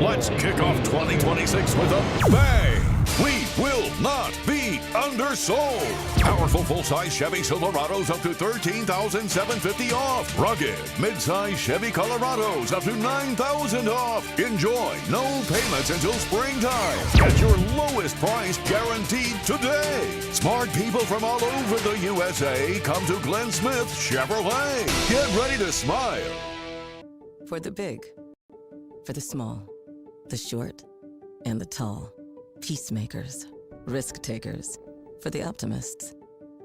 let's kick off 2026 with a bang. We will not be undersold. Powerful full-size Chevy Silverados up to $13,750 off. Rugged midsize Chevy Colorados up to $9,000 off. Enjoy no payments until springtime. Get your lowest price guaranteed today. Smart people from all over the USA come to Glenn Smith Chevrolet. Get ready to smile. For the big, For the small, the short, and the tall. Peacemakers, risk takers. For the optimists,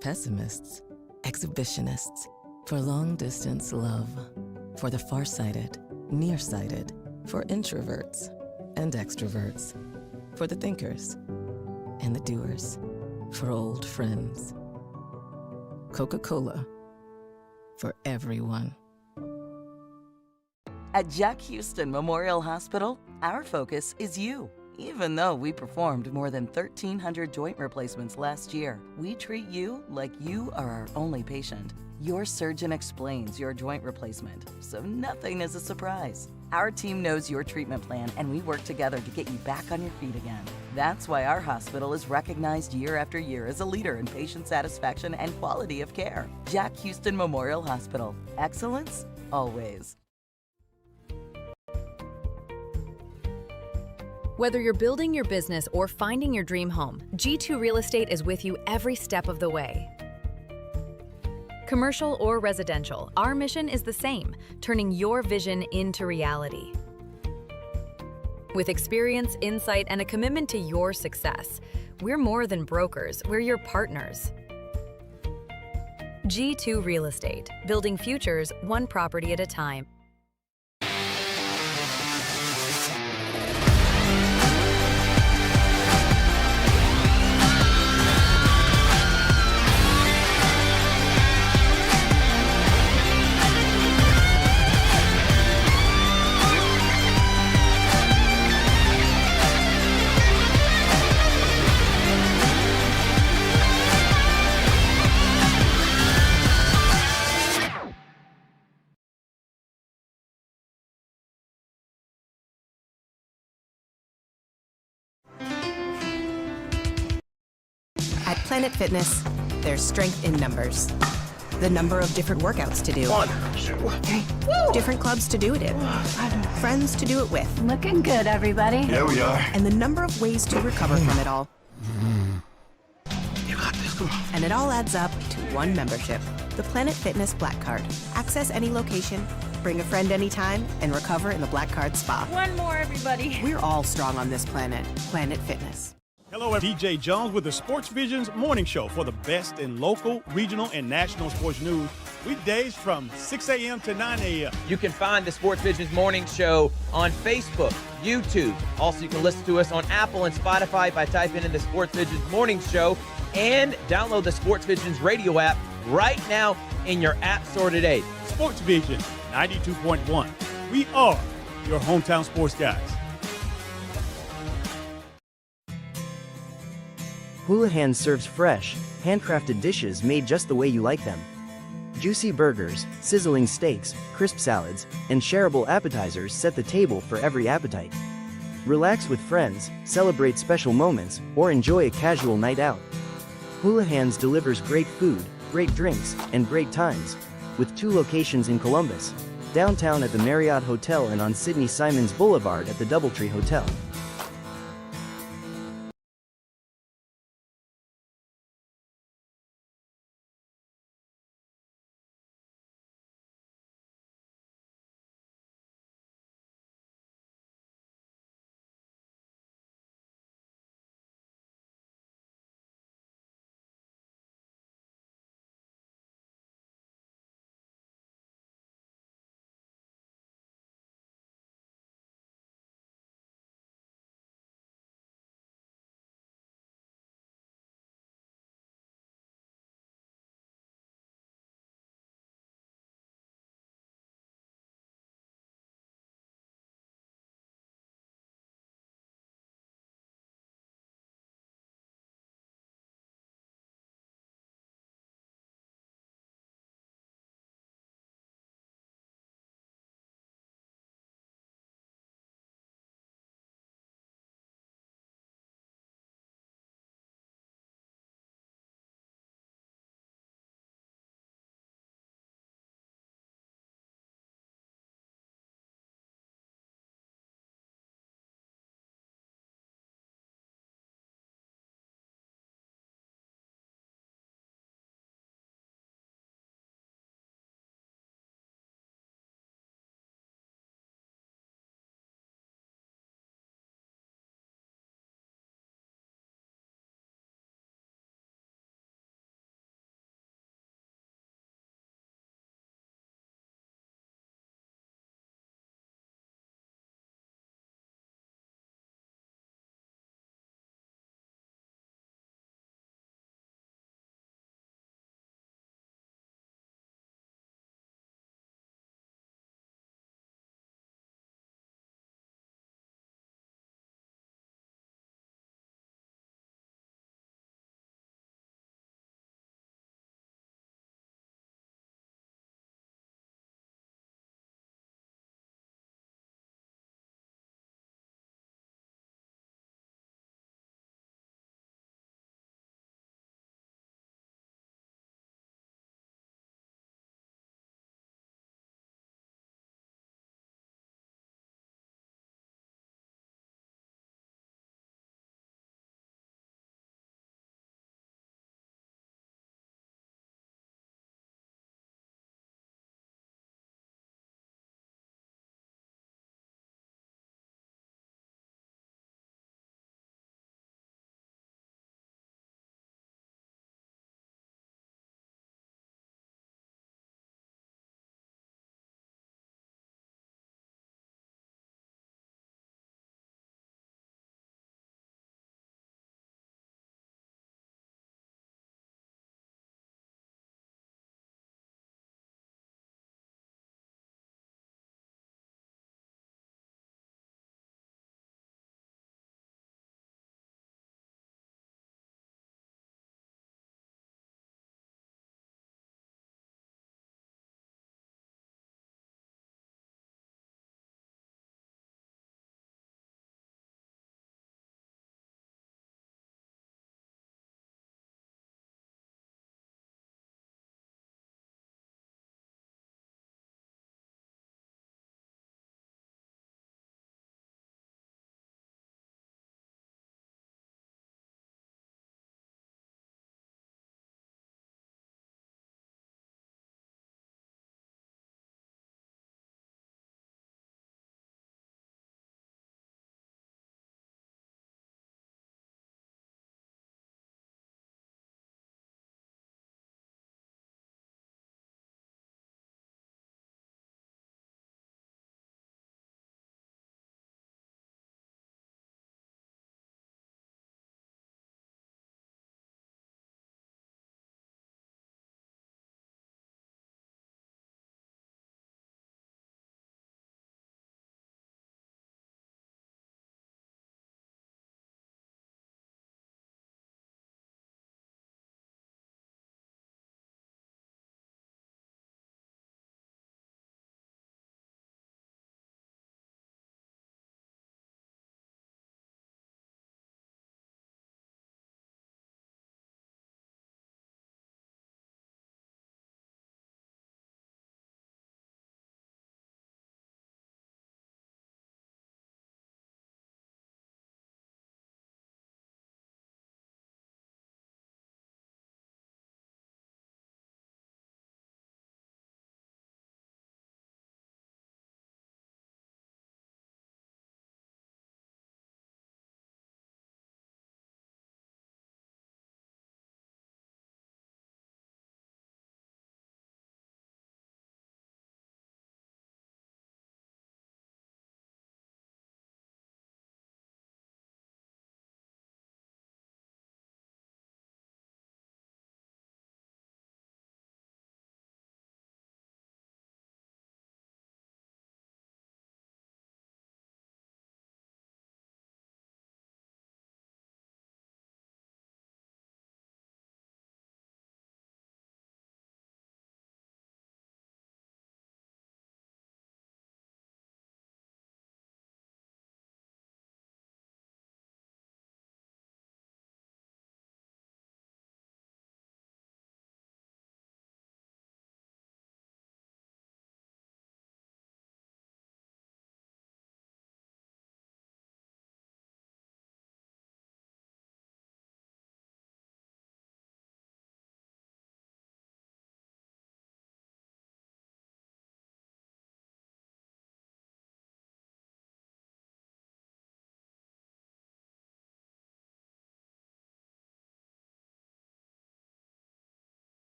pessimists, exhibitionists. For long distance love. For the farsighted, nearsighted. For introverts and extroverts. For the thinkers and the doers. For old friends. Coca-Cola. For everyone. At Jack Houston Memorial Hospital, our focus is you. Even though we performed more than 1,300 joint replacements last year, we treat you like you are our only patient. Your surgeon explains your joint replacement, so nothing is a surprise. Our team knows your treatment plan, and we work together to get you back on your feet again. That's why our hospital is recognized year after year as a leader in patient satisfaction and quality of care. Jack Houston Memorial Hospital. Excellence, always. Whether you're building your business or finding your dream home, G2 Real Estate is with you every step of the way. Commercial or residential, our mission is the same, turning your vision into reality. With experience, insight, and a commitment to your success, we're more than brokers, we're your partners. G2 Real Estate, building futures one property at a time. At Planet Fitness, there's strength in numbers. The number of different workouts to do. 1, 2, 3. Woo! Different clubs to do it in. Friends to do it with. Looking good, everybody. Yeah, we are. And the number of ways to recover from it all. You got this, come on. And it all adds up to one membership. The Planet Fitness Black Card. Access any location, bring a friend anytime, and recover in the Black Card Spa. One more, everybody. We're all strong on this planet. Planet Fitness. Hello, I'm DJ Jones with the Sports Vision's morning show for the best in local, regional, and national sports news. Weekdays from 6 a.m. to 9 a.m. You can find the Sports Vision's morning show on Facebook, YouTube. Also, you can listen to us on Apple and Spotify by typing in the Sports Vision's morning show, and download the Sports Vision's radio app right now in your app store today. Sports Vision 92.1. We are your hometown sports guys. Houlihan serves fresh, handcrafted dishes made just the way you like them. Juicy burgers, sizzling steaks, crisp salads, and shareable appetizers set the table for every appetite. Relax with friends, celebrate special moments, or enjoy a casual night out. Houlihan's delivers great food, great drinks, and great times, with 2 locations in Columbus, downtown at the Marriott Hotel and on Sidney Simons Boulevard at the Doubletree Hotel.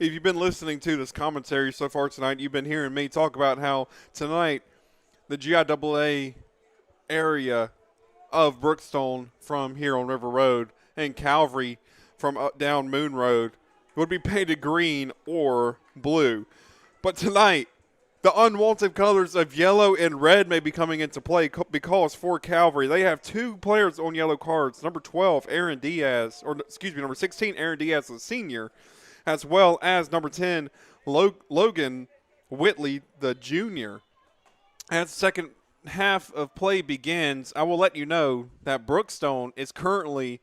if you've been listening to this commentary so far tonight, you've been hearing me talk about how tonight the GIAA area of Brookstone from here on River Road and Calvary from up down Moon Road would be painted green or blue. But tonight, the unwanted colors of yellow and red may be coming into play because for Calvary, they have 2 players on yellow cards. Number 12, Aaron Diaz, or excuse me, number 16, Aaron Diaz, the senior, as well as number 10, Logan Whitley, the junior. As the second half of play begins, I will let you know that Brookstone is currently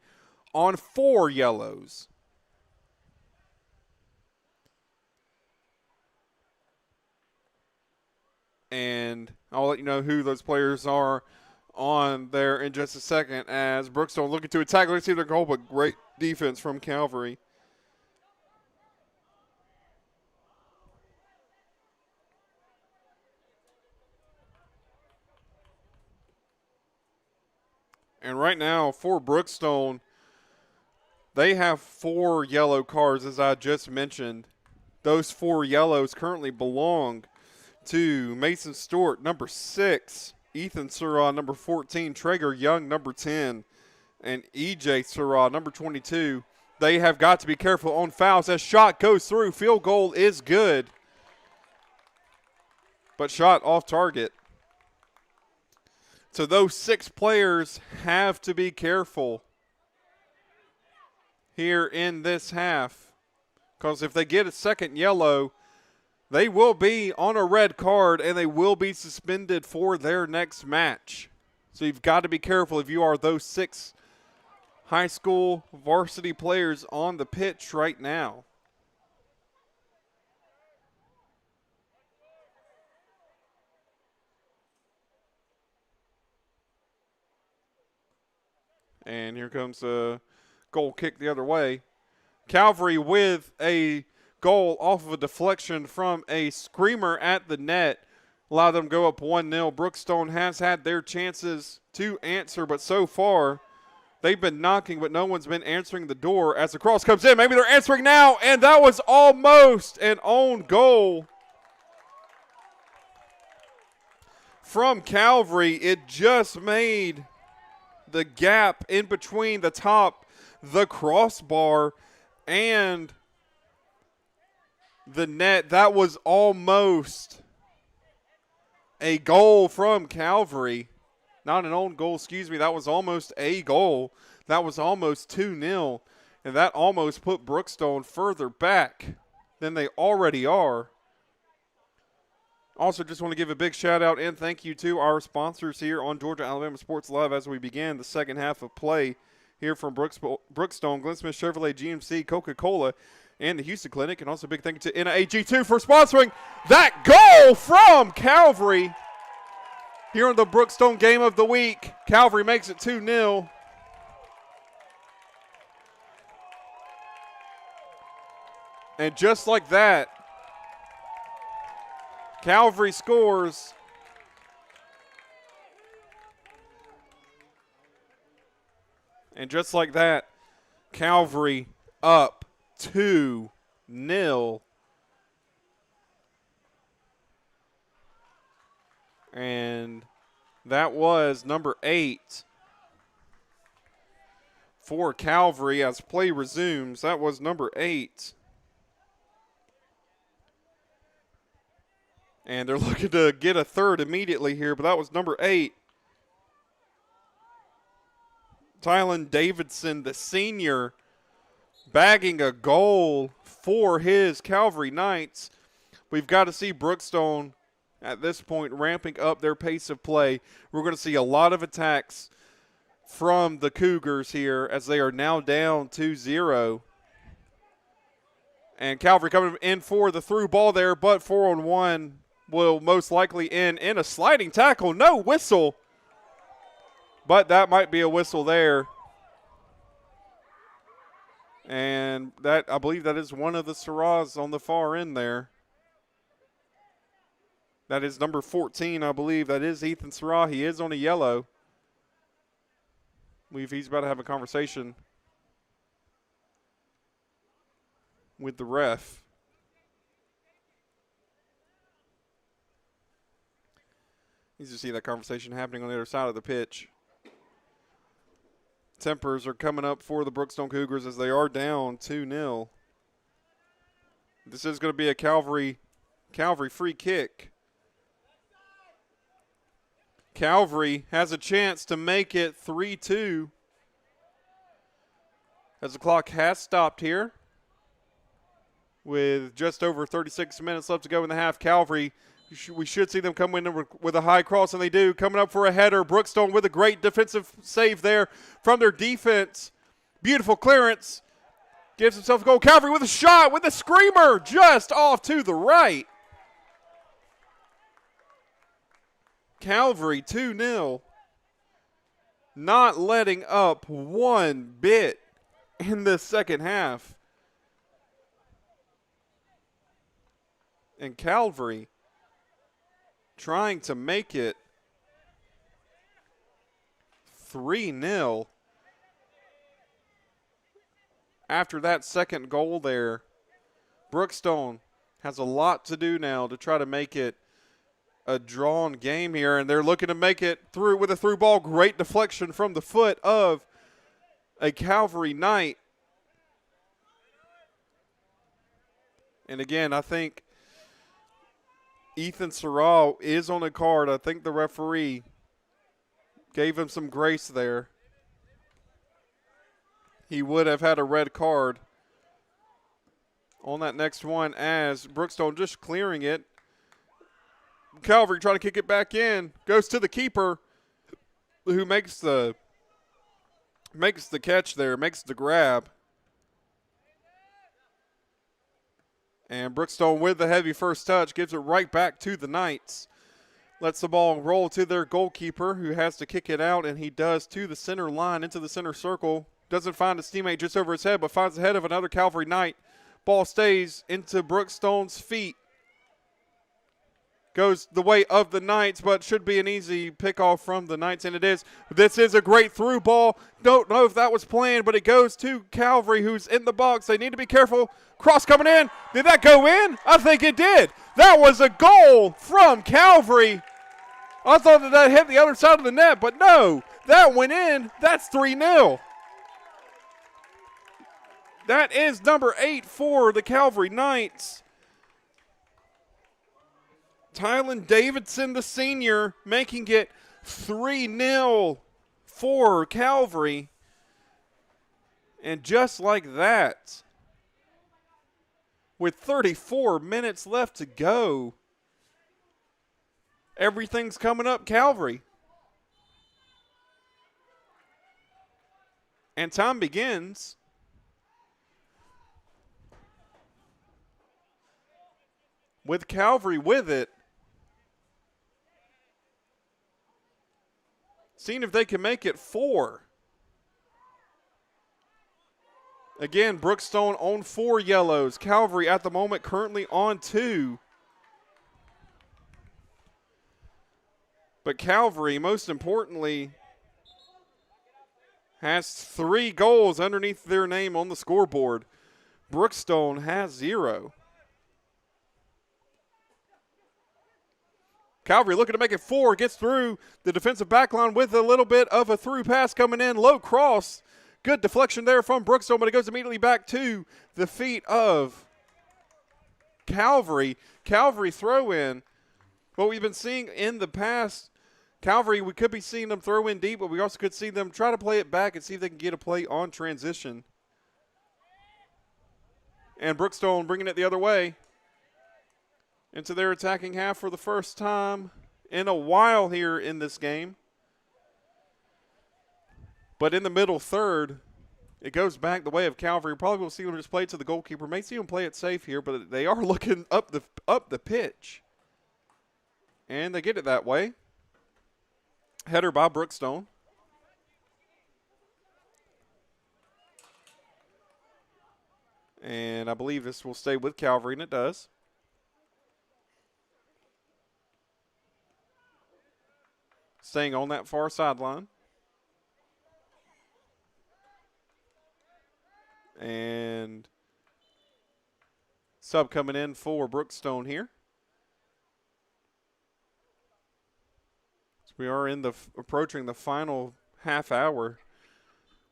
on 4 yellows. And I'll let you know who those players are on there in just a second as Brookstone looking to attack. Let's see their goal, but great defense from Calvary. And right now for Brookstone, they have 4 yellow cards, as I just mentioned. Those 4 yellows currently belong to Mason Stewart, number 6, Ethan Surraw, number 14, Traeger Young, number 10, and EJ Surraw, number 22. They have got to be careful on fouls as shot goes through. Field goal is good, but shot off target. So those 6 players have to be careful here in this half, because if they get a second yellow, they will be on a red card and they will be suspended for their next match. So you've got to be careful if you are those 6 high school varsity players on the pitch right now. And here comes a goal kick the other way. Calvary with a goal off of a deflection from a screamer at the net. Allow them to go up 1-0. Brookstone has had their chances to answer, but so far they've been knocking, but no one's been answering the door as the cross comes in. Maybe they're answering now, and that was almost an own goal from Calvary. It just made the gap in between the top, the crossbar, and the net. That was almost a goal from Calvary. Not an own goal, excuse me. That was almost a goal. That was almost 2-0. And that almost put Brookstone further back than they already are. Also, just want to give a big shout out and thank you to our sponsors here on Georgia Alabama Sports Live as we begin the second half of play here from Brookstone, Glenn Smith Chevrolet, GMC, Coca-Cola, and the Houston Clinic. And also a big thank you to NAG2 for sponsoring that goal from Calvary here on the Brookstone Game of the Week. Calvary makes it 2-0. And just like that, Calvary scores. And just like that, Calvary up 2-0. And that was number 8 for Calvary as play resumes. That was number 8. And they're looking to get a third immediately here, but that was number 8. Tylen Davidson, the senior, bagging a goal for his Calvary Knights. We've got to see Brookstone at this point ramping up their pace of play. We're going to see a lot of attacks from the Cougars here as they are now down 2-0. And Calvary coming in for the through ball there, but 4-on-1 will most likely end in a sliding tackle. No whistle, but that might be a whistle there. And that, I believe that is one of the Surraws on the far end there. That is number 14, I believe. That is Ethan Surraw. He is on a yellow. I believe he's about to have a conversation with the ref. You just see that conversation happening on the other side of the pitch. Tempers are coming up for the Brookstone Cougars as they are down 2-0. This is going to be a Calvary free kick. Calvary has a chance to make it 3-2 as the clock has stopped here with just over 36 minutes left to go in the half. Calvary, we should see them come in with a high cross, and they do. Coming up for a header. Brookstone with a great defensive save there from their defense. Beautiful clearance. Gives himself a goal. Calvary with a shot, with a screamer, just off to the right. Calvary 2-0. Not letting up one bit in the second half. And Calvary trying to make it 3-0 after that second goal there. Brookstone has a lot to do now to try to make it a drawn game here, and they're looking to make it through with a through ball. Great deflection from the foot of a Calvary Knight. And again, I think Ethan Sorrell is on a card. I think the referee gave him some grace there. He would have had a red card on that next one as Brookstone just clearing it. Calvary trying to kick it back in. Goes to the keeper who makes the catch there, makes the grab. And Brookstone with the heavy first touch gives it right back to the Knights. Lets the ball roll to their goalkeeper who has to kick it out, and he does to the center line, into the center circle. Doesn't find his teammate just over his head, but finds the head of another Calvary Knight. Ball stays into Brookstone's feet. Goes the way of the Knights, but should be an easy pickoff from the Knights, and it is. This is a great through ball. Don't know if that was planned, but it goes to Calvary, who's in the box. They need to be careful. Cross coming in. Did that go in? I think it did. That was a goal from Calvary. I thought that hit the other side of the net, but no. That went in. That's 3-0. That is number 8 for the Calvary Knights. Tylen Davidson, the senior, making it 3-0 for Calvary. And just like that, with 34 minutes left to go, everything's coming up Calvary. And time begins. With Calvary with it. Seeing if they can make it 4. Again, Brookstone on 4 yellows. Calvary at the moment currently on 2. But Calvary, most importantly, has 3 goals underneath their name on the scoreboard. Brookstone has 0. Calvary looking to make it 4, gets through the defensive back line with a little bit of a through pass coming in, low cross. Good deflection there from Brookstone, but it goes immediately back to the feet of Calvary. Calvary throw in. What we've been seeing in the past, Calvary, we could be seeing them throw in deep, but we also could see them try to play it back and see if they can get a play on transition. And Brookstone bringing it the other way into their attacking half for the first time in a while here in this game. But in the middle third, it goes back the way of Calvary. Probably will see them just play it to the goalkeeper. May see them play it safe here, but they are looking up the pitch. And they get it that way. Header by Brookstone. And I believe this will stay with Calvary, and it does. Staying on that far sideline. And sub coming in for Brookstone here. We are approaching the final half hour.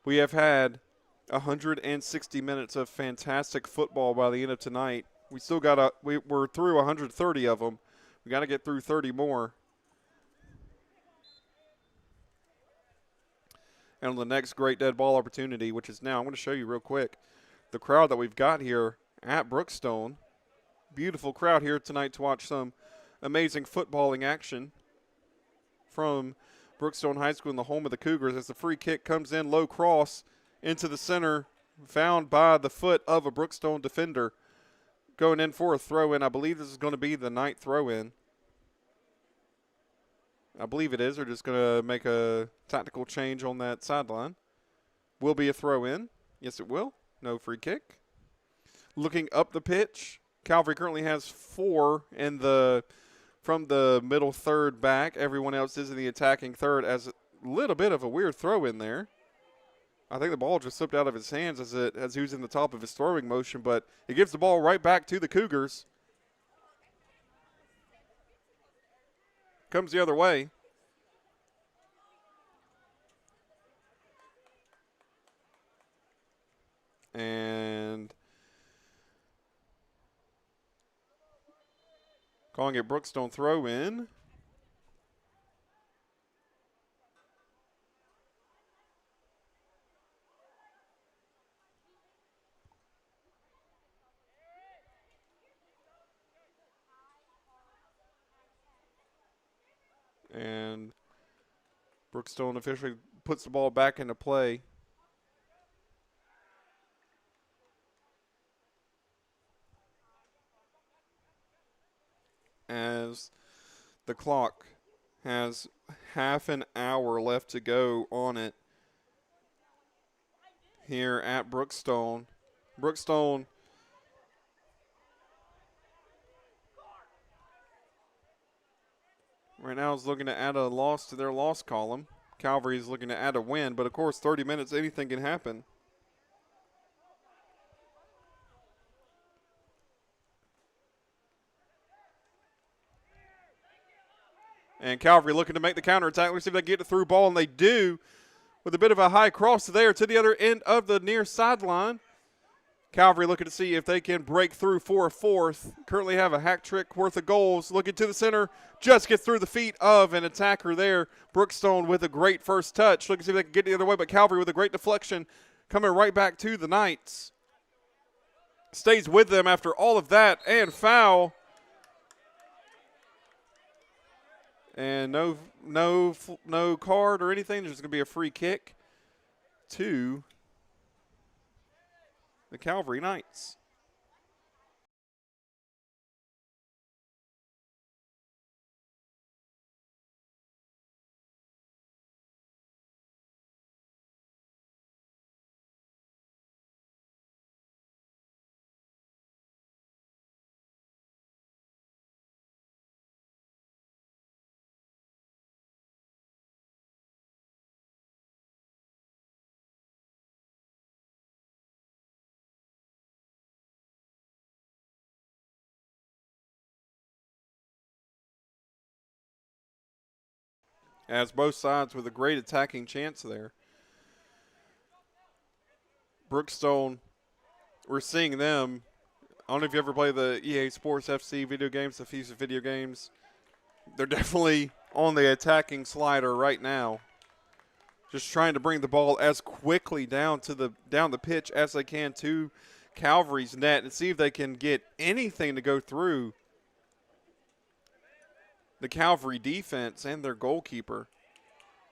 We have had 160 minutes of fantastic football by the end of tonight. We still got we're through 130 of them. We got to get through 30 more. And on the next great dead ball opportunity, which is now, I'm going to show you real quick the crowd that we've got here at Brookstone. Beautiful crowd here tonight to watch some amazing footballing action from Brookstone High School in the home of the Cougars as the free kick comes in low cross into the center, found by the foot of a Brookstone defender. Going in for a throw-in. I believe this is going to be the ninth throw-in. I believe it is. They're just going to make a tactical change on that sideline. Will be a throw-in. Yes, it will. No free kick. Looking up the pitch, Calvary currently has 4 from the middle third back. Everyone else is in the attacking third as a little bit of a weird throw in there. I think the ball just slipped out of his hands as he was in the top of his throwing motion, but it gives the ball right back to the Cougars. Comes the other way. And calling it Brookstone throw in. And Brookstone officially puts the ball back into play. As the clock has half an hour left to go on it here at Brookstone. Brookstone right now is looking to add a loss to their loss column. Calvary is looking to add a win, but of course 30 minutes, anything can happen. And Calvary looking to make the counterattack. Let's see if they can get the through ball, and they do with a bit of a high cross there to the other end of the near sideline. Calvary looking to see if they can break through for a fourth. Currently have a hack trick worth of goals. Looking to the center, just gets through the feet of an attacker there. Brookstone with a great first touch. Looking to see if they can get the other way, but Calvary with a great deflection coming right back to the Knights. Stays with them after all of that, and foul. And no card or anything. There's going to be a free kick to the Calvary Knights. As both sides with a great attacking chance there. Brookstone, we're seeing them. I don't know if you ever play the EA Sports FC video games, the FIFA video games. They're definitely on the attacking slider right now. Just trying to bring the ball as quickly down the pitch as they can to Calvary's net and see if they can get anything to go through the Calvary defense and their goalkeeper.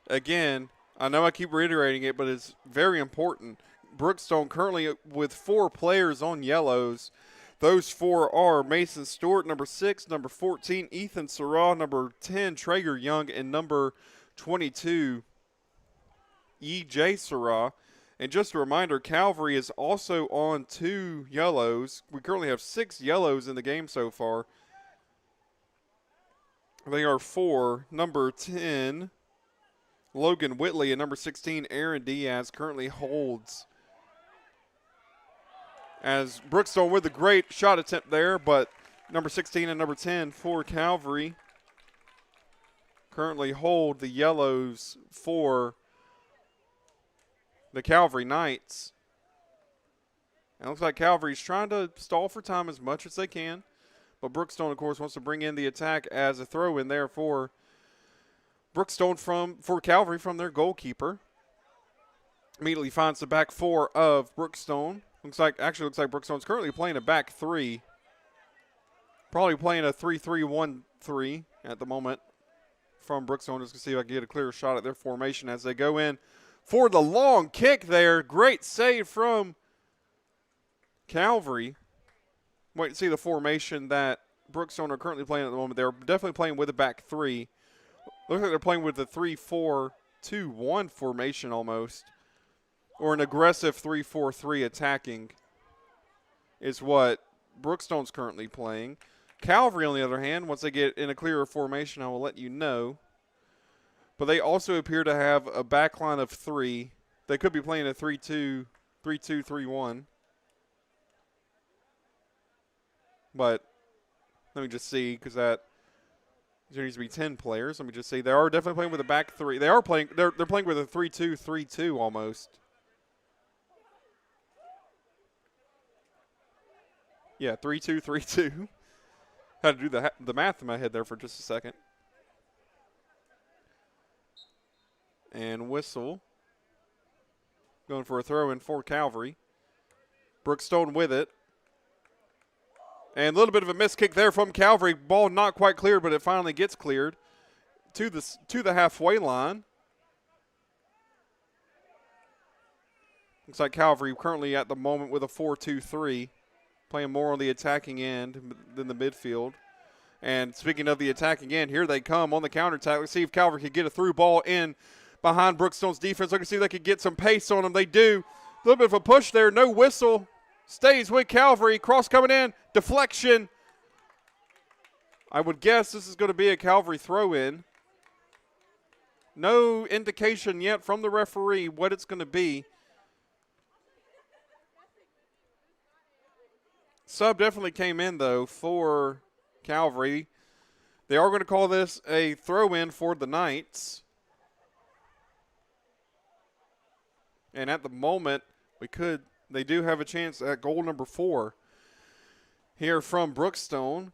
Again, I know I keep reiterating it, but it's very important. Brookstone currently with 4 players on yellows. Those 4 are Mason Stewart, number 6, number 14, Ethan Sarah, number 10, Traeger Young, and number 22, E.J. Sarah. And just a reminder, Calvary is also on 2 yellows. We currently have 6 yellows in the game so far. They are 4. Number 10, Logan Whitley, and number 16, Aaron Diaz, currently holds. As Brookstone with a great shot attempt there, but number 16 and number 10 for Calvary currently hold the yellows for the Calvary Knights. And it looks like Calvary's trying to stall for time as much as they can. But Brookstone, of course, wants to bring in the attack as a throw in there for Brookstone for Calvary from their goalkeeper. Immediately finds the back four of Brookstone. Looks like Brookstone's currently playing a back three. Probably playing a 3-3-1-3 at the moment from Brookstone. Just to see if I can get a clearer shot at their formation as they go in for the long kick there. Great save from Calvary. Wait to see the formation that Brookstone are currently playing at the moment. They're definitely playing with a back three. Looks like they're playing with a 3-4-2-1 formation almost. Or an aggressive 3-4-3 attacking is what Brookstone's currently playing. Calvary, on the other hand, once they get in a clearer formation, I will let you know. But they also appear to have a back line of three. They could be playing a 3-2-3-1. But let me just see, because there needs to be 10 players. Let me just see. They are definitely playing with a back three. They're playing with a 3-2-3-2 almost. Yeah, 3-2-3-2. Had to do the math in my head there for just a second. And whistle. Going for a throw in for Calvary. Brookstone with it. And a little bit of a missed kick there from Calvary. Ball not quite cleared, but it finally gets cleared to the halfway line. Looks like Calvary currently at the moment with a 4-2-3. Playing more on the attacking end than the midfield. And speaking of the attacking end, here they come on the counterattack. Let's see if Calvary can get a through ball in behind Brookstone's defense. Let's see if they can get some pace on them. They do. A little bit of a push there. No whistle. Stays with Calvary. Cross coming in. Deflection. I would guess this is going to be a Calvary throw-in. No indication yet from the referee what it's going to be. Sub definitely came in, though, for Calvary. They are going to call this a throw-in for the Knights. And at the moment, they do have a chance at goal number 4 here from Brookstone.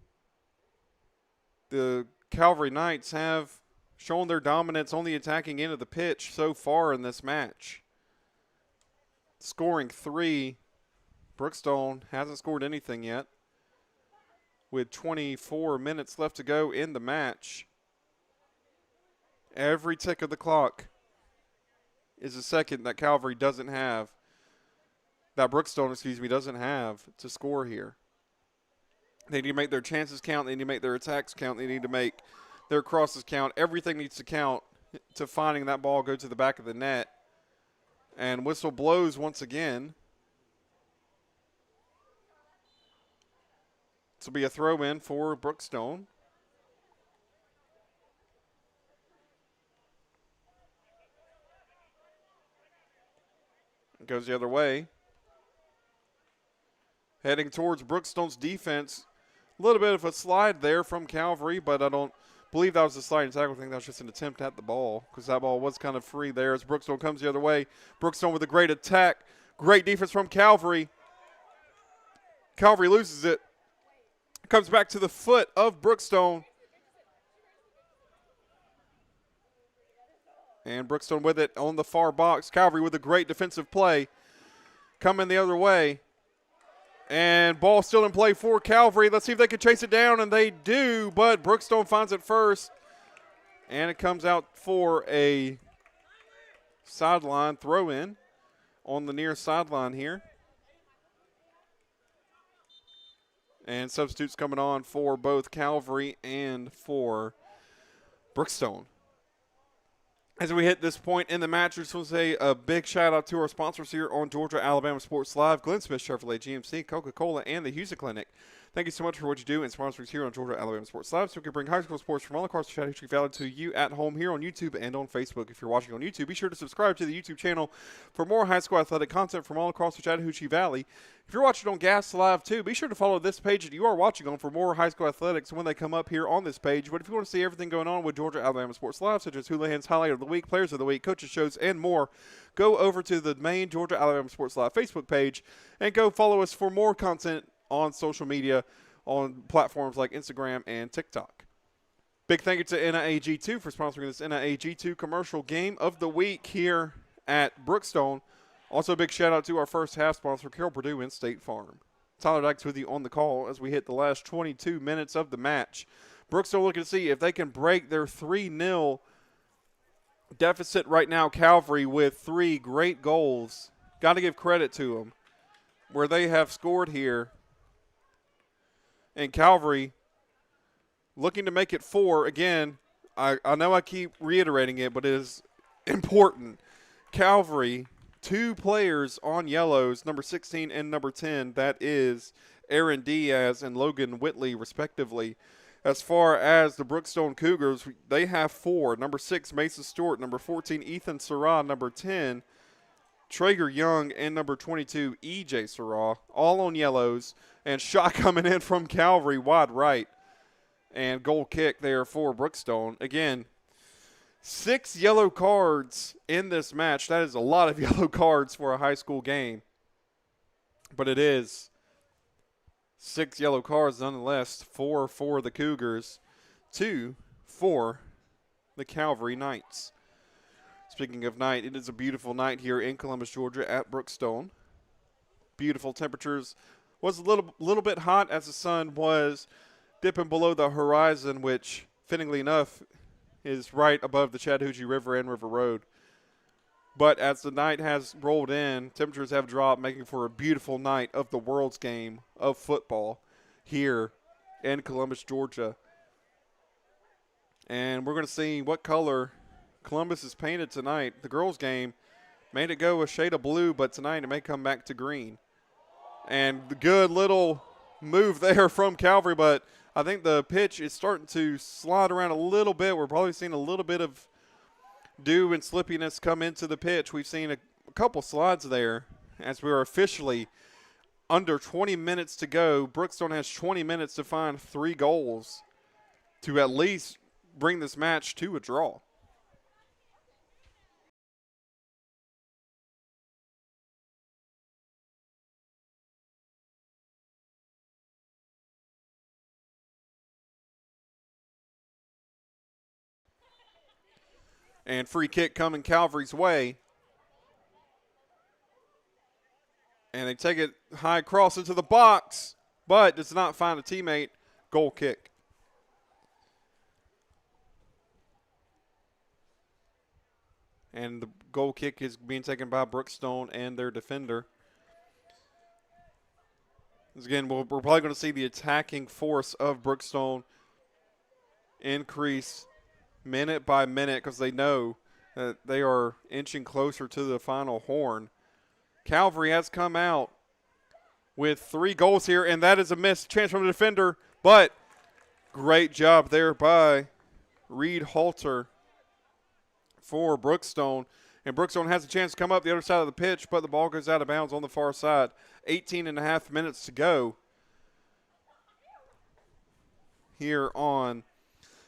The Calvary Knights have shown their dominance on the attacking end of the pitch so far in this match. Scoring 3. Brookstone hasn't scored anything yet. With 24 minutes left to go in the match. Every tick of the clock is a second that Calvary doesn't have. That Brookstone, doesn't have to score here. They need to make their chances count. They need to make their attacks count. They need to make their crosses count. Everything needs to count to finding that ball go to the back of the net. And whistle blows once again. This will be a throw-in for Brookstone. It goes the other way. Heading towards Brookstone's defense. A little bit of a slide there from Calvary, but I don't believe that was a sliding tackle. I think that was just an attempt at the ball because that ball was kind of free there as Brookstone comes the other way. Brookstone with a great attack. Great defense from Calvary. Calvary loses it. Comes back to the foot of Brookstone. And Brookstone with it on the far box. Calvary with a great defensive play. Coming the other way. And ball still in play for Calvary. Let's see if they can chase it down, and they do, but Brookstone finds it first. And it comes out for a sideline throw-in on the near sideline here. And substitutes coming on for both Calvary and for Brookstone. As we hit this point in the match, I just want to say a big shout out to our sponsors here on Georgia Alabama Sports Live, Glenn Smith Chevrolet GMC, Coca-Cola, and the Houston Clinic. Thank you so much for what you do and sponsors here on Georgia Alabama Sports Live, so we can bring high school sports from all across the Chattahoochee Valley to you at home here on YouTube and on Facebook. If you're watching on YouTube, be sure to subscribe to the YouTube channel for more high school athletic content from all across the Chattahoochee Valley. If you're watching on Gas Live too, be sure to follow this page that you are watching on for more high school athletics when they come up here on this page. But if you want to see everything going on with Georgia Alabama Sports Live, such as Houlihan's Highlight of the Week, Players of the Week, Coaches Shows, and more, go over to the main Georgia Alabama Sports Live Facebook page and go follow us for more content on social media on platforms like Instagram and TikTok. Big thank you to NIAG2 for sponsoring this NIAG2 commercial game of the week here at Brookstone. Also, a big shout out to our first half sponsor, Carroll Purdue and State Farm. Tyler Dykes with you on the call as we hit the last 22 minutes of the match. Brookstone looking to see if they can break their 3-0 deficit right now. Calvary with 3 great goals. Got to give credit to them where they have scored here. And Calvary looking to make it 4. Again, I know I keep reiterating it, but it is important. Calvary, 2 players on yellows, number 16 and number 10. That is Aaron Diaz and Logan Whitley, respectively. As far as the Brookstone Cougars, they have 4. Number 6, Mason Stewart. Number 14, Ethan Sarah. Number 10, Traeger Young. And number 22, E.J. Sarah. All on yellows. And shot coming in from Calvary, wide right. And goal kick there for Brookstone. Again, 6 yellow cards in this match. That is a lot of yellow cards for a high school game. But it is 6 yellow cards nonetheless. 4 for the Cougars, 2 for the Calvary Knights. Speaking of night, it is a beautiful night here in Columbus, Georgia at Brookstone. Beautiful temperatures. Was a little bit hot as the sun was dipping below the horizon, which, fittingly enough, is right above the Chattahoochee River and River Road. But as the night has rolled in, temperatures have dropped, making for a beautiful night of the World's Game of football here in Columbus, Georgia. And we're going to see what color Columbus is painted tonight. The girls' game made it go a shade of blue, but tonight it may come back to green. And the good little move there from Calvary, but I think the pitch is starting to slide around a little bit. We're probably seeing a little bit of dew and slippiness come into the pitch. We've seen a couple slides there as we are officially under 20 minutes to go. Brookstone has 20 minutes to find 3 goals to at least bring this match to a draw. And free kick coming Calvary's way. And they take it high cross into the box, but does not find a teammate. Goal kick. And the goal kick is being taken by Brookstone and their defender. Again, we're probably going to see the attacking force of Brookstone increase minute by minute because they know that they are inching closer to the final horn. Calvary has come out with 3 goals here, and that is a missed chance from the defender, but great job there by Reed Halter for Brookstone. And Brookstone has a chance to come up the other side of the pitch, but the ball goes out of bounds on the far side. 18 and a half minutes to go here on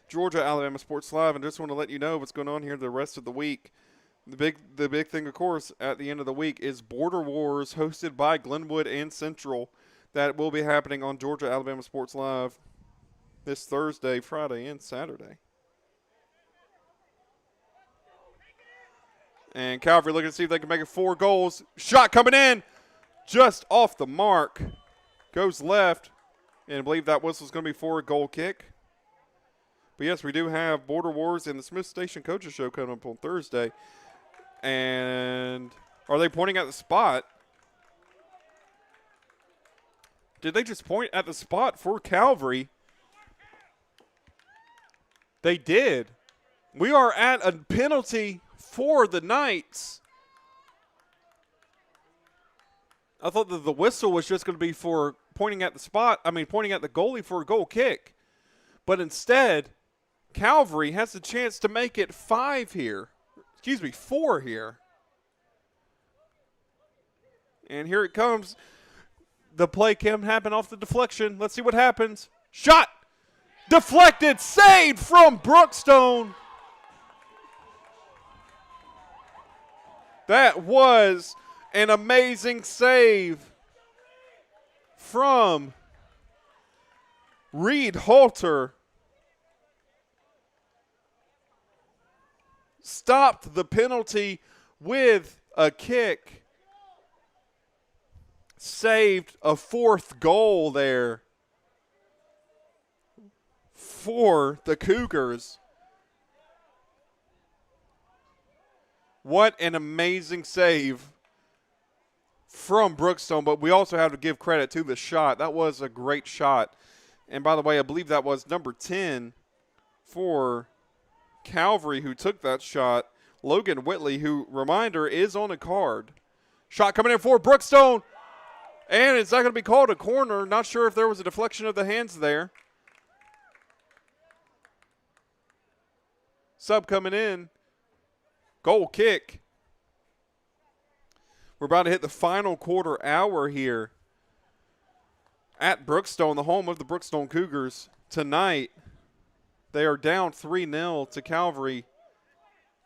Georgia Alabama Sports Live, and just want to let you know what's going on here the rest of the week. The big thing, of course, at the end of the week is Border Wars hosted by Glenwood and Central. That will be happening on Georgia Alabama Sports Live this Thursday, Friday, and Saturday. And Calvary looking to see if they can make it 4 goals. Shot coming in just off the mark. Goes left, and I believe that whistle's going to be for a goal kick. But, yes, we do have Border Wars and the Smith Station Coaches Show coming up on Thursday. And are they pointing at the spot? Did they just point at the spot for Calvary? They did. We are at a penalty for the Knights. I thought that the whistle was just going to be for pointing at the goalie for a goal kick. But instead, Calvary has the chance to make it 4 here. And here it comes. The play can happen off the deflection. Let's see what happens. Shot! Deflected, saved from Brookstone. That was an amazing save from Reed Halter. Stopped the penalty with a kick. Saved a 4th goal there for the Cougars. What an amazing save from Brookstone, but we also have to give credit to the shot. That was a great shot. And by the way, I believe that was number 10 for Calvary who took that shot. Logan Whitley, who, reminder, is on a card. Shot coming in for Brookstone. And it's not going to be called a corner. Not sure if there was a deflection of the hands there. Sub coming in. Goal kick. We're about to hit the final quarter hour here at Brookstone, the home of the Brookstone Cougars. Tonight, they are down 3-0 to Calvary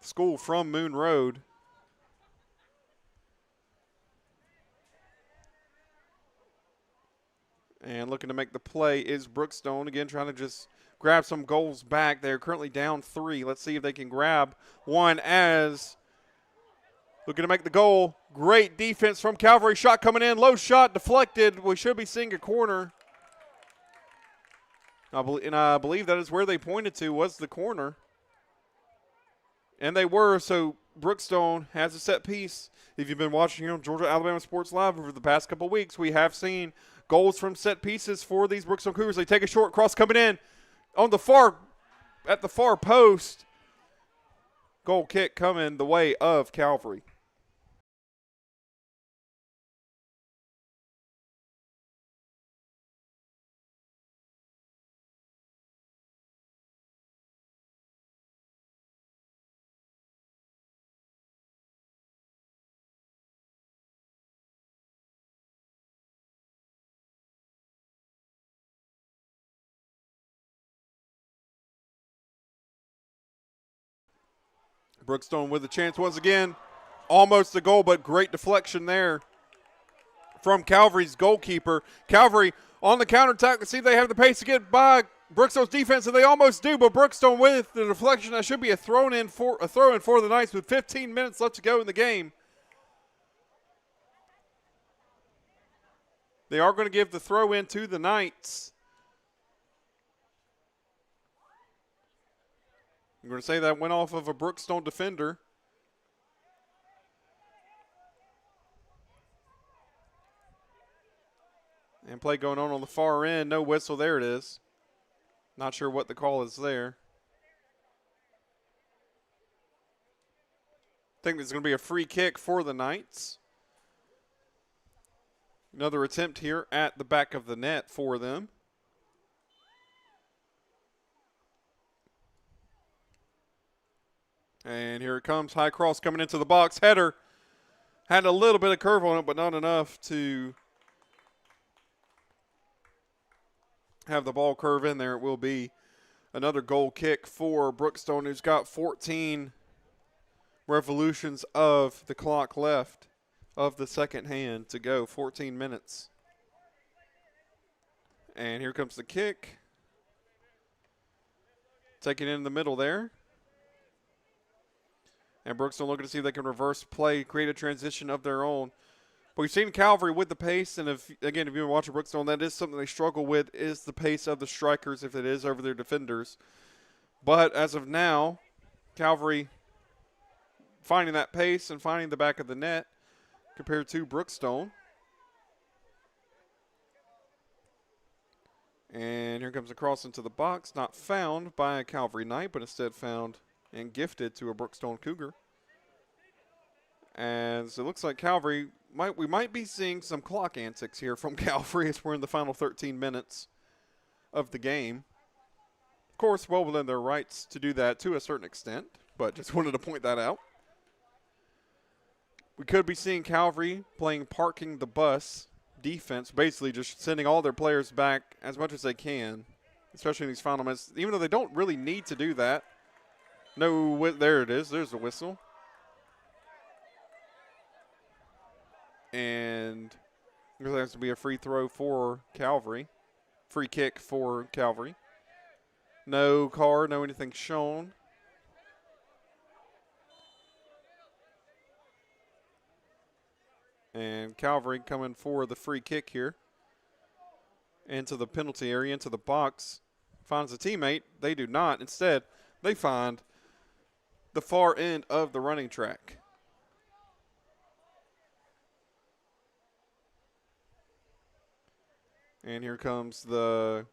School from Moon Road. And looking to make the play is Brookstone. Again, trying to just grab some goals back. They're currently down 3. Let's see if they can grab one as looking to make the goal. Great defense from Calvary. Shot coming in. Low shot deflected. We should be seeing a corner. I believe that is where they pointed to was the corner. And they were, so Brookstone has a set piece. If you've been watching here on Georgia Alabama Sports Live over the past couple weeks, we have seen goals from set pieces for these Brookstone Cougars. They take a short cross coming in on at the far post. Goal kick coming the way of Calvary. Brookstone with a chance once again. Almost a goal, but great deflection there from Calvary's goalkeeper. Calvary on the counterattack to see if they have the pace to get by Brookstone's defense, and they almost do, but Brookstone with the deflection. That should be a throw-in for the Knights with 15 minutes left to go in the game. They are going to give the throw-in to the Knights. I'm going to say that went off of a Brookstone defender. And play going on the far end. No whistle. There it is. Not sure what the call is there. I think there's going to be a free kick for the Knights. Another attempt here at the back of the net for them. And here it comes. High cross coming into the box. Header had a little bit of curve on it, but not enough to have the ball curve in there. It will be another goal kick for Brookstone, who's got 14 revolutions of the clock left of the second hand to go. 14 minutes. And here comes the kick. Taking it in the middle there. And Brookstone looking to see if they can reverse play, create a transition of their own. But we've seen Calvary with the pace, and if you've been watching Brookstone, that is something they struggle with, is the pace of the strikers if it is over their defenders. But as of now, Calvary finding that pace and finding the back of the net compared to Brookstone. And here comes a cross into the box, not found by a Calvary Knight, but instead found and gifted to a Brookstone Cougar. As it looks like Calvary we might be seeing some clock antics here from Calvary as we're in the final 13 minutes of the game. Of course, well within their rights to do that to a certain extent, but just wanted to point that out. We could be seeing Calvary playing parking the bus defense, basically just sending all their players back as much as they can, especially in these final minutes, even though they don't really need to do that. No, there it is. There's the whistle. And there has to be a free throw for Calvary. Free kick for Calvary. No card, no anything shown. And Calvary coming for the free kick here. Into the penalty area, into the box. Finds a teammate. They do not. Instead, they find the far end of the running track. And here comes the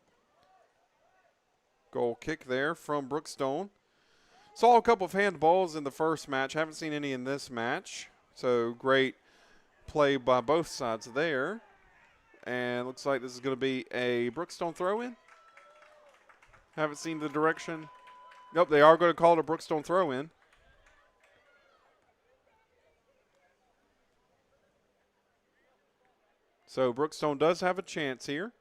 goal kick there from Brookstone. Saw a couple of handballs in the first match. Haven't seen any in this match. So great play by both sides there. And looks like this is going to be a Brookstone throw-in. Haven't seen the direction. Nope, they are going to call it a Brookstone throw-in. So Brookstone does have a chance here.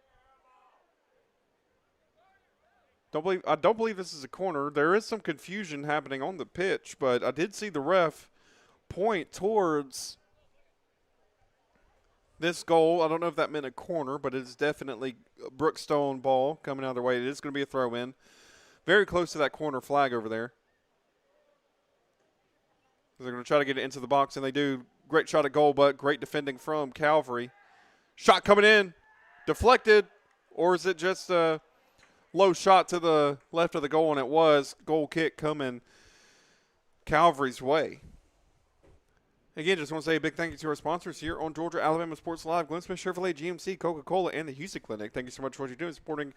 I don't believe this is a corner. There is some confusion happening on the pitch, but I did see the ref point towards this goal. I don't know if that meant a corner, but it is definitely a Brookstone ball coming out of their way. It is going to be a throw-in. Very close to that corner flag over there. They're going to try to get it into the box, and they do. Great shot at goal, but great defending from Calvary. Shot coming in, deflected, or is it just a low shot to the left of the goal? And it was goal kick coming Calvary's way. Again, just want to say a big thank you to our sponsors here on Georgia Alabama Sports Live, Glenn Smith Chevrolet, GMC, Coca-Cola, and the Houston Clinic. Thank you so much for what you're doing, supporting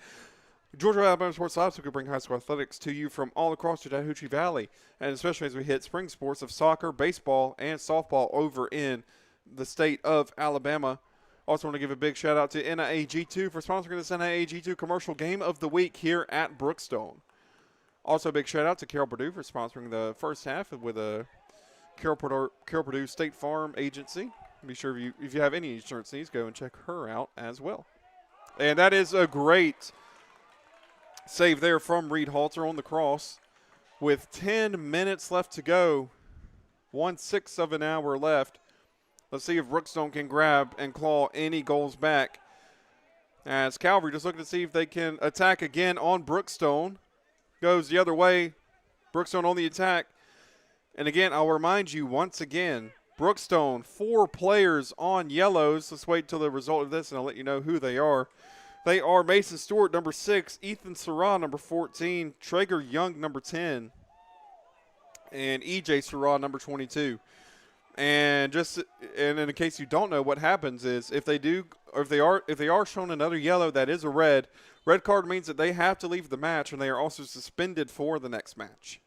Georgia Alabama Sports Live, so we can bring high school athletics to you from all across the Chattahoochee Valley, and especially as we hit spring sports of soccer, baseball, and softball over in the state of Alabama. Also want to give a big shout out to NIAG2 for sponsoring this NIAG2 commercial game of the week here at Brookstone. Also a big shout out to Carol Purdue for sponsoring the first half with a Carol Purdue State Farm Agency. Be sure if you have any insurance needs, go and check her out as well. And that is a great save there from Reed Halter on the cross. With 10 minutes left to go, 1/6 of an hour left. Let's see if Brookstone can grab and claw any goals back. As Calvary just looking to see if they can attack again on Brookstone. Goes the other way. Brookstone on the attack. And again, I'll remind you once again, Brookstone, 4 players on yellows. Let's wait till the result of this and I'll let you know who they are. They are Mason Stewart, number 6, Ethan Surratt, number 14, Traeger Young, number 10, and EJ Surratt, number 22. And in case you don't know, what happens is if they are shown another yellow, that is a red. Red card means that they have to leave the match, and they are also suspended for the next match.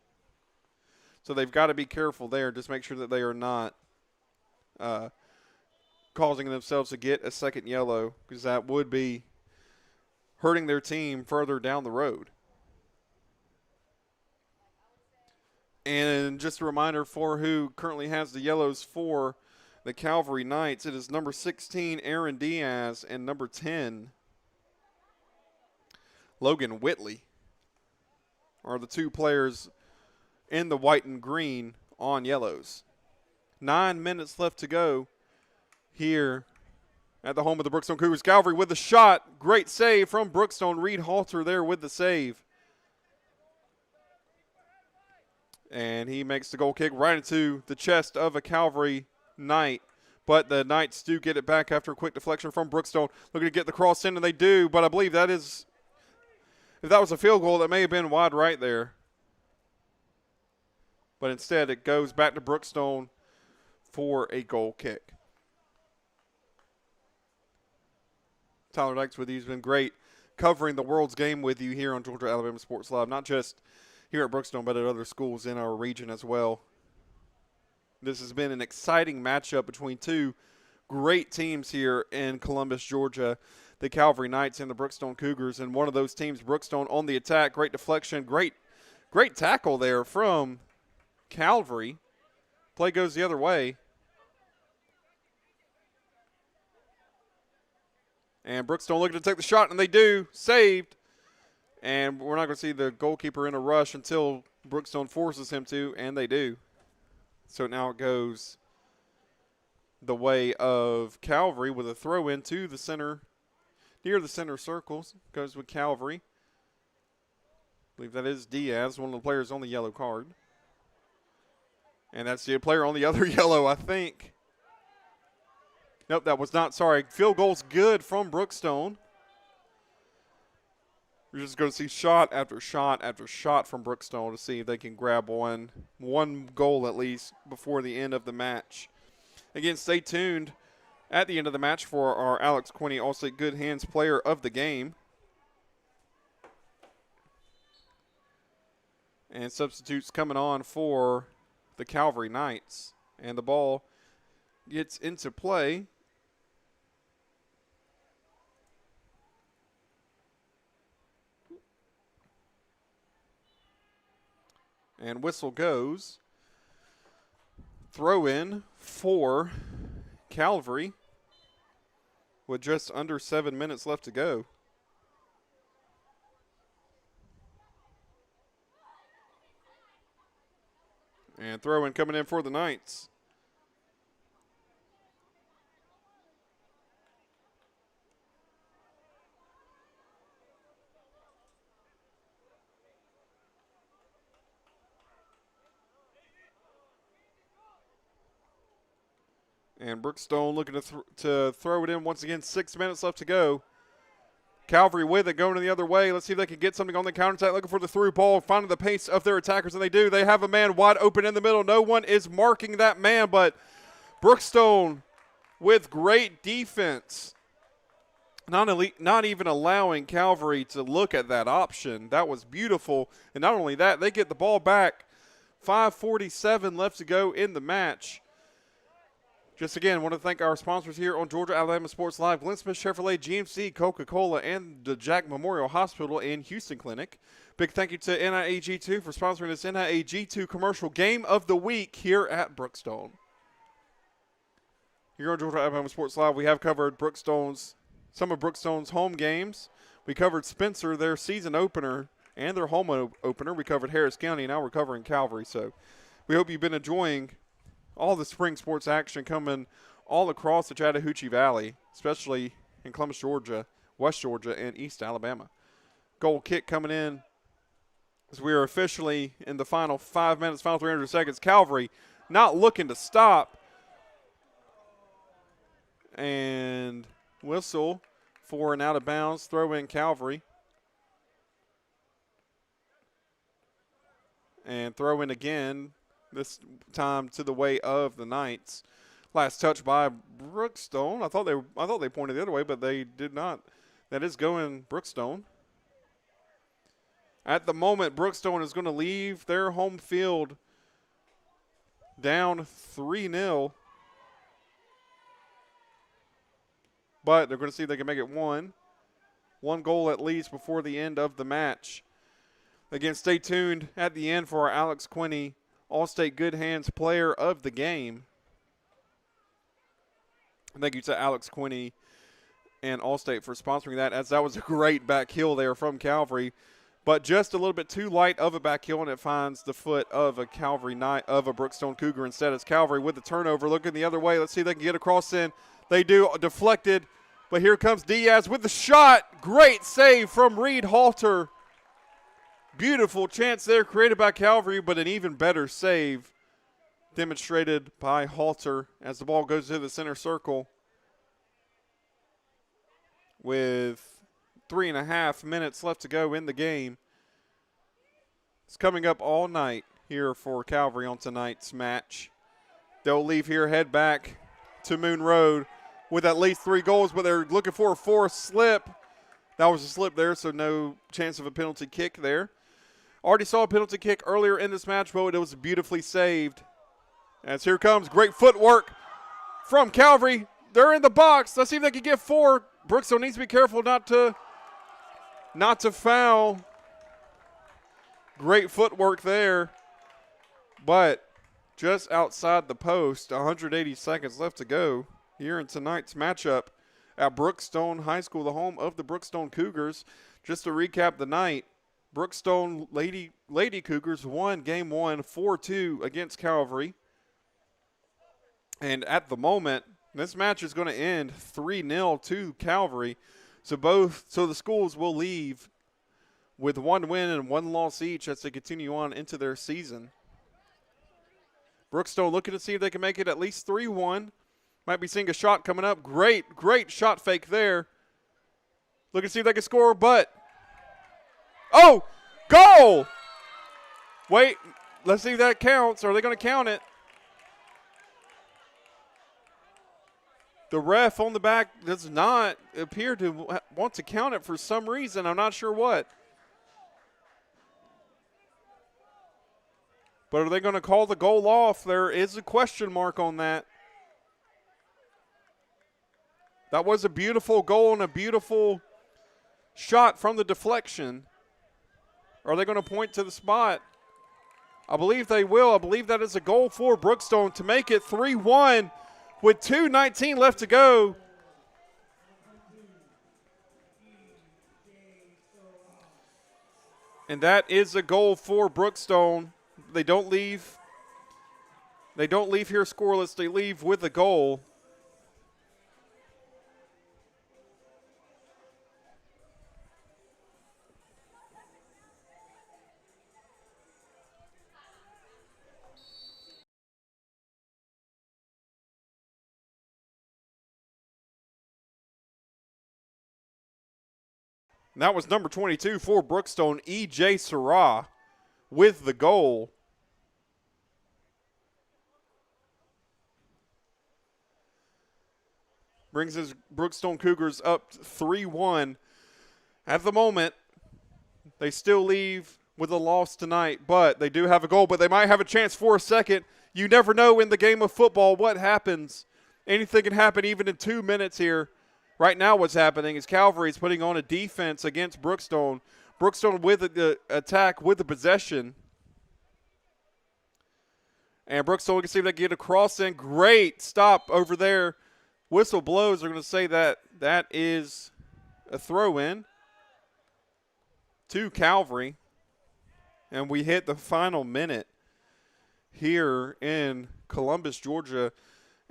So they've got to be careful there. Just make sure that they are not causing themselves to get a second yellow, because that would be hurting their team further down the road. And just a reminder for who currently has the yellows for the Calvary Knights. It is number 16, Aaron Diaz, and number 10, Logan Whitley, are the 2 players in the white and green on yellows. 9 minutes left to go here at the home of the Brookstone Cougars. Calvary with the shot. Great save from Brookstone. Reed Halter there with the save. And he makes the goal kick right into the chest of a Calvary Knight. But the Knights do get it back after a quick deflection from Brookstone. Looking to get the cross in, and they do. But I believe that is, if that was a field goal, that may have been wide right there. But instead, it goes back to Brookstone for a goal kick. Tyler Dykes with you. He's been great covering the World's Game with you here on Georgia Alabama Sports Live. Not just here at Brookstone, but at other schools in our region as well. This has been an exciting matchup between two great teams here in Columbus, Georgia, the Calvary Knights and the Brookstone Cougars. And one of those teams, Brookstone, on the attack. Great deflection, great tackle there from Calvary. Play goes the other way. And Brookstone looking to take the shot, and they do. Saved. And we're not going to see the goalkeeper in a rush until Brookstone forces him to, and they do. So now it goes the way of Calvary with a throw into the center, near the center circle. Goes with Calvary. I believe that is Diaz, one of the players on the yellow card. And that's the player on the other yellow, I think. Nope, that was not. Sorry. Field goal's good from Brookstone. We're just going to see shot after shot after shot from Brookstone to see if they can grab one goal at least before the end of the match. Again, stay tuned at the end of the match for our Alex Quinney All-State Good Hands Player of the Game. And substitutes coming on for the Calvary Knights. And the ball gets into play. And whistle goes. Throw in for Calvary with just under 7 minutes left to go. And throw in coming in for the Knights. And Brookstone looking to throw it in once again. 6 minutes left to go. Calvary with it, going the other way. Let's see if they can get something on the counterattack. Looking for the through ball, finding the pace of their attackers, and they do. They have a man wide open in the middle. No one is marking that man, but Brookstone with great defense. Not even allowing Calvary to look at that option. That was beautiful. And not only that, they get the ball back. 5:47 left to go in the match. Just again, want to thank our sponsors here on Georgia Alabama Sports Live, Glenn Smith Chevrolet, GMC, Coca-Cola, and the Jack Memorial Hospital and Houston Clinic. Big thank you to NIAG2 for sponsoring this NIAG2 commercial game of the week here at Brookstone. Here on Georgia Alabama Sports Live, we have covered some of Brookstone's home games. We covered Spencer, their season opener, and their home opener. We covered Harris County, and now we're covering Calvary. So we hope you've been enjoying all the spring sports action coming all across the Chattahoochee Valley, especially in Columbus, Georgia, West Georgia, and East Alabama. Goal kick coming in as we are officially in the final 5 minutes, final 300 seconds. Calvary not looking to stop. And whistle for an out of bounds throw in Calvary. And throw in again, this time to the way of the Knights. Last touch by Brookstone. I thought they pointed the other way, but they did not. That is going Brookstone. At the moment, Brookstone is going to leave their home field down 3-0. But they're going to see if they can make it one goal at least before the end of the match. Again, stay tuned at the end for our Alex Quinney All-State Good Hands Player of the Game. Thank you to Alex Quinney and All-State for sponsoring that, as that was a great back heel there from Calvary, but just a little bit too light of a back heel, and it finds the foot of a Calvary Knight, of a Brookstone Cougar instead. As Calvary with the turnover, looking the other way. Let's see if they can get across in. They do, deflected, but here comes Diaz with the shot. Great save from Reed Halter. Beautiful chance there created by Calvary, but an even better save demonstrated by Halter as the ball goes to the center circle with 3.5 minutes left to go in the game. It's coming up all night here for Calvary on tonight's match. They'll leave here, head back to Moon Road with at least 3 goals, but they're looking for a 4th slip. That was a slip there, so no chance of a penalty kick there. Already saw a penalty kick earlier in this match, but it was beautifully saved As here comes great footwork from Calvary. They're in the box. Let's see if they can get 4. Brookstone needs to be careful not to foul. Great footwork there. But just outside the post, 180 seconds left to go here in tonight's matchup at Brookstone High School, the home of the Brookstone Cougars. Just to recap the night, Brookstone Lady Cougars won Game 1 4-2 against Calvary. And at the moment, this match is going to end 3-0 to Calvary. So the schools will leave with 1 win and 1 loss each as they continue on into their season. Brookstone looking to see if they can make it at least 3-1. Might be seeing a shot coming up. Great shot fake there. Looking to see if they can score, but oh, goal! Wait, let's see if that counts. Are they going to count it? The ref on the back does not appear to want to count it for some reason. I'm not sure what. But are they going to call the goal off? There is a question mark on that. That was a beautiful goal and a beautiful shot from the deflection. Are they going to point to the spot? I believe they will. I believe that is a goal for Brookstone to make it 3-1 with 2:19 left to go. And that is a goal for Brookstone. They don't leave here scoreless. They leave with a goal. And that was number 22 for Brookstone, E.J. Sarah, with the goal. Brings his Brookstone Cougars up 3-1. At the moment, they still leave with a loss tonight, but they do have a goal, but they might have a chance for a second. You never know in the game of football what happens. Anything can happen even in 2 minutes here. Right now what's happening is Calvary is putting on a defense against Brookstone. Brookstone with the attack, with the possession. And Brookstone can see if they can get a cross in. Great stop over there. Whistle blows. They're going to say that that is a throw-in to Calvary. And we hit the final minute here in Columbus, Georgia,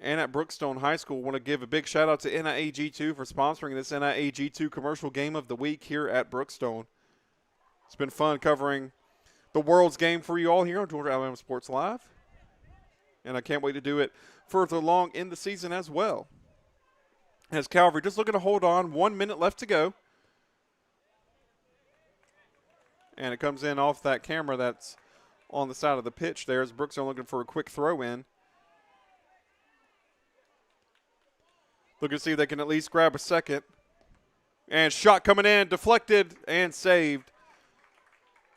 and at Brookstone High School. Want to give a big shout out to NIAG2 for sponsoring this NIAG2 commercial game of the week here at Brookstone. It's been fun covering the world's game for you all here on Georgia Alabama Sports Live. And I can't wait to do it further along in the season as well. As Calvary just looking to hold on, 1 minute left to go. And it comes in off that camera that's on the side of the pitch there as Brookstone looking for a quick throw in. Looking to see if they can at least grab a second. And shot coming in, deflected and saved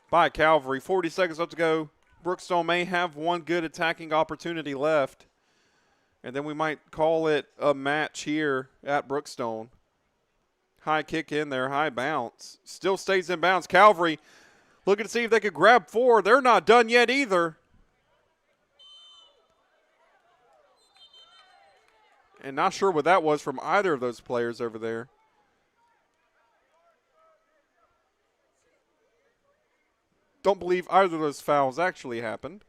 by Calvary. 40 seconds left to go. Brookstone may have one good attacking opportunity left. And then we might call it a match here at Brookstone. High kick in there, high bounce. Still stays in bounds. Calvary looking to see if they could grab 4. They're not done yet either. And not sure what that was from either of those players over there. Don't believe either of those fouls actually happened.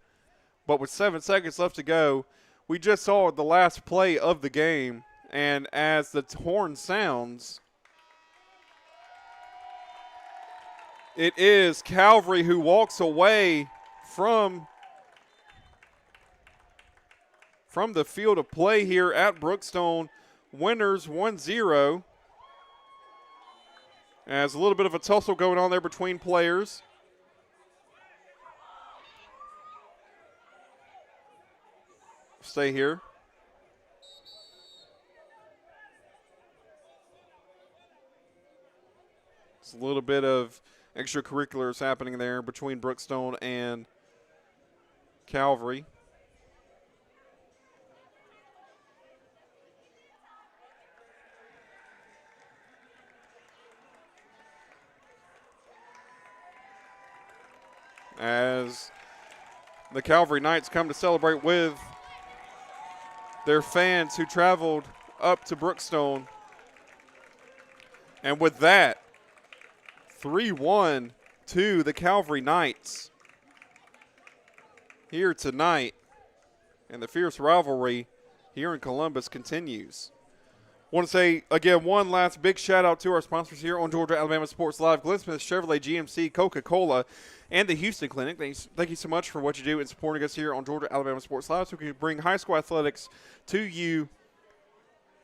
But with 7 seconds left to go, we just saw the last play of the game. And as the horn sounds, it is Calvary who walks away from the field of play here at Brookstone. Winners 1-0. As a little bit of a tussle going on there between players. Stay here. It's a little bit of extracurriculars happening there between Brookstone and Calvary. as the Calvary Knights come to celebrate with their fans who traveled up to Brookstone. And with that, 3-1 to the Calvary Knights here tonight. And the fierce rivalry here in Columbus continues. Want to say, again, one last big shout-out to our sponsors here on Georgia Alabama Sports Live, Glenn Smith, Chevrolet, GMC, Coca-Cola, and the Houston Clinic. Thank you so much for what you do in supporting us here on Georgia Alabama Sports Live so we can bring high school athletics to you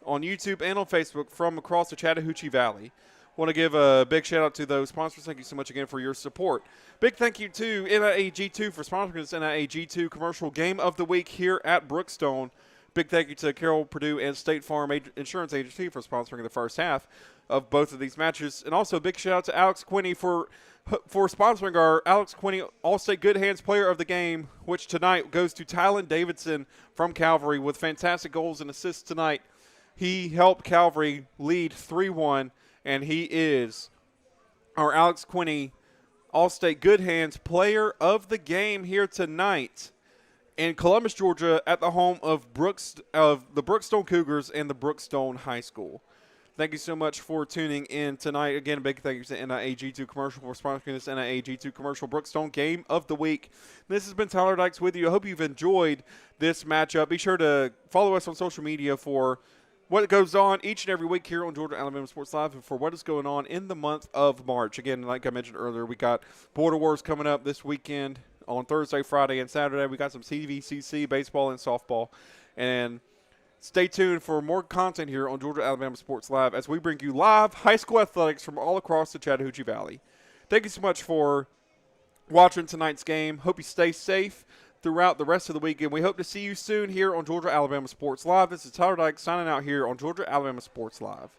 on YouTube and on Facebook from across the Chattahoochee Valley. Want to give a big shout-out to those sponsors. Thank you so much again for your support. Big thank you to NIA G2 for sponsoring this NIA G2 commercial game of the week here at Brookstone. Big thank you to Carroll Purdue and State Farm Insurance Agency for sponsoring the first half of both of these matches. And also a big shout-out to Alex Quinney for sponsoring our Alex Quinney All-State Good Hands Player of the Game, which tonight goes to Tylen Davidson from Calvary with fantastic goals and assists tonight. He helped Calvary lead 3-1, and he is our Alex Quinney All-State Good Hands Player of the Game here tonight in Columbus, Georgia, at the home of the Brookstone Cougars and the Brookstone High School. Thank you so much for tuning in tonight. Again, a big thank you to NIA G2 Commercial for sponsoring this NIA G2 Commercial Brookstone Game of the Week. This has been Tyler Dykes with you. I hope you've enjoyed this matchup. Be sure to follow us on social media for what goes on each and every week here on Georgia Alabama Sports Live and for what is going on in the month of March. Again, like I mentioned earlier, we got Border Wars coming up this weekend on Thursday, Friday, and Saturday. We got some CVCC, baseball, and softball. And stay tuned for more content here on Georgia Alabama Sports Live as we bring you live high school athletics from all across the Chattahoochee Valley. Thank you so much for watching tonight's game. Hope you stay safe throughout the rest of the weekend. We hope to see you soon here on Georgia Alabama Sports Live. This is Tyler Dyke signing out here on Georgia Alabama Sports Live.